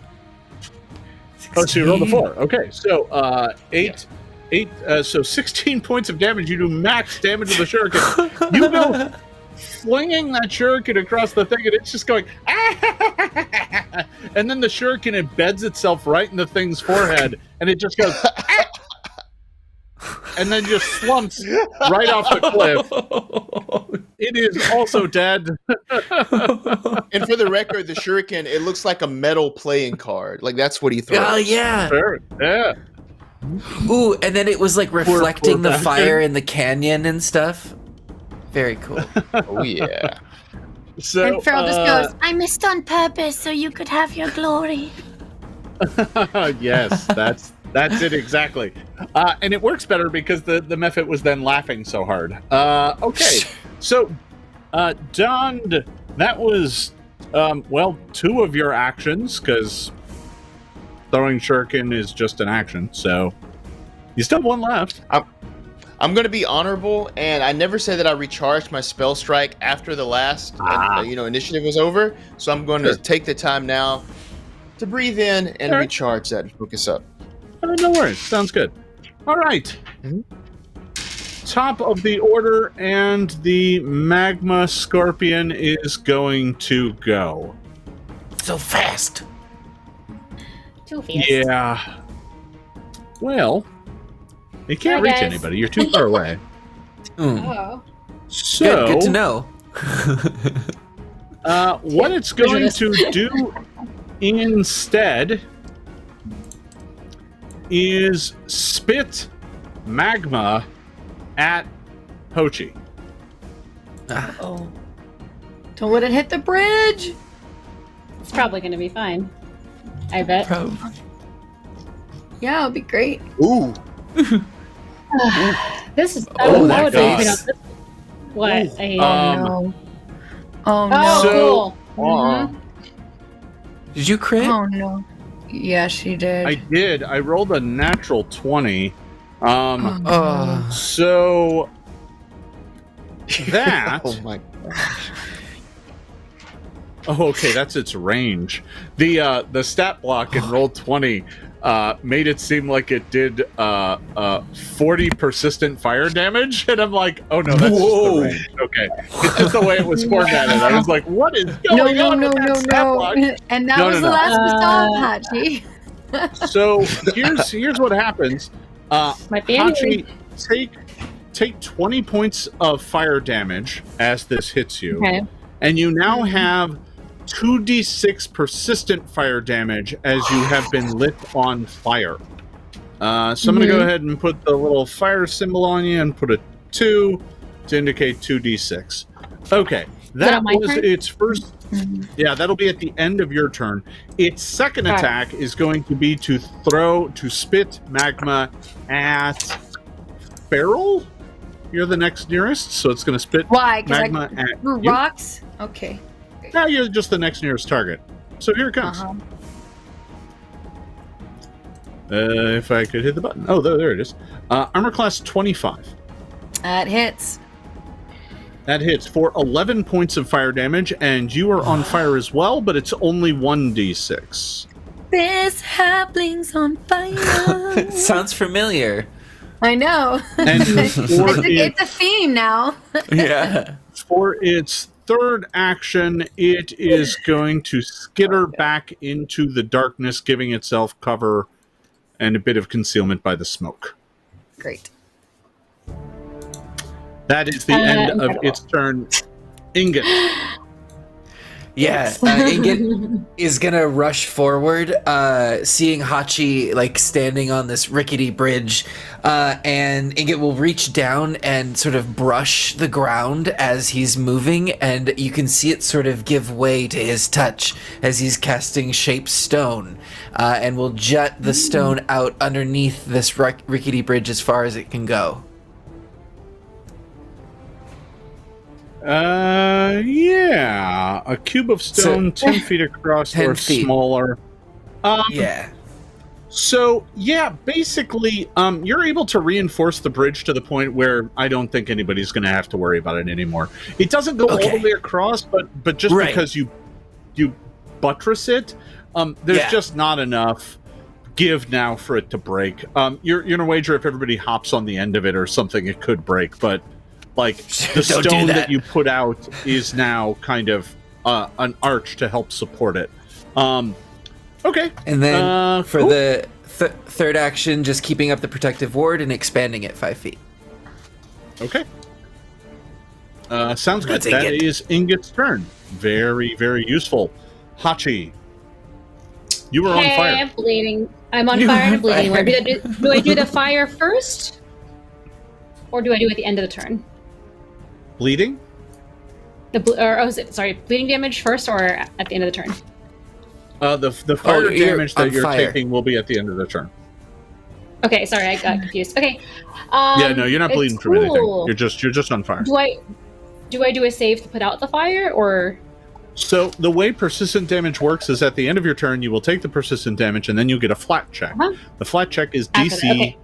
Oh, so you rolled a 4. Okay, so 8. 8. So 16 points of damage. You do max damage with the shuriken. You go flinging that shuriken across the thing, and it's just going. And then the shuriken embeds itself right in the thing's forehead, and it just goes. And then just slumps right off the cliff. It is also dead. And for the record, the shuriken, it looks like a metal playing card. Like that's what he throws. Oh yeah. Sure. Yeah. Ooh, and then it was like reflecting poor the bastard. fire in the canyon and stuff. Very cool. Oh yeah. So And Fairel just goes, I missed on purpose so you could have your glory. yes, that's it exactly. And it works better because the method was then laughing so hard. Okay, so Don, that was 2 of your actions because throwing shuriken is just an action. So you still have 1 left. I'm going to be honorable, and I never said that I recharged my spell strike after the last initiative was over. So I'm going to take the time now to breathe in and recharge that and focus up. No worries. Sounds good. All right. Top of the order, and the magma scorpion is going to go. So fast. Too fast. Yeah. Well, you can't Bye, reach guys. anybody. You're too far away. Oh. So, Good to know. what it's going to do instead is spit magma at Hachi. oh. Don't let it hit the bridge. It's probably going to be fine. I bet. Yeah, it'll be great. Ooh. This is. Oh my I would gosh. be on this. What? I hate it. No. Oh no. Oh, So- cool. Mhm. Did you crit? Oh no. Yeah, she did. I did. I rolled a natural 20. So that. Oh my gosh. Oh, okay, that's its range. The stat block in roll 20 made it seem like it did 40 persistent fire damage, and I'm like, oh no, that's just the range. Okay, it's just the way it was formatted. I was like, what is going on with that stat block? And that No, was no, the no. last we saw of Hachi. So here's what happens. My family. Hachi, take 20 points of fire damage as this hits you, Okay. and you now have 2d6 persistent fire damage as you have been lit on fire. So I'm going to go ahead and put the little fire symbol on you and put a 2 to indicate 2d6. Okay, that was its first. Yeah, that'll be at the end of your turn. Its second attack is going to be to spit magma at Fairel. You're the next nearest, so it's going to spit magma at you. Rocks? Okay. Now you're just the next nearest target. So here it comes. If I could hit the button. Oh, there it is. Armor class 25. That hits. That hits for 11 points of fire damage, and you are on fire as well, but it's only 1d6. This halfling's on fire. Sounds familiar. I know. And it's a theme now. Yeah. For its third action, it is going to skitter back into the darkness, giving itself cover and a bit of concealment by the smoke. Great. That is the end of its turn. Ingot. Yeah, Ingot is gonna rush forward, seeing Hachi like standing on this rickety bridge, and Ingot will reach down and sort of brush the ground as he's moving, and you can see it sort of give way to his touch as he's casting Shape Stone, and will jut the stone out underneath this rickety bridge as far as it can go. Yeah, a cube of stone, 10 feet across 10 or feet. Smaller. Yeah. So, yeah, basically, you're able to reinforce the bridge to the point where I don't think anybody's going to have to worry about it anymore. It doesn't go all the way across, but just because you buttress it, there's just not enough give now for it to break. You're going to wager if everybody hops on the end of it or something, it could break, but like the stone that you put out is now kind of an arch to help support it. Okay. And then for the third action, just keeping up the protective ward and expanding it 5 feet. Okay. Sounds good. That is Ingot's turn. Very, very useful. Hachi, you are on fire. I'm bleeding. I'm on fire and I'm bleeding. Do I do the fire first? Or do I do it at the end of the turn? Bleeding? Bleeding damage first or at the end of the turn? The fire damage that you're taking will be at the end of the turn. Okay, sorry, I got confused. Okay. Yeah, no, you're not bleeding from anything. You're just on fire. Do I do a save to put out the fire, or? So the way persistent damage works is at the end of your turn, you will take the persistent damage, and then you get a flat check. The flat check is DC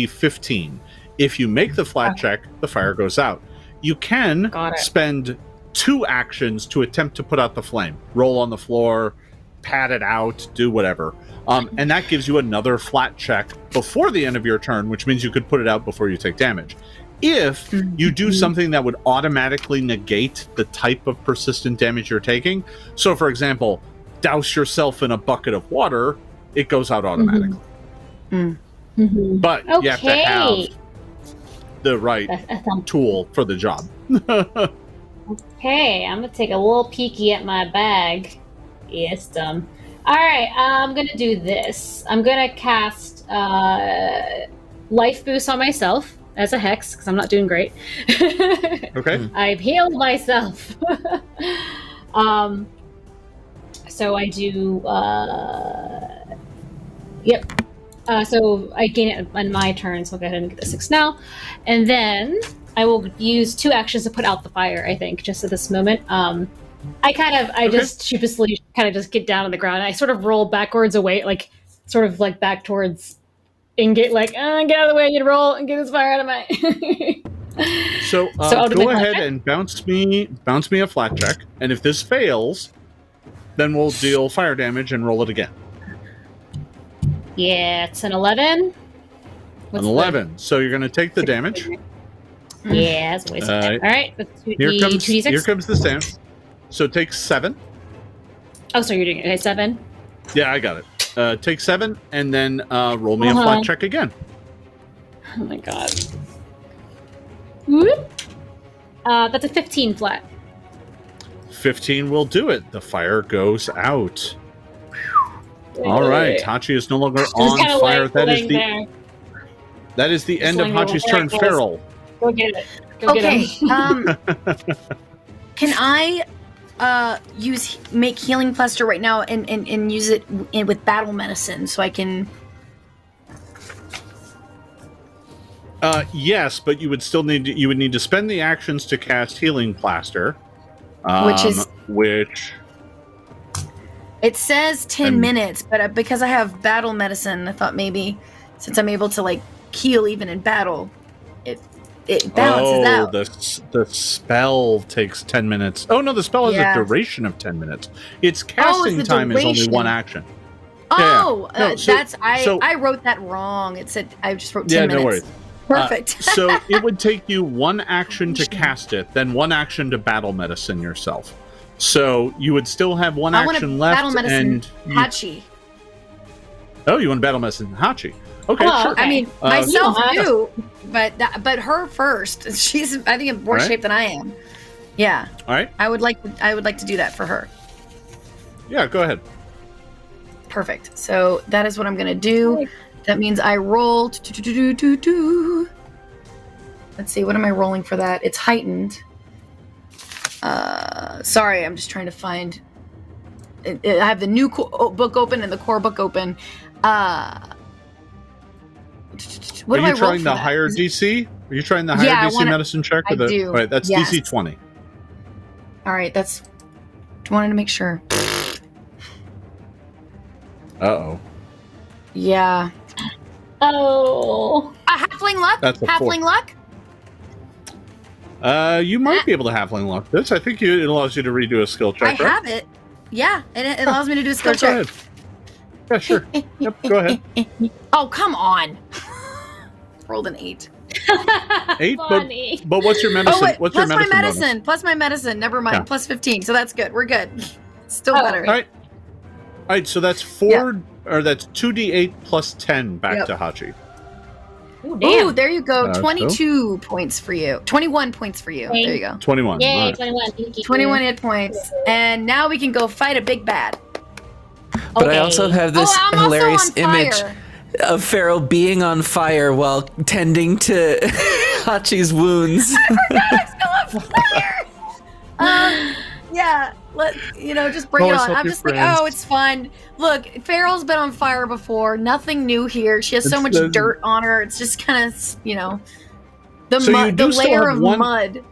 15. If you make the flat check, the fire goes out. You can spend 2 actions to attempt to put out the flame. Roll on the floor, pat it out, do whatever. And that gives you another flat check before the end of your turn, which means you could put it out before you take damage. If you do something that would automatically negate the type of persistent damage you're taking, so for example, douse yourself in a bucket of water, it goes out automatically. But you have to have the right tool for the job. Okay, I'm gonna take a little peeky at my bag. Yes, dumb. Alright, I'm gonna do this. I'm gonna cast Life Boost on myself as a hex, because I'm not doing great. Okay. I've healed myself. So I do, so I gain it on my turn, so I'll go ahead and get the 6 now. And then I will use 2 actions to put out the fire, I think, just at this moment. I just sheepishly kind of just get down on the ground. I sort of roll backwards away, like sort of like back towards Ingot, like, get out of the way, I need to roll and get this fire out of my... So go ahead and bounce me a flat check, and if this fails, then we'll deal fire damage and roll it again. Yeah, it's an 11. An 11. So you're going to take the damage. Yeah, that's a waste of time. All right, let's do here the comes the stance. So take 7. Oh, so you're doing it. Okay, 7. Yeah, I got it. Take 7, and then roll me a flat check again. Oh my god. Whoop. That's a 15 flat. 15 will do it. The fire goes out. All right, Hachi is no longer on fire. That is the end of Hachi's turn. Fairel. Go get it. Can I make healing plaster right now and use it with battle medicine so I can? Yes, but you would still need to spend the actions to cast healing plaster, which it says 10 minutes, but because I have battle medicine, I thought maybe since I'm able to like heal even in battle, it balances out. The spell takes 10 minutes. Oh no, the spell has a duration of 10 minutes. Its casting time is only one action. Oh, I wrote that wrong. It said I just wrote 10 minutes. No worries. Perfect. So it would take you one action to cast it, then one action to battle medicine yourself. So you would still have one action left. Battle medicine Hachi. Oh, you want battle medicine Hachi? Okay, sure. I mean, myself too, but her first. She's I think in worse shape than I am. Yeah. All right. I would like to do that for her. Yeah, go ahead. Perfect. So that is what I'm gonna do. That means I roll. Let's see, what am I rolling for that? It's heightened. Sorry, I'm just trying to find. I have the new book open and the core book open. What Are you trying the higher DC? Are you trying the higher DC medicine check? I do. All right, that's DC 20. All right, that's. Wanted to make sure. Uh-oh. Yeah. Oh. Halfling luck? That's halfling luck? You might be able to halfling luck this. I think it allows you to redo a skill check. I have it. Yeah, and it allows me to do a skill check. Go ahead. Yeah, sure. Yep, go ahead. Oh, come on. Rolled an 8. 8? But what's your medicine? What's plus your medicine? My medicine. Plus my medicine. Never mind. Yeah. Plus 15. So that's good. We're good. Still better. All right. So that's 4, or that's 2d8 plus 10 back to Hachi. Ooh, there you go. 22 points for you. 21 points for you. There you go. 21. Yay, right. 21. 21 hit points. And now we can go fight a big bad. But I also have this hilarious image of Fairel being on fire while tending to Hachi's wounds. I forgot I'm still on fire. Yeah, just bring it on. I'm just like, it's fun. Look, Fairel's been on fire before. Nothing new here. She has so much dirt on her. It's just kind of, the layer of mud.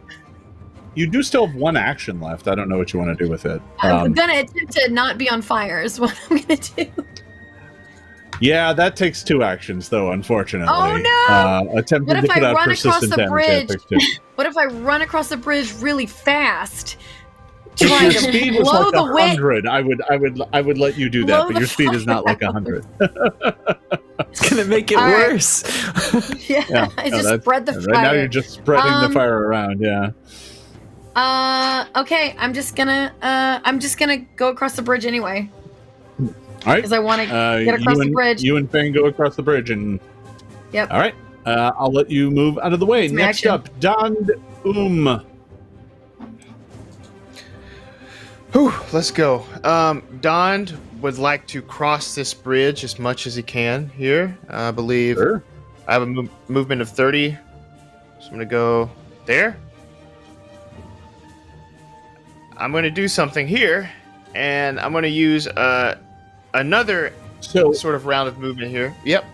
You do still have one action left. I don't know what you want to do with it. I'm gonna attempt to not be on fire. Is what I'm gonna do. Yeah, that takes 2 actions, though. Unfortunately. Oh no! Attempting to put out persistent damage. What if I run across the bridge really fast? If your speed was like 100, I would let you do that, but your speed is not like 100. It's gonna make it worse. Yeah, I just spread the fire. Right now you're just spreading the fire around. Yeah. Okay. I'm just gonna go across the bridge anyway. All right. Because I want to get across the bridge. You and Fang go across the bridge, and. Yep. All right. I'll let you move out of the way. Next up, Dand. Whew, let's go. Dond would like to cross this bridge as much as he can here. I believe I have a movement of 30. So I'm going to go there. I'm going to do something here, and I'm going to use another sort of round of movement here. Yep.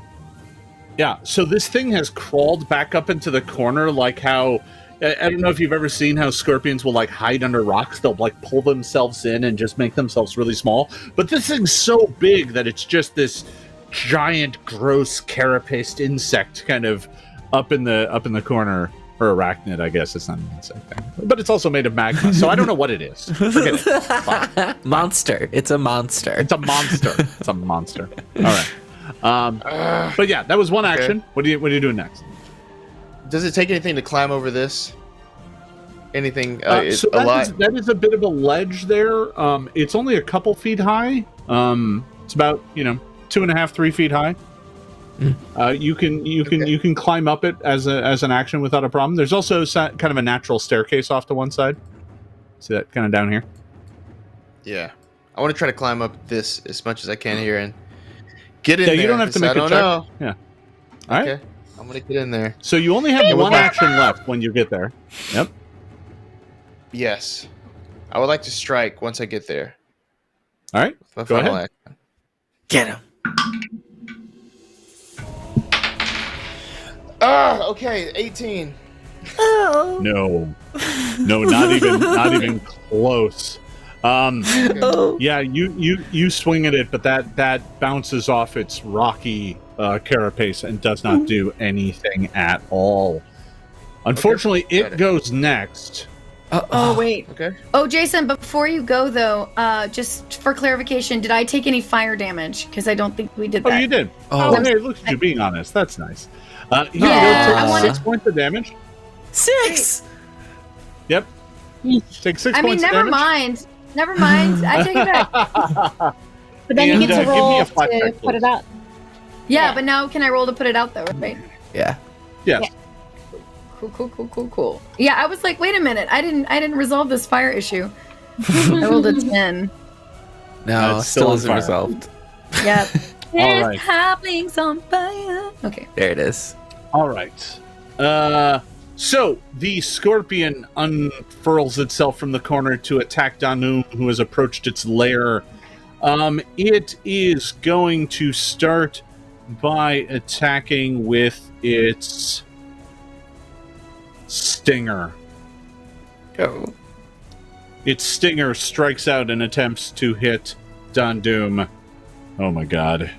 Yeah, so this thing has crawled back up into the corner like how... I don't know if you've ever seen how scorpions will hide under rocks. They'll pull themselves in and just make themselves really small. But this thing's so big that it's just this giant, gross, carapaced insect kind of up in the corner. Or arachnid, I guess. It's not an insect thing. But it's also made of magma, so I don't know what it is. Forget it. Monster. It's a monster. It's a monster. It's a monster. All right. But yeah, that was one action. What are you doing next? Does it take anything to climb over this? Anything? So that is a bit of a ledge there. It's only a couple feet high. It's about 2.5, 3 feet high. You can climb up it as an action without a problem. There's also kind of a natural staircase off to one side. See that kind of down here? Yeah. I want to try to climb up this as much as I can here and get in there. You don't have to make a check. Know. Yeah. All right. Okay. I'm going to get in there. So you only have one action left when you get there. Yep. Yes. I would like to strike once I get there. All right. Go ahead. Action. Get him. Okay. 18. Oh. No, not even close. Yeah, you swing at it, but that bounces off its rocky carapace and does not do anything at all. Unfortunately, it goes next. Oh, wait. Okay. Oh, Jason, before you go, though, just for clarification, did I take any fire damage? Because I don't think we did that. Oh, you did. Oh, hey, look at you being honest. That's nice. You I take wanted 6 points of damage. 6! Yep. Take 6 I mean, points of never damage. mind. Never mind. I take it back. But then you And, get to give me roll a flat to check, put it please. out. Yeah, but now can I roll to put it out, though, right? Yeah. Yes. Cool. Yeah, I was like, wait a minute. I didn't resolve this fire issue. I rolled a 10. No, it's still still isn't on fire. resolved. Yep. All right. halflings on fire. Okay. There it is. All right. So the scorpion unfurls itself from the corner to attack Danum, who has approached its lair. It is going to start by attacking with its stinger. Oh. Its stinger strikes out and attempts to hit Danum. Oh my god.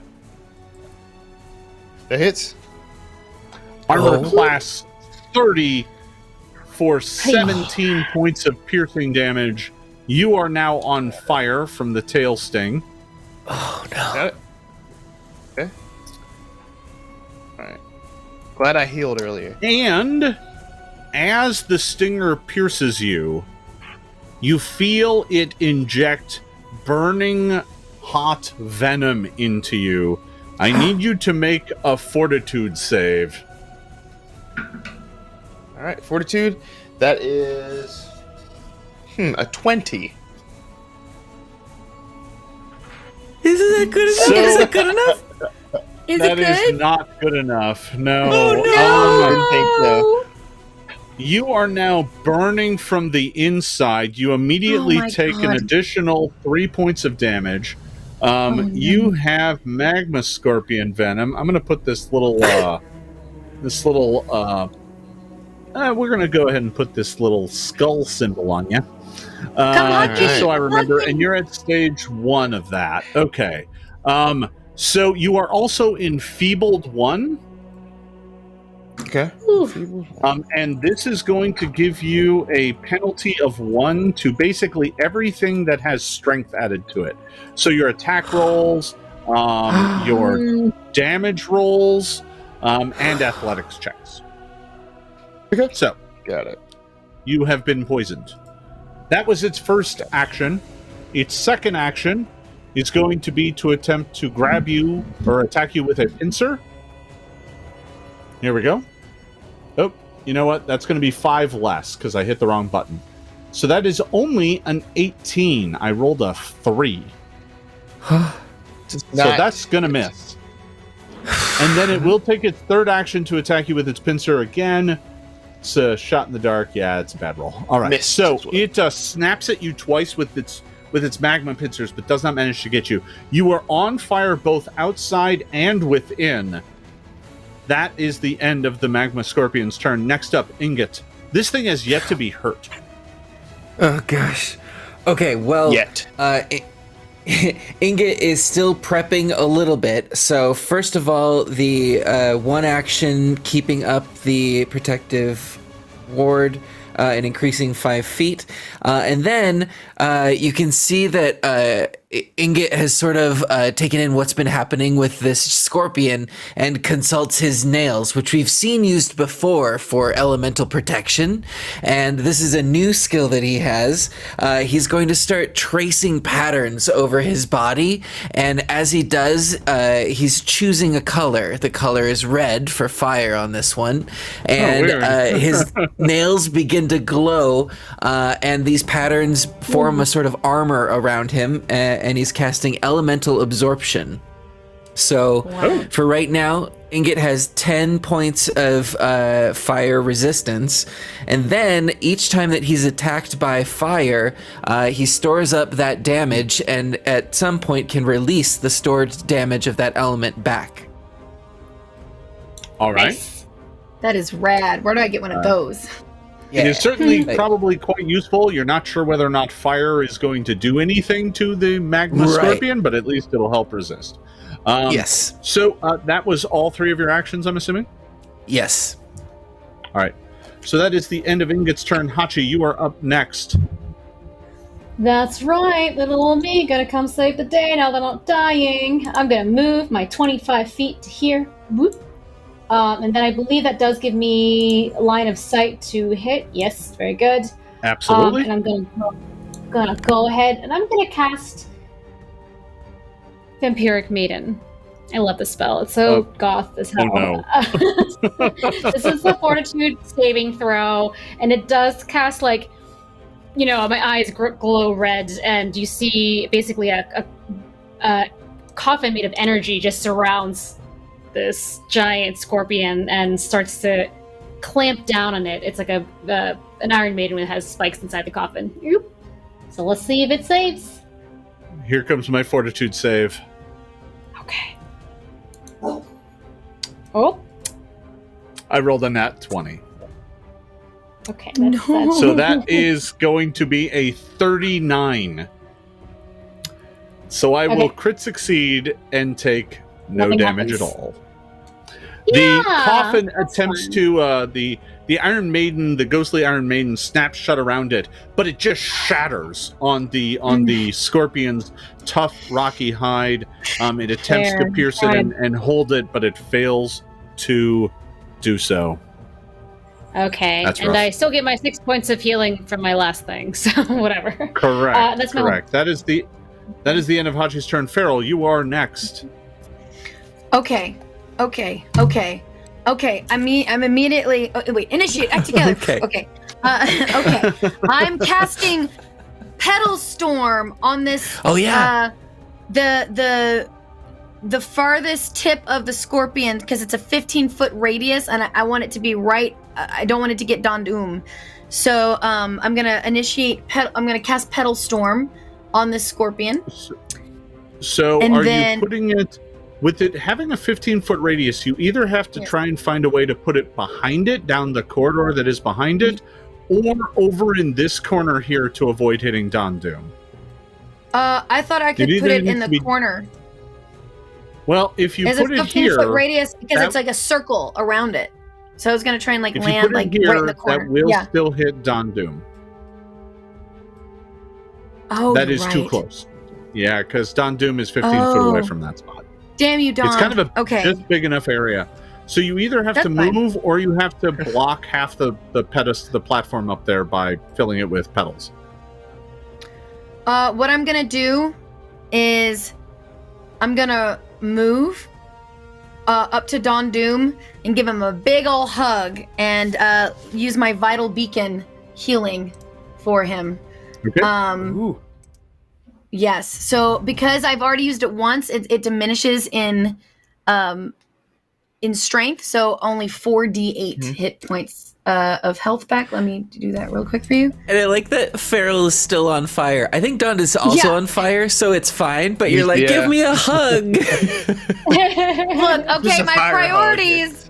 That hits. Armor class 30 for 17 points of piercing damage. You are now on fire from the tail sting. Oh no. Got it. Okay. Alright. Glad I healed earlier. And as the stinger pierces you, you feel it inject burning hot venom into you. I need you to make a fortitude save. Alright, fortitude. That is a 20. Isn't that good enough? So- Is it good enough? Is That it is good? not good enough. No. Oh, no! I didn't think so. You are now burning from the inside. You immediately Oh my take an God. additional 3 points of damage. no. You have magma scorpion venom. I'm going to put this little, we're going to go ahead and put this little skull symbol on you. on, Just so I come on. remember. And you're at stage 1 of that. Okay. So you are also enfeebled 1. Okay. And this is going to give you a penalty of 1 to basically everything that has strength added to it. So your attack rolls, your damage rolls, and athletics checks. Okay. So Got it. you have been poisoned. That was its first action. Its second action is going to be to attempt to grab you or attack you with a pincer. Here we go. Oh, you know what? That's going to be 5 less because I hit the wrong button. So that is only an 18. I rolled a 3. So that's going to miss. And then it will take its third action to attack you with its pincer again. It's a shot in the dark. Yeah, it's a bad roll. All right. Missed So as well. it snaps at you twice with its magma pincers, but does not manage to get you. You are on fire both outside and within. That is the end of the magma scorpion's turn. Next up, Ingot. This thing has yet to be hurt. Oh gosh. Okay, well, Yet. Ingot is still prepping a little bit. So first of all, the one action keeping up the protective ward and increasing 5 feet, and then you can see that Ingot has sort of taken in what's been happening with this scorpion and consults his nails, which we've seen used before for elemental protection. And this is a new skill that he has. He's going to start tracing patterns over his body. And as he does, he's choosing a color. The color is red for fire on this one. And his nails begin to glow, and these patterns form a sort of armor around him, and he's casting elemental absorption. So for right now, Ingot has 10 points of fire resistance, and then each time that he's attacked by fire, he stores up that damage, and at some point can release the stored damage of that element back. All right. Nice. That is rad. Where do I get one of those? It is certainly probably quite useful. You're not sure whether or not fire is going to do anything to the magma scorpion, but at least it'll help resist. Yes. So that was all 3 of your actions, I'm assuming? Yes. All right. So that is the end of Ingot's turn. Hachi, you are up next. That's right, little old me, gonna come save the day now that I'm not dying. I'm gonna move my 25 feet to here. Whoop. And then I believe that does give me line of sight to hit. Yes, very good. Absolutely. And I'm gonna go ahead and I'm gonna cast Vampiric Maiden. I love this spell. It's so goth as hell. Oh no. This is the Fortitude saving throw, and it does cast my eyes glow red, and you see basically a coffin made of energy just surrounds this giant scorpion and starts to clamp down on it. It's like an Iron Maiden that has spikes inside the coffin. Oop. So let's see if it saves. Here comes my fortitude save. Okay. Oh. I rolled a nat 20. Okay. That's So that is going to be a 39. So I will crit succeed and take no Nothing damage happens. at all. Yeah, The coffin that's attempts fun. to the Iron Maiden, the ghostly Iron Maiden, snaps shut around it, but it just shatters on the scorpion's tough, rocky hide. It attempts to pierce it and hold it, but it fails to do so. Okay, That's and rough. I still get my 6 points of healing from my last thing, so whatever. Correct. That's my correct. That is the end of Hachi's turn. Fairel, you are next. Okay. I'm immediately. Oh, wait, initiate. Act together. Okay. Okay. I'm casting Petal Storm on this. Oh yeah. The farthest tip of the scorpion, because it's a 15-foot radius, and I want it to be right. I don't want it to get Dondoom. So I'm gonna initiate. I'm gonna cast Petal Storm on this scorpion. So And are then- you putting it with it having a 15-foot radius? You either have to try and find a way to put it behind it, down the corridor that is behind it, or over in this corner here to avoid hitting Dondoom. I thought I could It put either it in needs the to be- corner. Well, if you It's put a it here, 15-foot radius because that- it's like a circle around it. So I was gonna try and if you land put it right here, in the corner. that will Yeah. still hit Dondoom. Oh, That is too right. close. Yeah, because Dondoom is 15 foot away Oh. from that spot. Damn you, Don. It's kind of a okay. just big enough area. So you either have That's to fine. move or you have to block half the platform up there by filling it with petals. What I'm gonna do is I'm gonna move up to Don Doom and give him a big ol' hug and use my vital beacon healing for him. Okay. Ooh. Yes. So because I've already used it once, it diminishes in strength, so only 4d8 hit points of health back. Let me do that real quick for you. And I like that Fairel is still on fire. I think Don is also Yeah. on fire, so it's fine. But you're like, Yeah. give me a hug. Look, okay, a my fire priorities.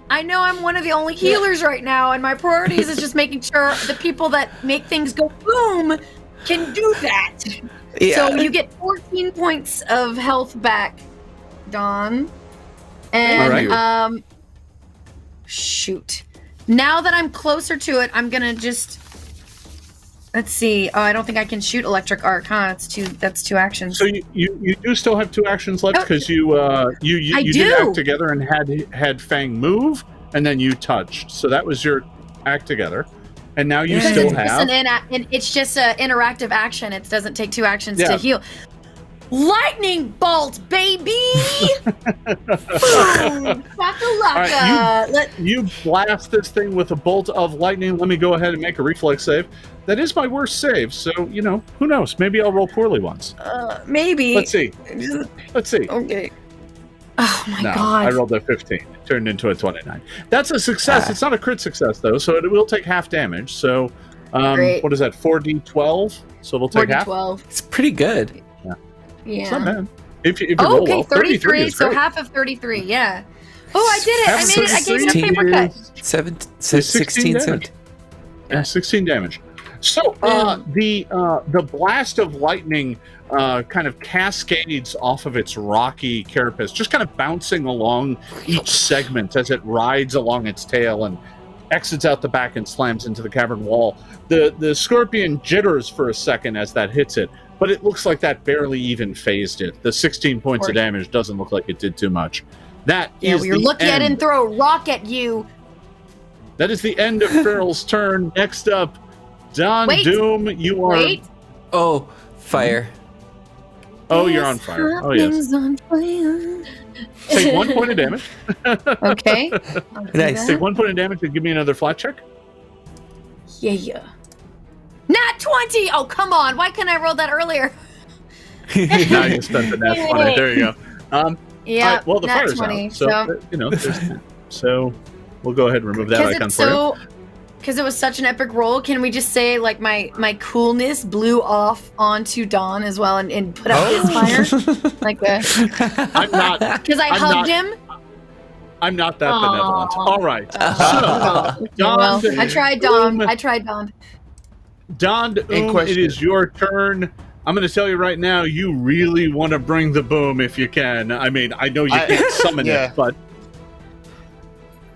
I know I'm one of the only healers right now, and my priorities is just making sure the people that make things go boom can do that. Yeah. So you get 14 points of health back, Don. And All right. shoot. Now that I'm closer to it, I'm gonna just Let's see. Oh, I don't think I can shoot electric arc, huh? That's two actions. So you do still have 2 actions left because you did act together and had Fang move, and then you touched. So that was your act together, and now you still have. It's just an interactive action. It doesn't take 2 actions to heal. Lightning bolt, baby! Boom! Right, you blast this thing with a bolt of lightning. Let me go ahead and make a reflex save. That is my worst save, so, who knows? Maybe I'll roll poorly once. Maybe. Let's see. Okay. Oh my god. I rolled a 15. It turned into a 29. That's a success. It's not a crit success, though, so it will take half damage. So, what is that, 4d12? So it'll take half? 4d12. It's pretty good. Yeah. It's not bad. If you roll well, 33, so half of 33, yeah. Oh, I did it. I made it. I gave it a paper cut. 16 damage. Yeah, 16 damage. So, the blast of lightning kind of cascades off of its rocky carapace, just kind of bouncing along each segment as it rides along its tail and exits out the back and slams into the cavern wall. The scorpion jitters for a second as that hits it, but it looks like that barely even phased it. The 16 points of damage doesn't look like it did too much. You're lucky I didn't throw a rock at you. That is the end of Fairel's turn. Next up, Don Doom, you are... Oh, fire. Oh, you're on fire. Oh, yes. Take 1 point of damage. Okay. Nice. Take 1 point of damage and give me another flat check. Yeah. Nat 20! Oh, come on. Why couldn't I roll that earlier? Now you spent the nat 20. There you go. Yeah. Right, well, the fire's 20, out. So, so we'll go ahead and remove that icon for you. Because it was such an epic roll, can we just say, like, my coolness blew off onto Dawn as well and put out his fire? Like the... I'm not... Because I hugged him? I'm not that benevolent. All right. So, Don... I tried Dawn. Don, it is your turn. I'm going to tell you right now, you really want to bring the boom if you can. I mean, I know you can't summon it, but...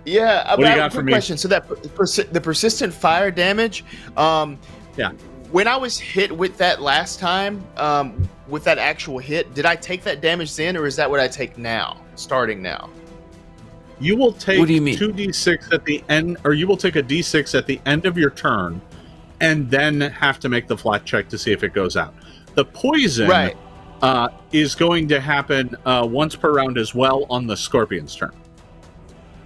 Yeah, what do you got for me? Question. So that the persistent fire damage, when I was hit with that last time, with that actual hit, did I take that damage then, or is that what I take now, starting now? You will take what do you mean? 2d6 at the end, or you will take a d6 at the end of your turn, and then have to make the flat check to see if it goes out. The poison is going to happen once per round as well on the Scorpion's turn.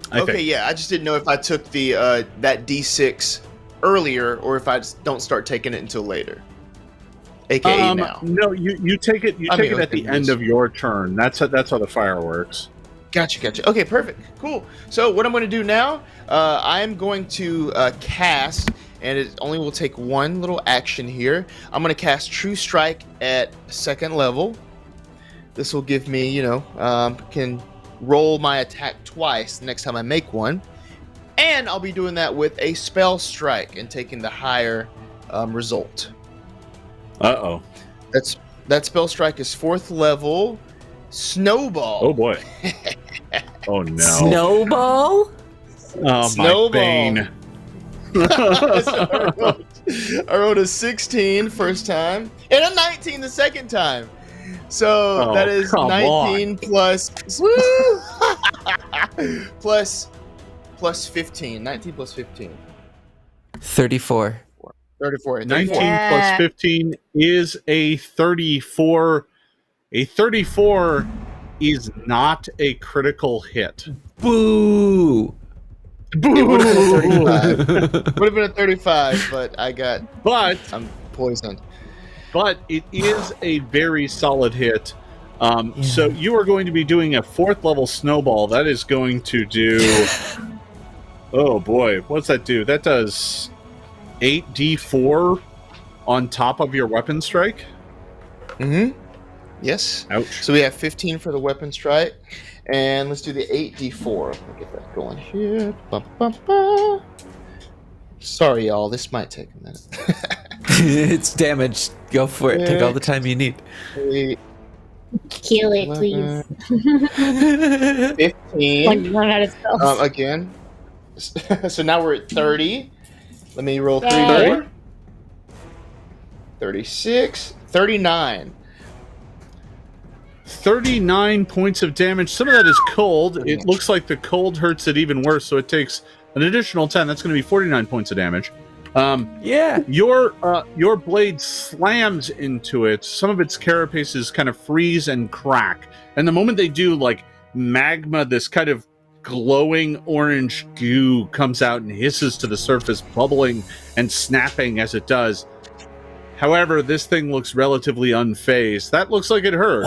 I think. I just didn't know if I took the that D6 earlier or if I just don't start taking it until later. AKA now. No, you take it. You take it at the end of your turn. That's how the fire works. Gotcha. Okay, perfect. Cool. So what I'm going to do now, I'm going to cast, and it only will take one little action here. I'm going to cast True Strike at 2nd level. This will give me, can roll my attack twice the next time I make one. And I'll be doing that with a Spell Strike and taking the higher result. Uh-oh. That Spell Strike is 4th level. Snowball. Oh boy. Oh no. Snowball? Oh, Snowball. my bane. So I rolled a 16 first time and a 19 the second time. So that is 19 plus plus 15. 19 plus 15. 34. 19 plus 15 is a 34. A 34 is not a critical hit. Boo! It would have been a 35. Would have been a 35, but I'm poisoned. But it is a very solid hit. So you are going to be doing a 4th level snowball. That is going to do... Oh boy, what's that do? That does 8d4 on top of your weapon strike? Mm-hmm. Yes. Ouch. So we have 15 for the weapon strike. And let's do the 8d4. Let me get that going here. Sorry, y'all. This might take a minute. It's damaged. Go for it. Take all the time you need. Kill it, please. 15. Run out of spells. Again. So now we're at 30. Let me roll 3 Yay. more. 36, 39. 39 points of damage. Some of that is cold. It looks like the cold hurts it even worse, so it takes an additional 10. That's going to be 49 points of damage. Your blade slams into it. Some of its carapaces kind of freeze and crack. And the moment they do, like magma, this kind of glowing orange goo comes out and hisses to the surface, bubbling and snapping as it does. However, this thing looks relatively unfazed. That looks like it hurt,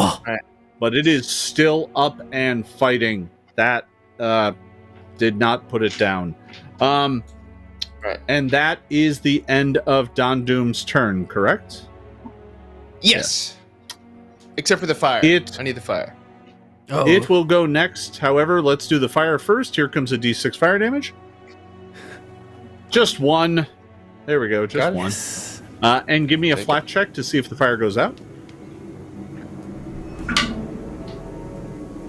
but it is still up and fighting. That did not put it down. And that is the end of Don Doom's turn, correct? Yes. Yeah. Except for the fire. I need the fire. Oh. It will go next. However, let's do the fire first. Here comes a d6 fire damage. Just one. There we go. Just one. And give me a flat check to see if the fire goes out.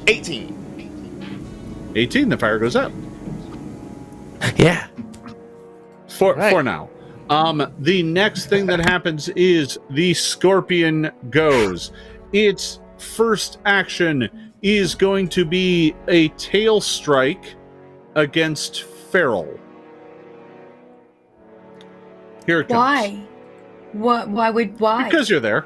18. 18. The fire goes out. Yeah. For now. The next thing that happens is the scorpion goes. Its first action is going to be a tail strike against Fairel. Here it comes. Why? Why? Because you're there.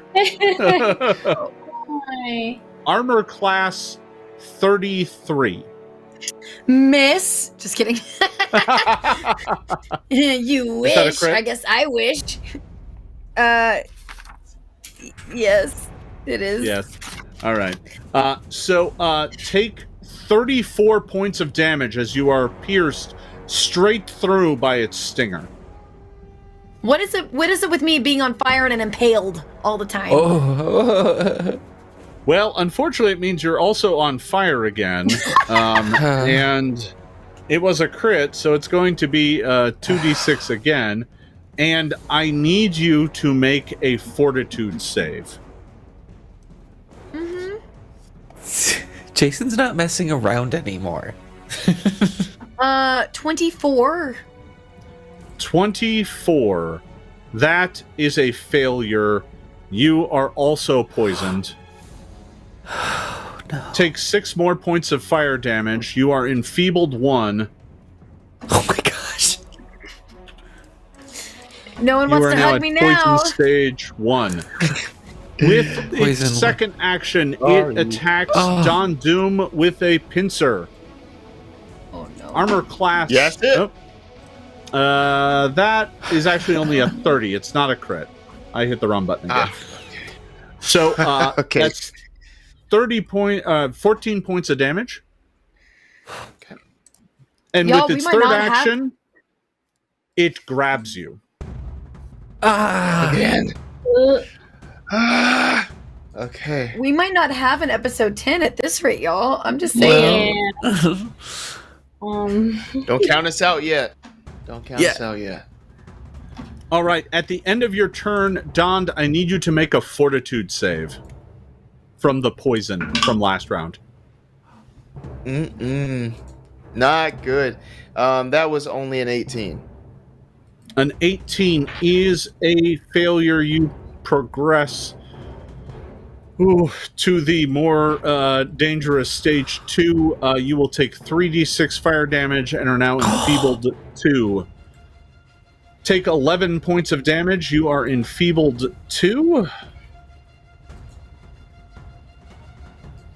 Why? Armor class 33. Miss. Just kidding. You wish. I guess I wish. Yes, it is. Yes. All right. So take 34 points of damage as you are pierced straight through by its stinger. What is it with me being on fire and impaled all the time? Oh. Well, unfortunately, it means you're also on fire again. And it was a crit, so it's going to be 2d6 again. And I need you to make a fortitude save. Jason's not messing around anymore. 24. 24. That is a failure. You are also poisoned. No. Take 6 more points of fire damage. You are enfeebled 1. Oh my gosh. No one wants to hug me now. Poison stage 1. With its second action, it attacks Don Doom with a pincer. Oh no. Armor class. Yes. That is actually only a 30. It's not a crit. I hit the wrong button again. So that's 14 points of damage. Okay. And with its third action, it grabs you. Again. Okay. We might not have an episode 10 at this rate, y'all. I'm just saying. Don't count us out yet. Don't count us out yet. All right. At the end of your turn, Dond, I need you to make a fortitude save from the poison from last round. Not good. That was only an 18. An 18 is a failure. You progress to the more dangerous stage 2. You will take 3d6 fire damage and are now enfeebled 2. Take 11 points of damage. You are enfeebled 2.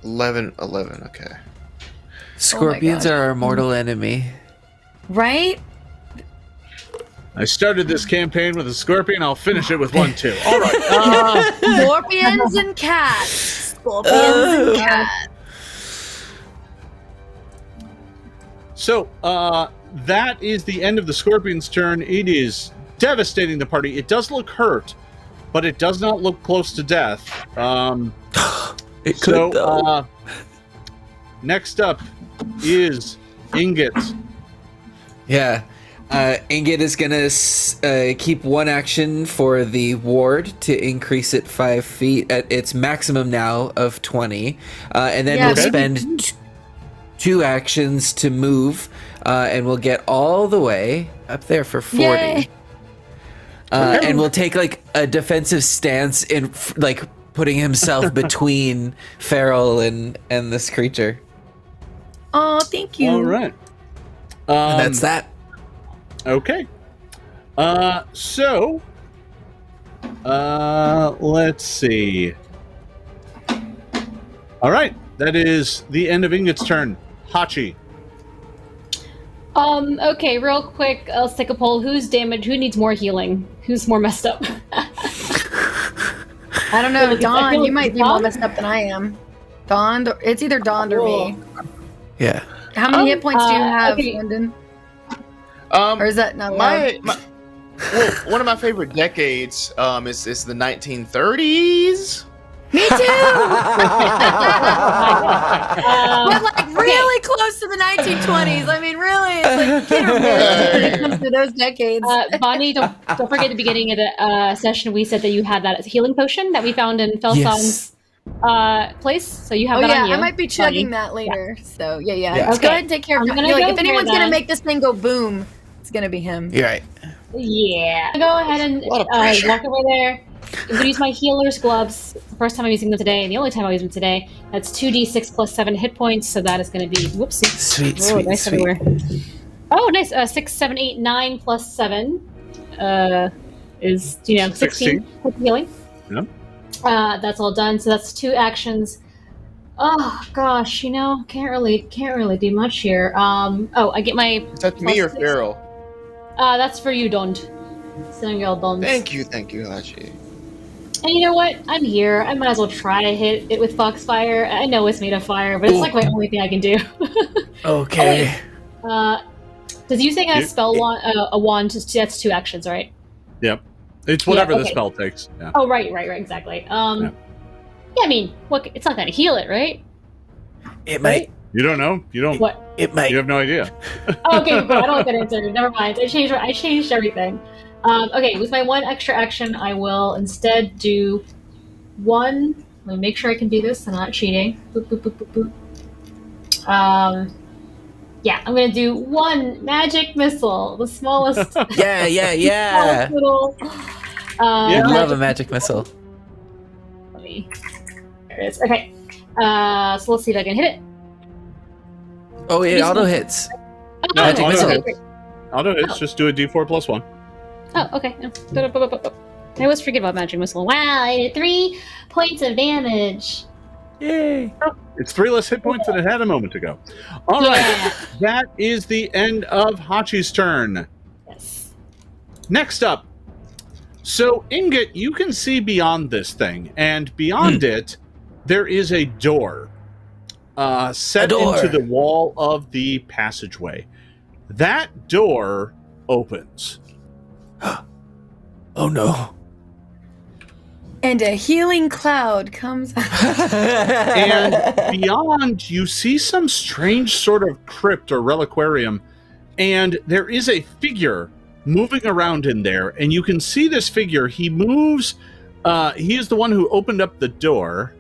11, okay. Scorpions are our mortal enemy. Right? I started this campaign with a scorpion. I'll finish it with one too. All right. Scorpions and cats. Scorpions and cats. So, that is the end of the scorpion's turn. It is devastating the party. It does look hurt, but it does not look close to death. It could, though. Next up is Ingot. Yeah. Ingot is going to keep one action for the ward to increase it 5 feet at its maximum now of 20. And then we'll spend 2 actions to move, and we'll get all the way up there for 40. Yay. and will take like a defensive stance in like putting himself between Fairel and this creature. Oh, thank you. All right. And that's that. Okay. So, let's see. All right. That is the end of Ingot's turn. Hachi. Okay, real quick, let's take a poll. Who's damaged? Who needs more healing? Who's more messed up? I don't know, I feel Dawn. like You might be more messed up than I am. Dawn, it's either Dawn or me. Yeah. How many hit points do you have, okay. Lyndon? Or is that not allowed? Well, one of my favorite decades is the 1930s. Me too. But like really close to the 1920s. I mean, really, it's like kid or miss when it comes to those decades. Bonnie, don't forget the beginning of the session we said that you had that healing potion that we found in Felsan's place. So you have that on you. I might be chugging Bonnie. that later. So yeah. Okay. Let's go ahead and take care of it. gonna Like, go if anyone's here, gonna then. make this thing go boom, it's gonna be him. You're right. Yeah. Go ahead and walk over there. I'm going to use my healer's gloves. It's the first time I'm using them today, and the only time I'll use them today. That's 2d6 plus 7 hit points, so that is going to be... Whoopsie. Sweet. Nice everywhere. Oh, nice. 6, 7, 8, 9 plus 7 is, 16 with healing. Yeah. That's all done, so that's 2 actions. Oh, gosh, can't really do much here. I get my... Is that me or Fairel? That's for you, Dond. Single Dond. Thank you, Hachi. And you know what? I'm here. I might as well try to hit it with Foxfire. I know it's made of fire, but it's like my only thing I can do. Okay. Does using a spell wand, a wand, that's 2 actions, right? Yep. It's whatever the okay. spell takes. Yeah. Oh, right, exactly. Yeah, I mean, it's not going to heal it, right? It might. You don't know? You don't. What? It might. You have no idea. Okay, but I don't like that answer. Never mind. I changed everything. Okay, with my 1 extra action, I will instead do 1. Let me make sure I can do this. I'm not cheating. Boop, boop, boop, boop, boop. Yeah, I'm gonna do 1 magic missile, the smallest. Yeah. smallest little. I love a magic missile. Let me. There it is. Okay. So let's see if I can hit it. Oh, it auto hits. No, Magic auto missile. hits. Auto hits. Just do a d4 plus 1. Oh, okay. I always forget about magic missile. Wow, I did 3 points of damage. Yay! It's 3 less hit points than it had a moment ago. All right, that is the end of Hachi's turn. Yes. Next up, so Ingot, you can see beyond this thing, and beyond it, there is a door set into the wall of the passageway. That door opens. Oh no. And a healing cloud comes out. And beyond, you see some strange sort of crypt or reliquarium, and there is a figure moving around in there, and you can see this figure. He moves. He is the one who opened up the door.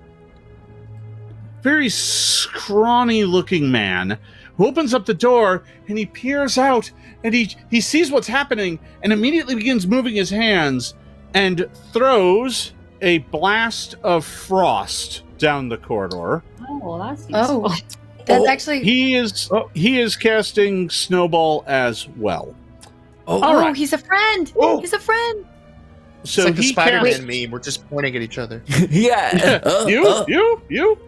Very scrawny-looking man who opens up the door, and he peers out, and he sees what's happening, and immediately begins moving his hands and throws a blast of frost down the corridor. Oh, that's useful. Oh, that's actually. He is casting Snowball as well. Oh, all right. He's a friend. Oh. He's a friend. So It's like the he Spider-Man meme. We're just pointing at each other. Yeah. You.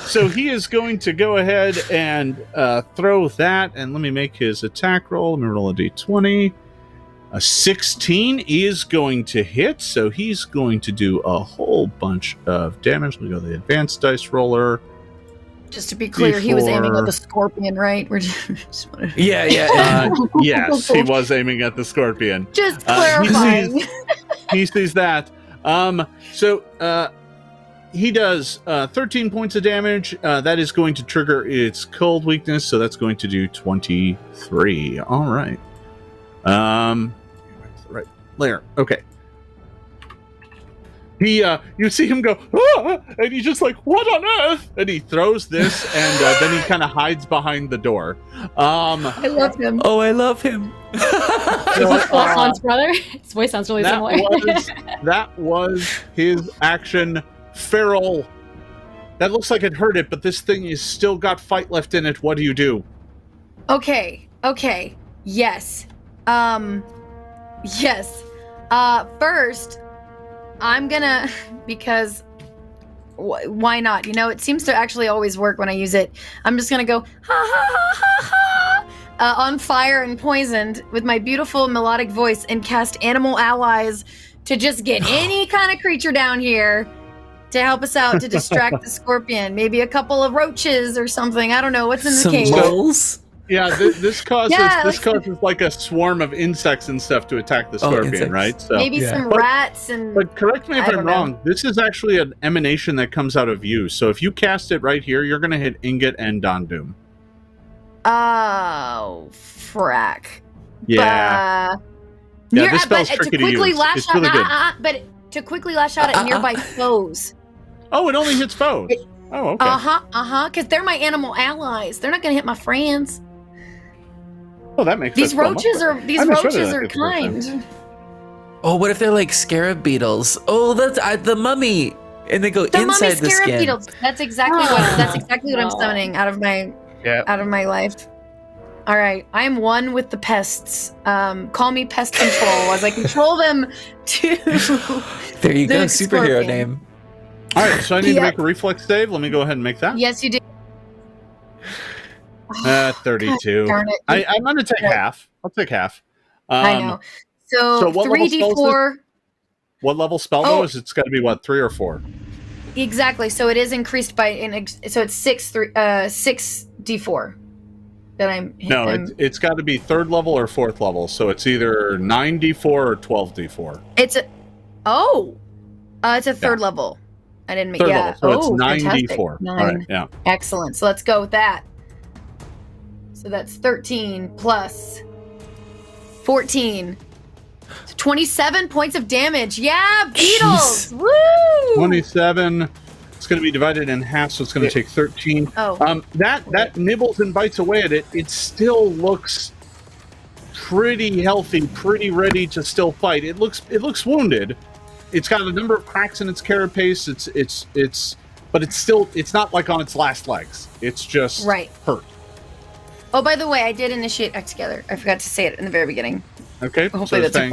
So he is going to go ahead and throw that, and let me make his attack roll. Let me roll a d20. A 16 is going to hit, so he's going to do a whole bunch of damage. Let me go to the advanced dice roller. Just to be clear, he was aiming at the scorpion, right? We're just Yeah. Yes, he was aiming at the scorpion. Just clarifying. He sees that. So he does 13 points of damage. That is going to trigger its cold weakness, so that's going to do 23. All right. Right there. Okay. You see him go, ah! And he's just like, what on earth? And he throws this, and then he kind of hides behind the door. I love him. Oh, I love him. Son's brother. His voice sounds really similar. That was his action. Fairel. That looks like it hurt it, but this thing is still got fight left in it. What do you do? Okay. Yes. Yes. First, I'm gonna, because why not? You know, it seems to actually always work when I use it. I'm just gonna go, ha ha ha ha ha, on fire and poisoned with my beautiful melodic voice and cast Animal Allies to just get any kind of creature down here to help us out to distract the scorpion. Maybe a couple of roaches or something. I don't know what's in the cave. Moles? Yeah, this causes like a swarm of insects and stuff to attack the scorpion, right? So maybe some rats and. But correct me if I'm wrong. This is actually an emanation that comes out of you. So if you cast it right here, you're going to hit Ingot and Dondoom. Oh, frack. Yeah. This spell's tricky to use. Lash it's really good. But to quickly lash out at nearby foes. Oh, it only hits foes. Oh, okay. Because they're my animal allies. They're not going to hit my friends. Oh, that makes these sense. roaches are kind. Oh, what if they're like scarab beetles? Oh, that's the mummy, and they go inside the skin. Beetles. That's exactly what I'm summoning out of my life. All right, I am one with the pests. Call me pest control as I control them to. There you go, superhero name. All right, so I need to make a reflex save. Let me go ahead and make that. Yes, you do. 32. I'm going to take half. I'll take half. I know. So what 3d4. What level spell though is it's got to be 3 or 4? Exactly. So it is increased by so it's 6d4 that I'm. It's got to be 3rd level or 4th level. So it's either 9d4 or 12d4. It's a 3rd level. I didn't make level, so it's 9d4. 9. All right, yeah. Excellent. So let's go with that. So that's 13 plus 14. 27 points of damage. Yeah, beetles. Jeez. Woo! 27. It's going to be divided in half, so it's going to take 13. Oh. That nibbles and bites away at it. It still looks pretty healthy, pretty ready to still fight. It looks wounded. It's got a number of cracks in its carapace. But it's not like on its last legs. It's just hurt. Oh, by the way, I did initiate X together. I forgot to say it in the very beginning. Okay. Hopefully that's okay.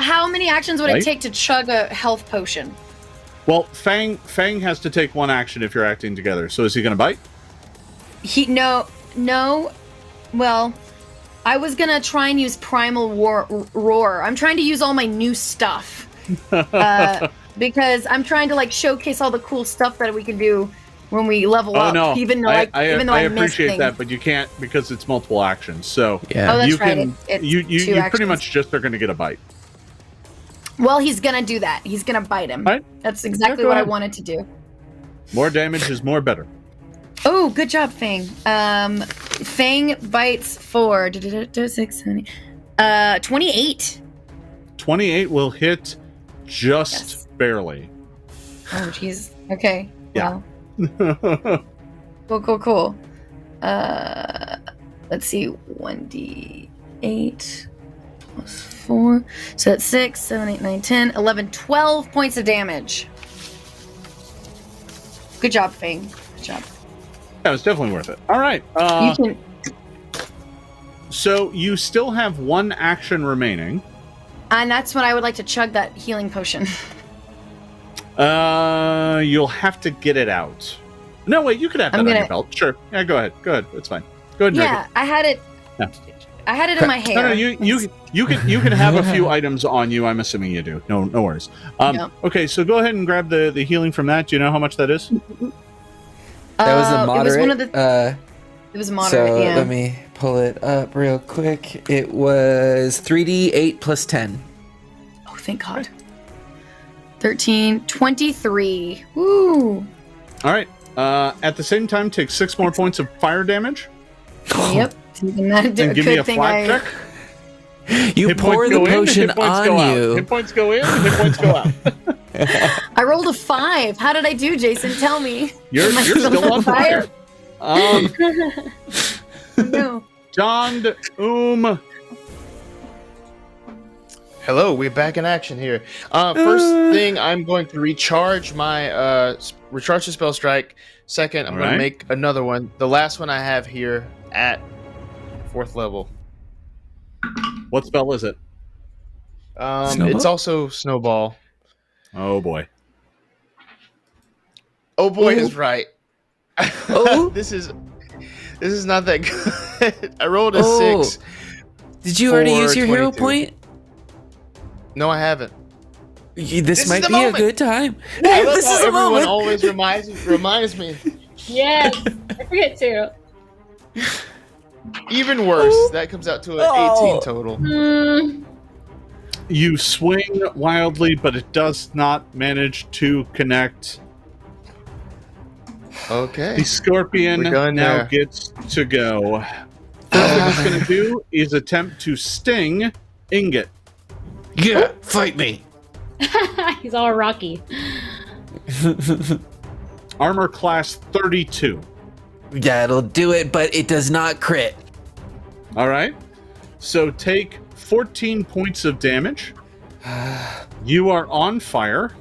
How many actions would it take to chug a health potion? Well, Fang has to take one action if you're acting together. So is he going to bite? No. Well, I was going to try and use Primal Roar. I'm trying to use all my new stuff. Because I'm trying to showcase all the cool stuff that we can do when we level up. No. Even though I appreciate that, but you can't because it's multiple actions. So yeah. Oh, that's you right. can you pretty much just are going to get a bite. Well, he's gonna do that. He's gonna bite him. Right. That's exactly what I wanted to do. More damage is more better. Oh, good job, Fang. Fang bites for 6, 28. 28 will hit just barely. Oh, jeez. Okay. Yeah. Well. Cool. Let's see. 1d8 plus 4. So that's 6, 7, 8, 9, 10, 11, 12 points of damage. Good job, Fang. Good job. Yeah, it was definitely worth it. All right. So you still have one action remaining. And that's when I would like to chug that healing potion. You'll have to get it out. No, wait, you could have that on your belt. Sure. Yeah, go ahead. It's fine. Go ahead and drink it. I had it. Yeah. I had it in my hair. No, you can have a few items on you. I'm assuming you do. No worries. Okay, so go ahead and grab the healing from that. Do you know how much that is? That was a moderate. It was moderate. So let me pull it up real quick. It was 3d8 plus 10. Oh, thank God. 13, 23. Woo! All right. At the same time, take 6 more points of fire damage. Yep. And give me a flat check. You pour the potion on you. Hit points go in, hit points go out. I rolled a 5. How did I do, Jason? Tell me. You're still on fire. No. John, Hello, we're back in action here. First thing, I'm going to recharge my recharge the spell strike. Second, I'm going to make another one. The last one I have here at 4th level. What spell is it? It's also snowball. Oh boy. Oh boy is right. Oh, this is not that good. I rolled a 6. Did you already use your 22. hero point? No, I haven't. This might be a good time. I love This how is a everyone moment. always reminds me. Yes, I forget too. Even worse, that comes out to an 18 total. You swing wildly, but it does not manage to connect. Okay. The scorpion now gets to go. First thing it's going to do is attempt to sting Ingot. Yeah, fight me. He's all rocky. Armor class 32. That'll do it, but it does not crit. All right. So take 14 points of damage. You are on fire.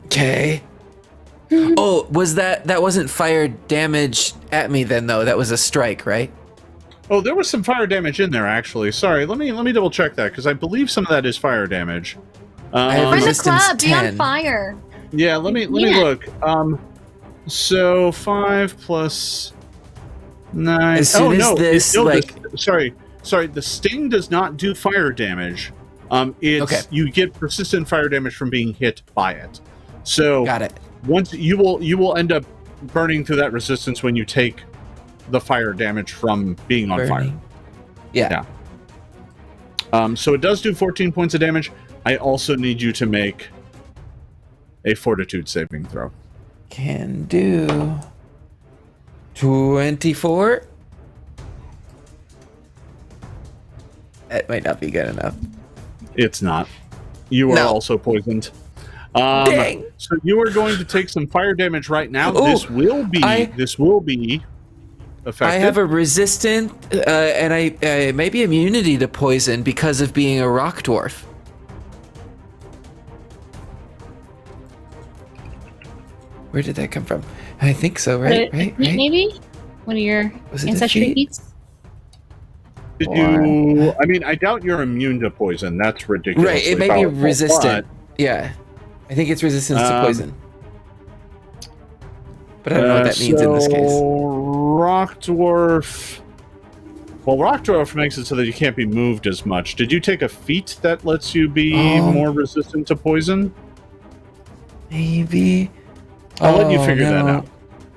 Okay. Oh, was that wasn't fire damage at me then though? That was a strike, right? Oh, there was some fire damage in there actually. Sorry, let me double check that because I believe some of that is fire damage. I have Join the resistance club. Be on 10. fire. Yeah, let me look. So 5 plus 9. As soon as this, sorry. The sting does not do fire damage. You get persistent fire damage from being hit by it. So got it. Once you will end up burning through that resistance when you take the fire damage from being on fire. Yeah. So it does do 14 points of damage. I also need you to make a fortitude saving throw. Can do 24. That might not be good enough. It's not. You are also poisoned. Dang. So you are going to take some fire damage right now. Ooh, this will be effective. I have a resistant, and I maybe immunity to poison because of being a rock dwarf. Where did that come from? I think so, right? Right? Maybe one of your Was it a ancestry feat? feats. Did you? I mean, I doubt you're immune to poison. That's ridiculous. Right, it may be resistant. Yeah, I think it's resistance to poison. But I don't know what that means in this case. Rock dwarf. Well, rock dwarf makes it so that you can't be moved as much. Did you take a feat that lets you be more resistant to poison? Maybe. I'll let you figure that out.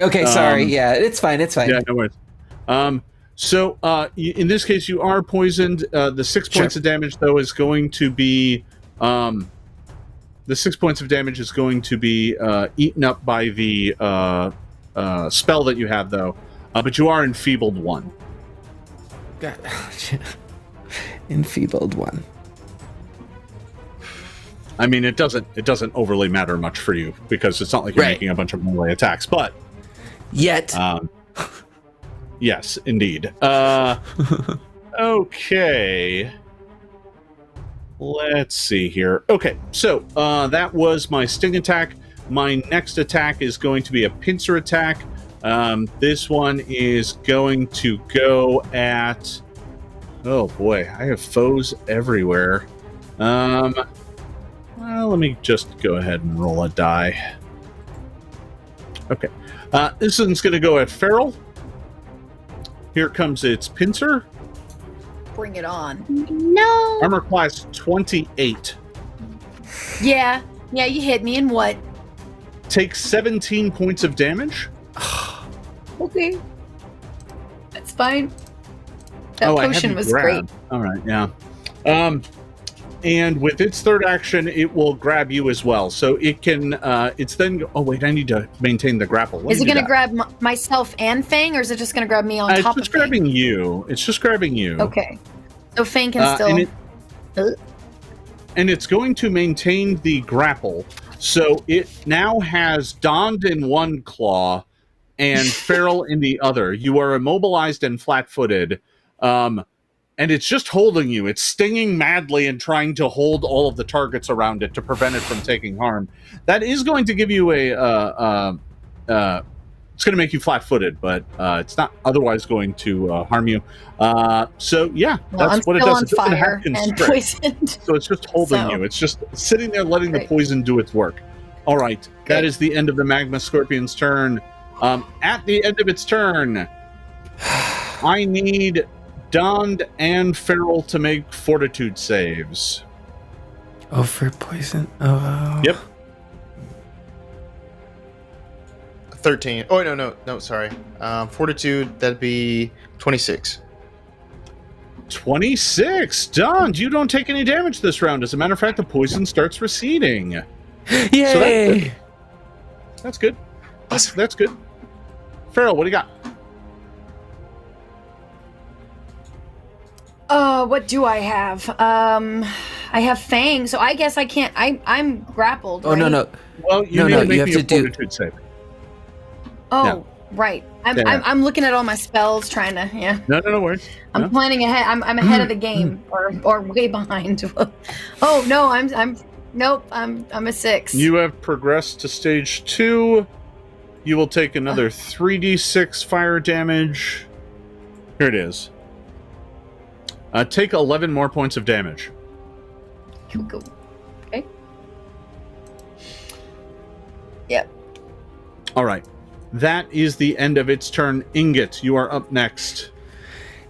Okay, sorry. Yeah, it's fine. It's fine. Yeah, no worries. So in this case, you are poisoned. The 6 points of damage, though, is going to be the 6 points of damage is going to be eaten up by the spell that you have, though. But you are enfeebled 1. Enfeebled 1. I mean, it doesn't overly matter much for you because it's not like you're making a bunch of melee attacks, but yet. Yes, indeed. Okay. Let's see here. Okay, so that was my sting attack. My next attack is going to be a pincer attack. This one is going to go at... Oh boy, I have foes everywhere. Well, let me just go ahead and roll a die. Okay. This one's going to go at Fairel. Here comes its pincer. Bring it on. No. Armor class 28. Yeah, you hit me, and what? Take 17 points of damage. Okay. That's fine. That potion was great. All right, yeah. And with its third action, it will grab you as well. So it can, it's then, oh wait, I need to maintain the grapple. Is it going to grab myself and Fang, or is it just going to grab me on top of Fang? It's just grabbing you. It's just grabbing you. Okay. So Fang can still... And it's going to maintain the grapple. So it now has Donned in one claw and Fairel in the other. You are immobilized and flat-footed. And and it's just holding you. It's stinging madly and trying to hold all of the targets around it to prevent it from taking harm. That is going to give you it's going to make you flat-footed, but it's not otherwise going to harm you. So yeah, that's what it does. It doesn't have constrict, so it's just holding you. It's just sitting there, letting the poison do its work. All right, that is the end of the Magma Scorpion's turn. At the end of its turn, I need Dond and Fairel to make fortitude saves. Oh, for poison? Oh. Yep. 13. Oh, no, sorry. Fortitude, that'd be 26. 26. Dond, you don't take any damage this round. As a matter of fact, the poison starts receding. Yay! So that's good. That's good. Fairel, what do you got? What do I have? I have Fang, so I guess I can't. I'm grappled. Oh, right? no. Well, you need to make me a fortitude save. Oh, No. right. I'm looking at all my spells, trying to. Yeah. No worries. I'm planning ahead. I'm ahead of the game, or way behind. Oh no, I'm a 6. You have progressed to stage 2. You will take another 3d6 fire damage. Here it is. Take 11 more points of damage. Cool. Okay. Yep. All right. That is the end of its turn. Ingot, you are up next.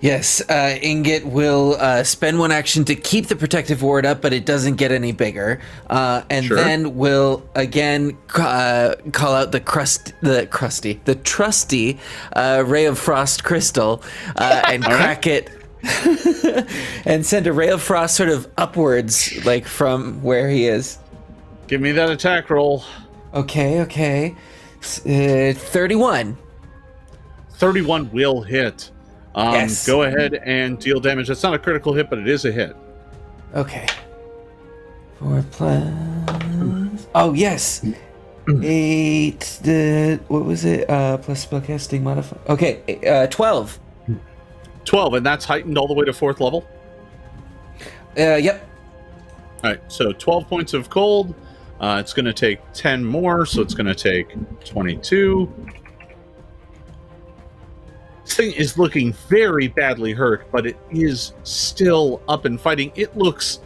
Yes, Ingot will spend one action to keep the protective ward up, but it doesn't get any bigger. And then will again call out the trusty Ray of Frost crystal and crack it and send a Ray of Frost sort of upwards, like from where he is. Give me that attack roll. Okay. 31. 31 will hit. Yes. Go ahead and deal damage. That's not a critical hit, but it is a hit. Okay. 4 plus... Oh, yes. 8... What was it? Plus spellcasting modifier. Okay, 12. 12, and that's heightened all the way to 4th level? Yep. All right, so 12 points of cold. It's going to take 10 more, so it's going to take 22. This thing is looking very badly hurt, but it is still up and fighting. It looks...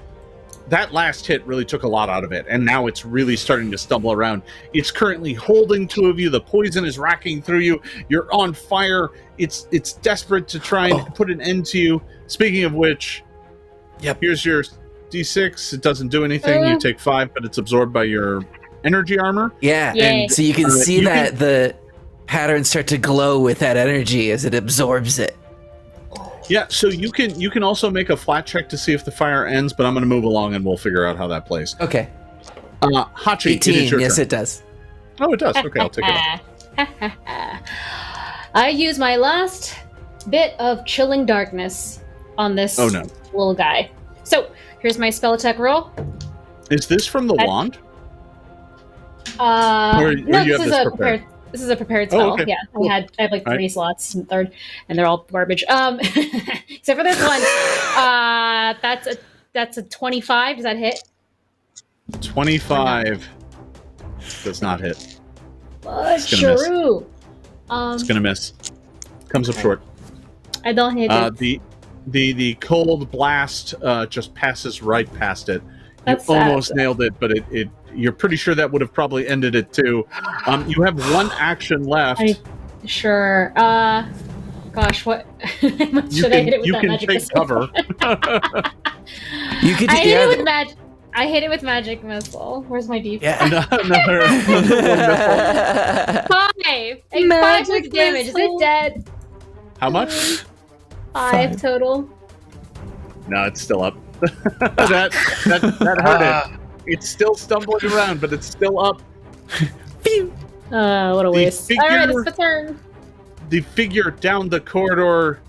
That last hit really took a lot out of it, and now it's really starting to stumble around. It's currently holding 2 of you. The poison is racking through you. You're on fire. It's desperate to try and put an end to you. Speaking of which, here's your D6. It doesn't do anything. You take 5, but it's absorbed by your energy armor. Yeah, and so you can see that the patterns start to glow with that energy as it absorbs it. Yeah, so you can also make a flat check to see if the fire ends, but I'm going to move along and we'll figure out how that plays. Okay. Hachi, 18, it is your yes turn. It does. Oh, it does. Okay, I'll take it off. I use my last bit of chilling darkness on this little guy. So, here's my spell attack roll. Is this from the wand? This is a prepared spell. okay. Yeah, Cool. I have like 3 slots in the third, and they're all garbage. Except for this one. That's a 25. Does that hit? 25 does not hit. True. It's gonna miss. Comes up short. I don't hit it. The cold blast just passes right past it. That's you almost nailed it, but it you're pretty sure that would have probably ended it too. You have 1 action left. Sure. Gosh, what? Should I hit it with that magic take missile? cover. You could. I hit it with magic. I hit it with magic missile. Where's my D4? Yeah. Another 1 missile. 5. 5 with damage. Is it dead? How much? 5 total. No, it's still up. that hurt it. It's still stumbling around, but it's still up. What a waste. Alright, it's the turn. The figure down the corridor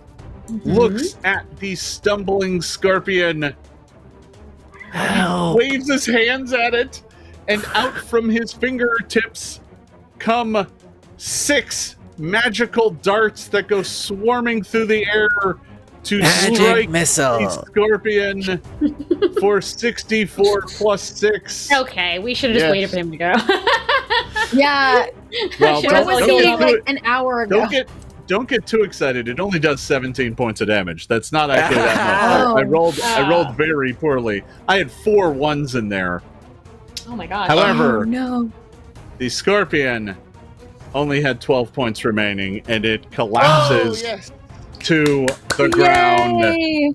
looks at the stumbling scorpion, waves his hands at it, and out from his fingertips come 6 magical darts that go swarming through the air to Magic strike missile. the scorpion for 64 plus 6. Okay, we should have just waited for him to go. Yeah. Well, That was don't like an hour ago. Don't get too excited. It only does 17 points of damage. That's not actually that much. I rolled very poorly. I had 4 1s in there. Oh my god. However, no. the scorpion only had 12 points remaining, and it collapses to the ground. Yay.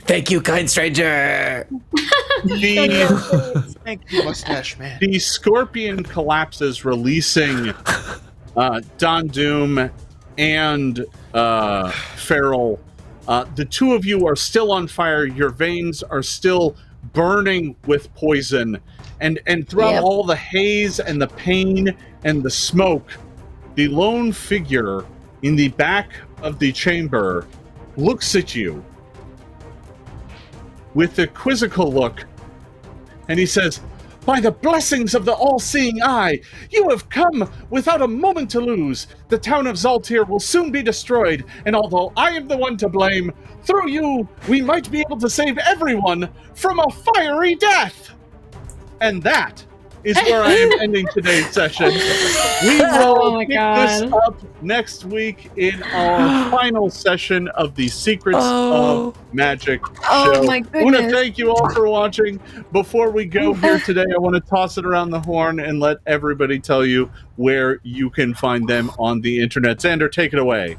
Thank you, kind stranger. Thank you, mustache man. The scorpion collapses, releasing Don Doom and Fairel. The two of you are still on fire. Your veins are still burning with poison. And throughout all the haze and the pain and the smoke, the lone figure in the back of the chamber looks at you with a quizzical look, and he says, "By the blessings of the all-seeing eye, you have come without a moment to lose. The town of Zaltir will soon be destroyed, and although I am the one to blame, through you, we might be able to save everyone from a fiery death." And that is where I am ending today's session. We will pick this up next week in our final session of the Secrets of Magic show. Oh my goodness. I want to thank you all for watching. Before we go here today, I want to toss it around the horn and let everybody tell you where you can find them on the internet. Xander, take it away.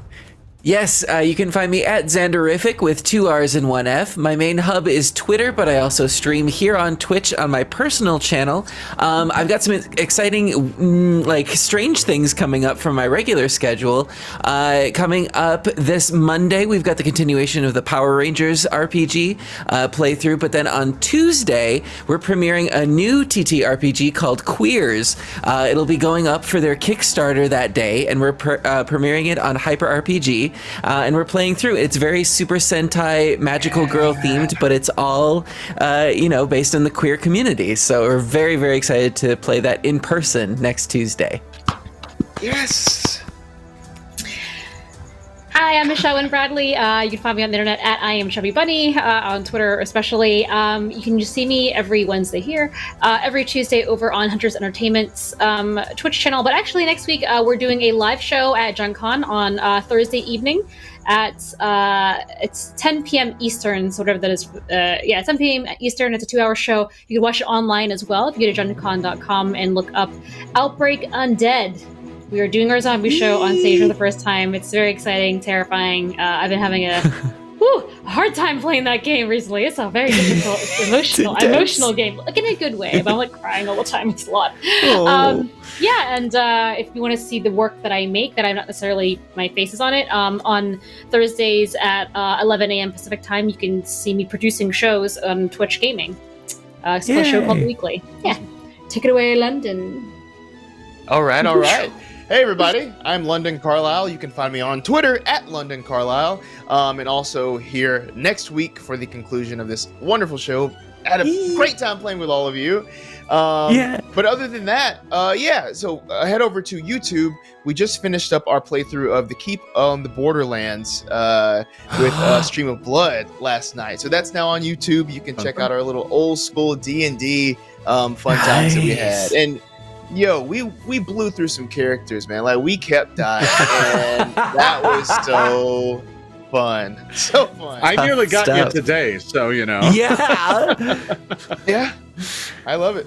Yes, you can find me at Xanderific with 2 R's and 1 F. My main hub is Twitter, but I also stream here on Twitch on my personal channel. I've got some exciting, strange things coming up from my regular schedule. Coming up this Monday, we've got the continuation of the Power Rangers RPG playthrough, but then on Tuesday, we're premiering a new TTRPG called Queers. It'll be going up for their Kickstarter that day, and we're premiering it on Hyper RPG. And we're playing through. It's very Super Sentai magical girl themed, but it's all, based on the queer community. So we're very, very excited to play that in person next Tuesday. Yes. Hi, I'm Michelle Wynn Bradley. You can find me on the internet at I am Chubby Bunny, on Twitter especially. You can just see me every Wednesday here, every Tuesday over on Hunters Entertainment's Twitch channel. But actually next week we're doing a live show at Gen Con on Thursday evening at it's 10 p.m. Eastern, so whatever that is. 10 p.m. Eastern. It's a 2-hour show. You can watch it online as well if you go to GenCon.com and look up Outbreak Undead. We are doing our zombie show on stage for the first time. It's very exciting, terrifying. I've been having a hard time playing that game recently. It's a very difficult, emotional game. Like in a good way, but I'm like crying all the time. It's a lot. If you want to see the work that I make, that I'm not necessarily, my face is on it, on Thursdays at 11 a.m. Pacific time, you can see me producing shows on Twitch Gaming. It's a show called The Weekly. Yeah. Take it away, London. All right. Hey everybody, I'm London Carlisle. You can find me on Twitter at London Carlisle, and also here next week for the conclusion of this wonderful show. I had a great time playing with all of you. But other than that, so head over to YouTube. We just finished up our playthrough of the Keep on the Borderlands with Stream of Blood last night. So that's now on YouTube. You can check out our little old school D&D fun times that we had. And we blew through some characters, man. Like, we kept dying, and that was so fun. So fun. I nearly got you today, so you know. Yeah. Yeah. I love it.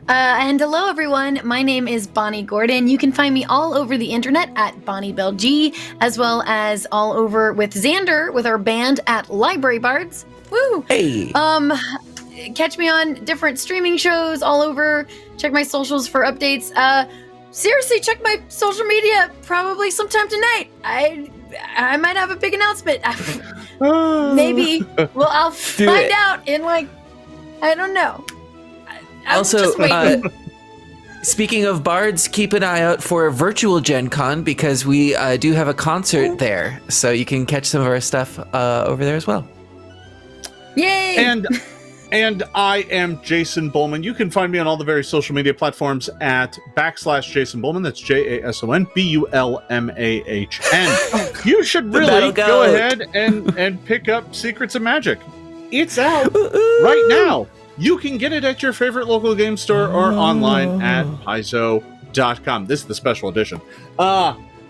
And hello, everyone. My name is Bonnie Gordon. You can find me all over the internet at Bonnie Bell G, as well as all over with Xander with our band at Library Bards. Woo! Hey. Catch me on different streaming shows all over. Check my socials for updates. Seriously, check my social media probably sometime tonight. I might have a big announcement. Maybe. Well, I'll find out in I don't know. Also, speaking of bards, keep an eye out for virtual Gen Con because we do have a concert there. So you can catch some of our stuff over there as well. Yay! And And I am Jason Bullman. You can find me on all the various social media platforms at /Jason Bullman. That's JASON BULMAHN. You should really go ahead and pick up Secrets of Magic. It's out right now. You can get it at your favorite local game store or online at Paizo.com. This is the special edition.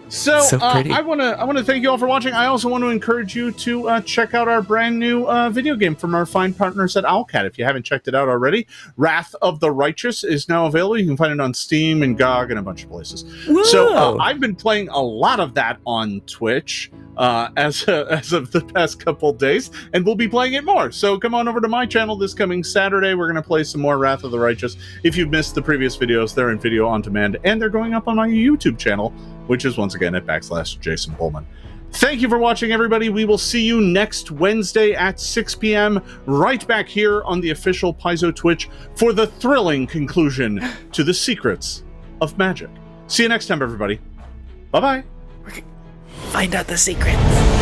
So I want to thank you all for watching. I also want to encourage you to check out our brand new video game from our fine partners at Owlcat. If you haven't checked it out already, Wrath of the Righteous is now available. You can find it on Steam and GOG and a bunch of places. Whoa. So I've been playing a lot of that on Twitch as of the past couple days, and we'll be playing it more. So come on over to my channel this coming Saturday. We're going to play some more Wrath of the Righteous. If you've missed the previous videos, they're in video on demand, and they're going up on my YouTube channel, which is once again at /Jason Bullman. Thank you for watching, everybody. We will see you next Wednesday at 6 p.m. right back here on the official Paizo Twitch for the thrilling conclusion to the Secrets of Magic. See you next time, everybody. Bye-bye. Find out the secrets.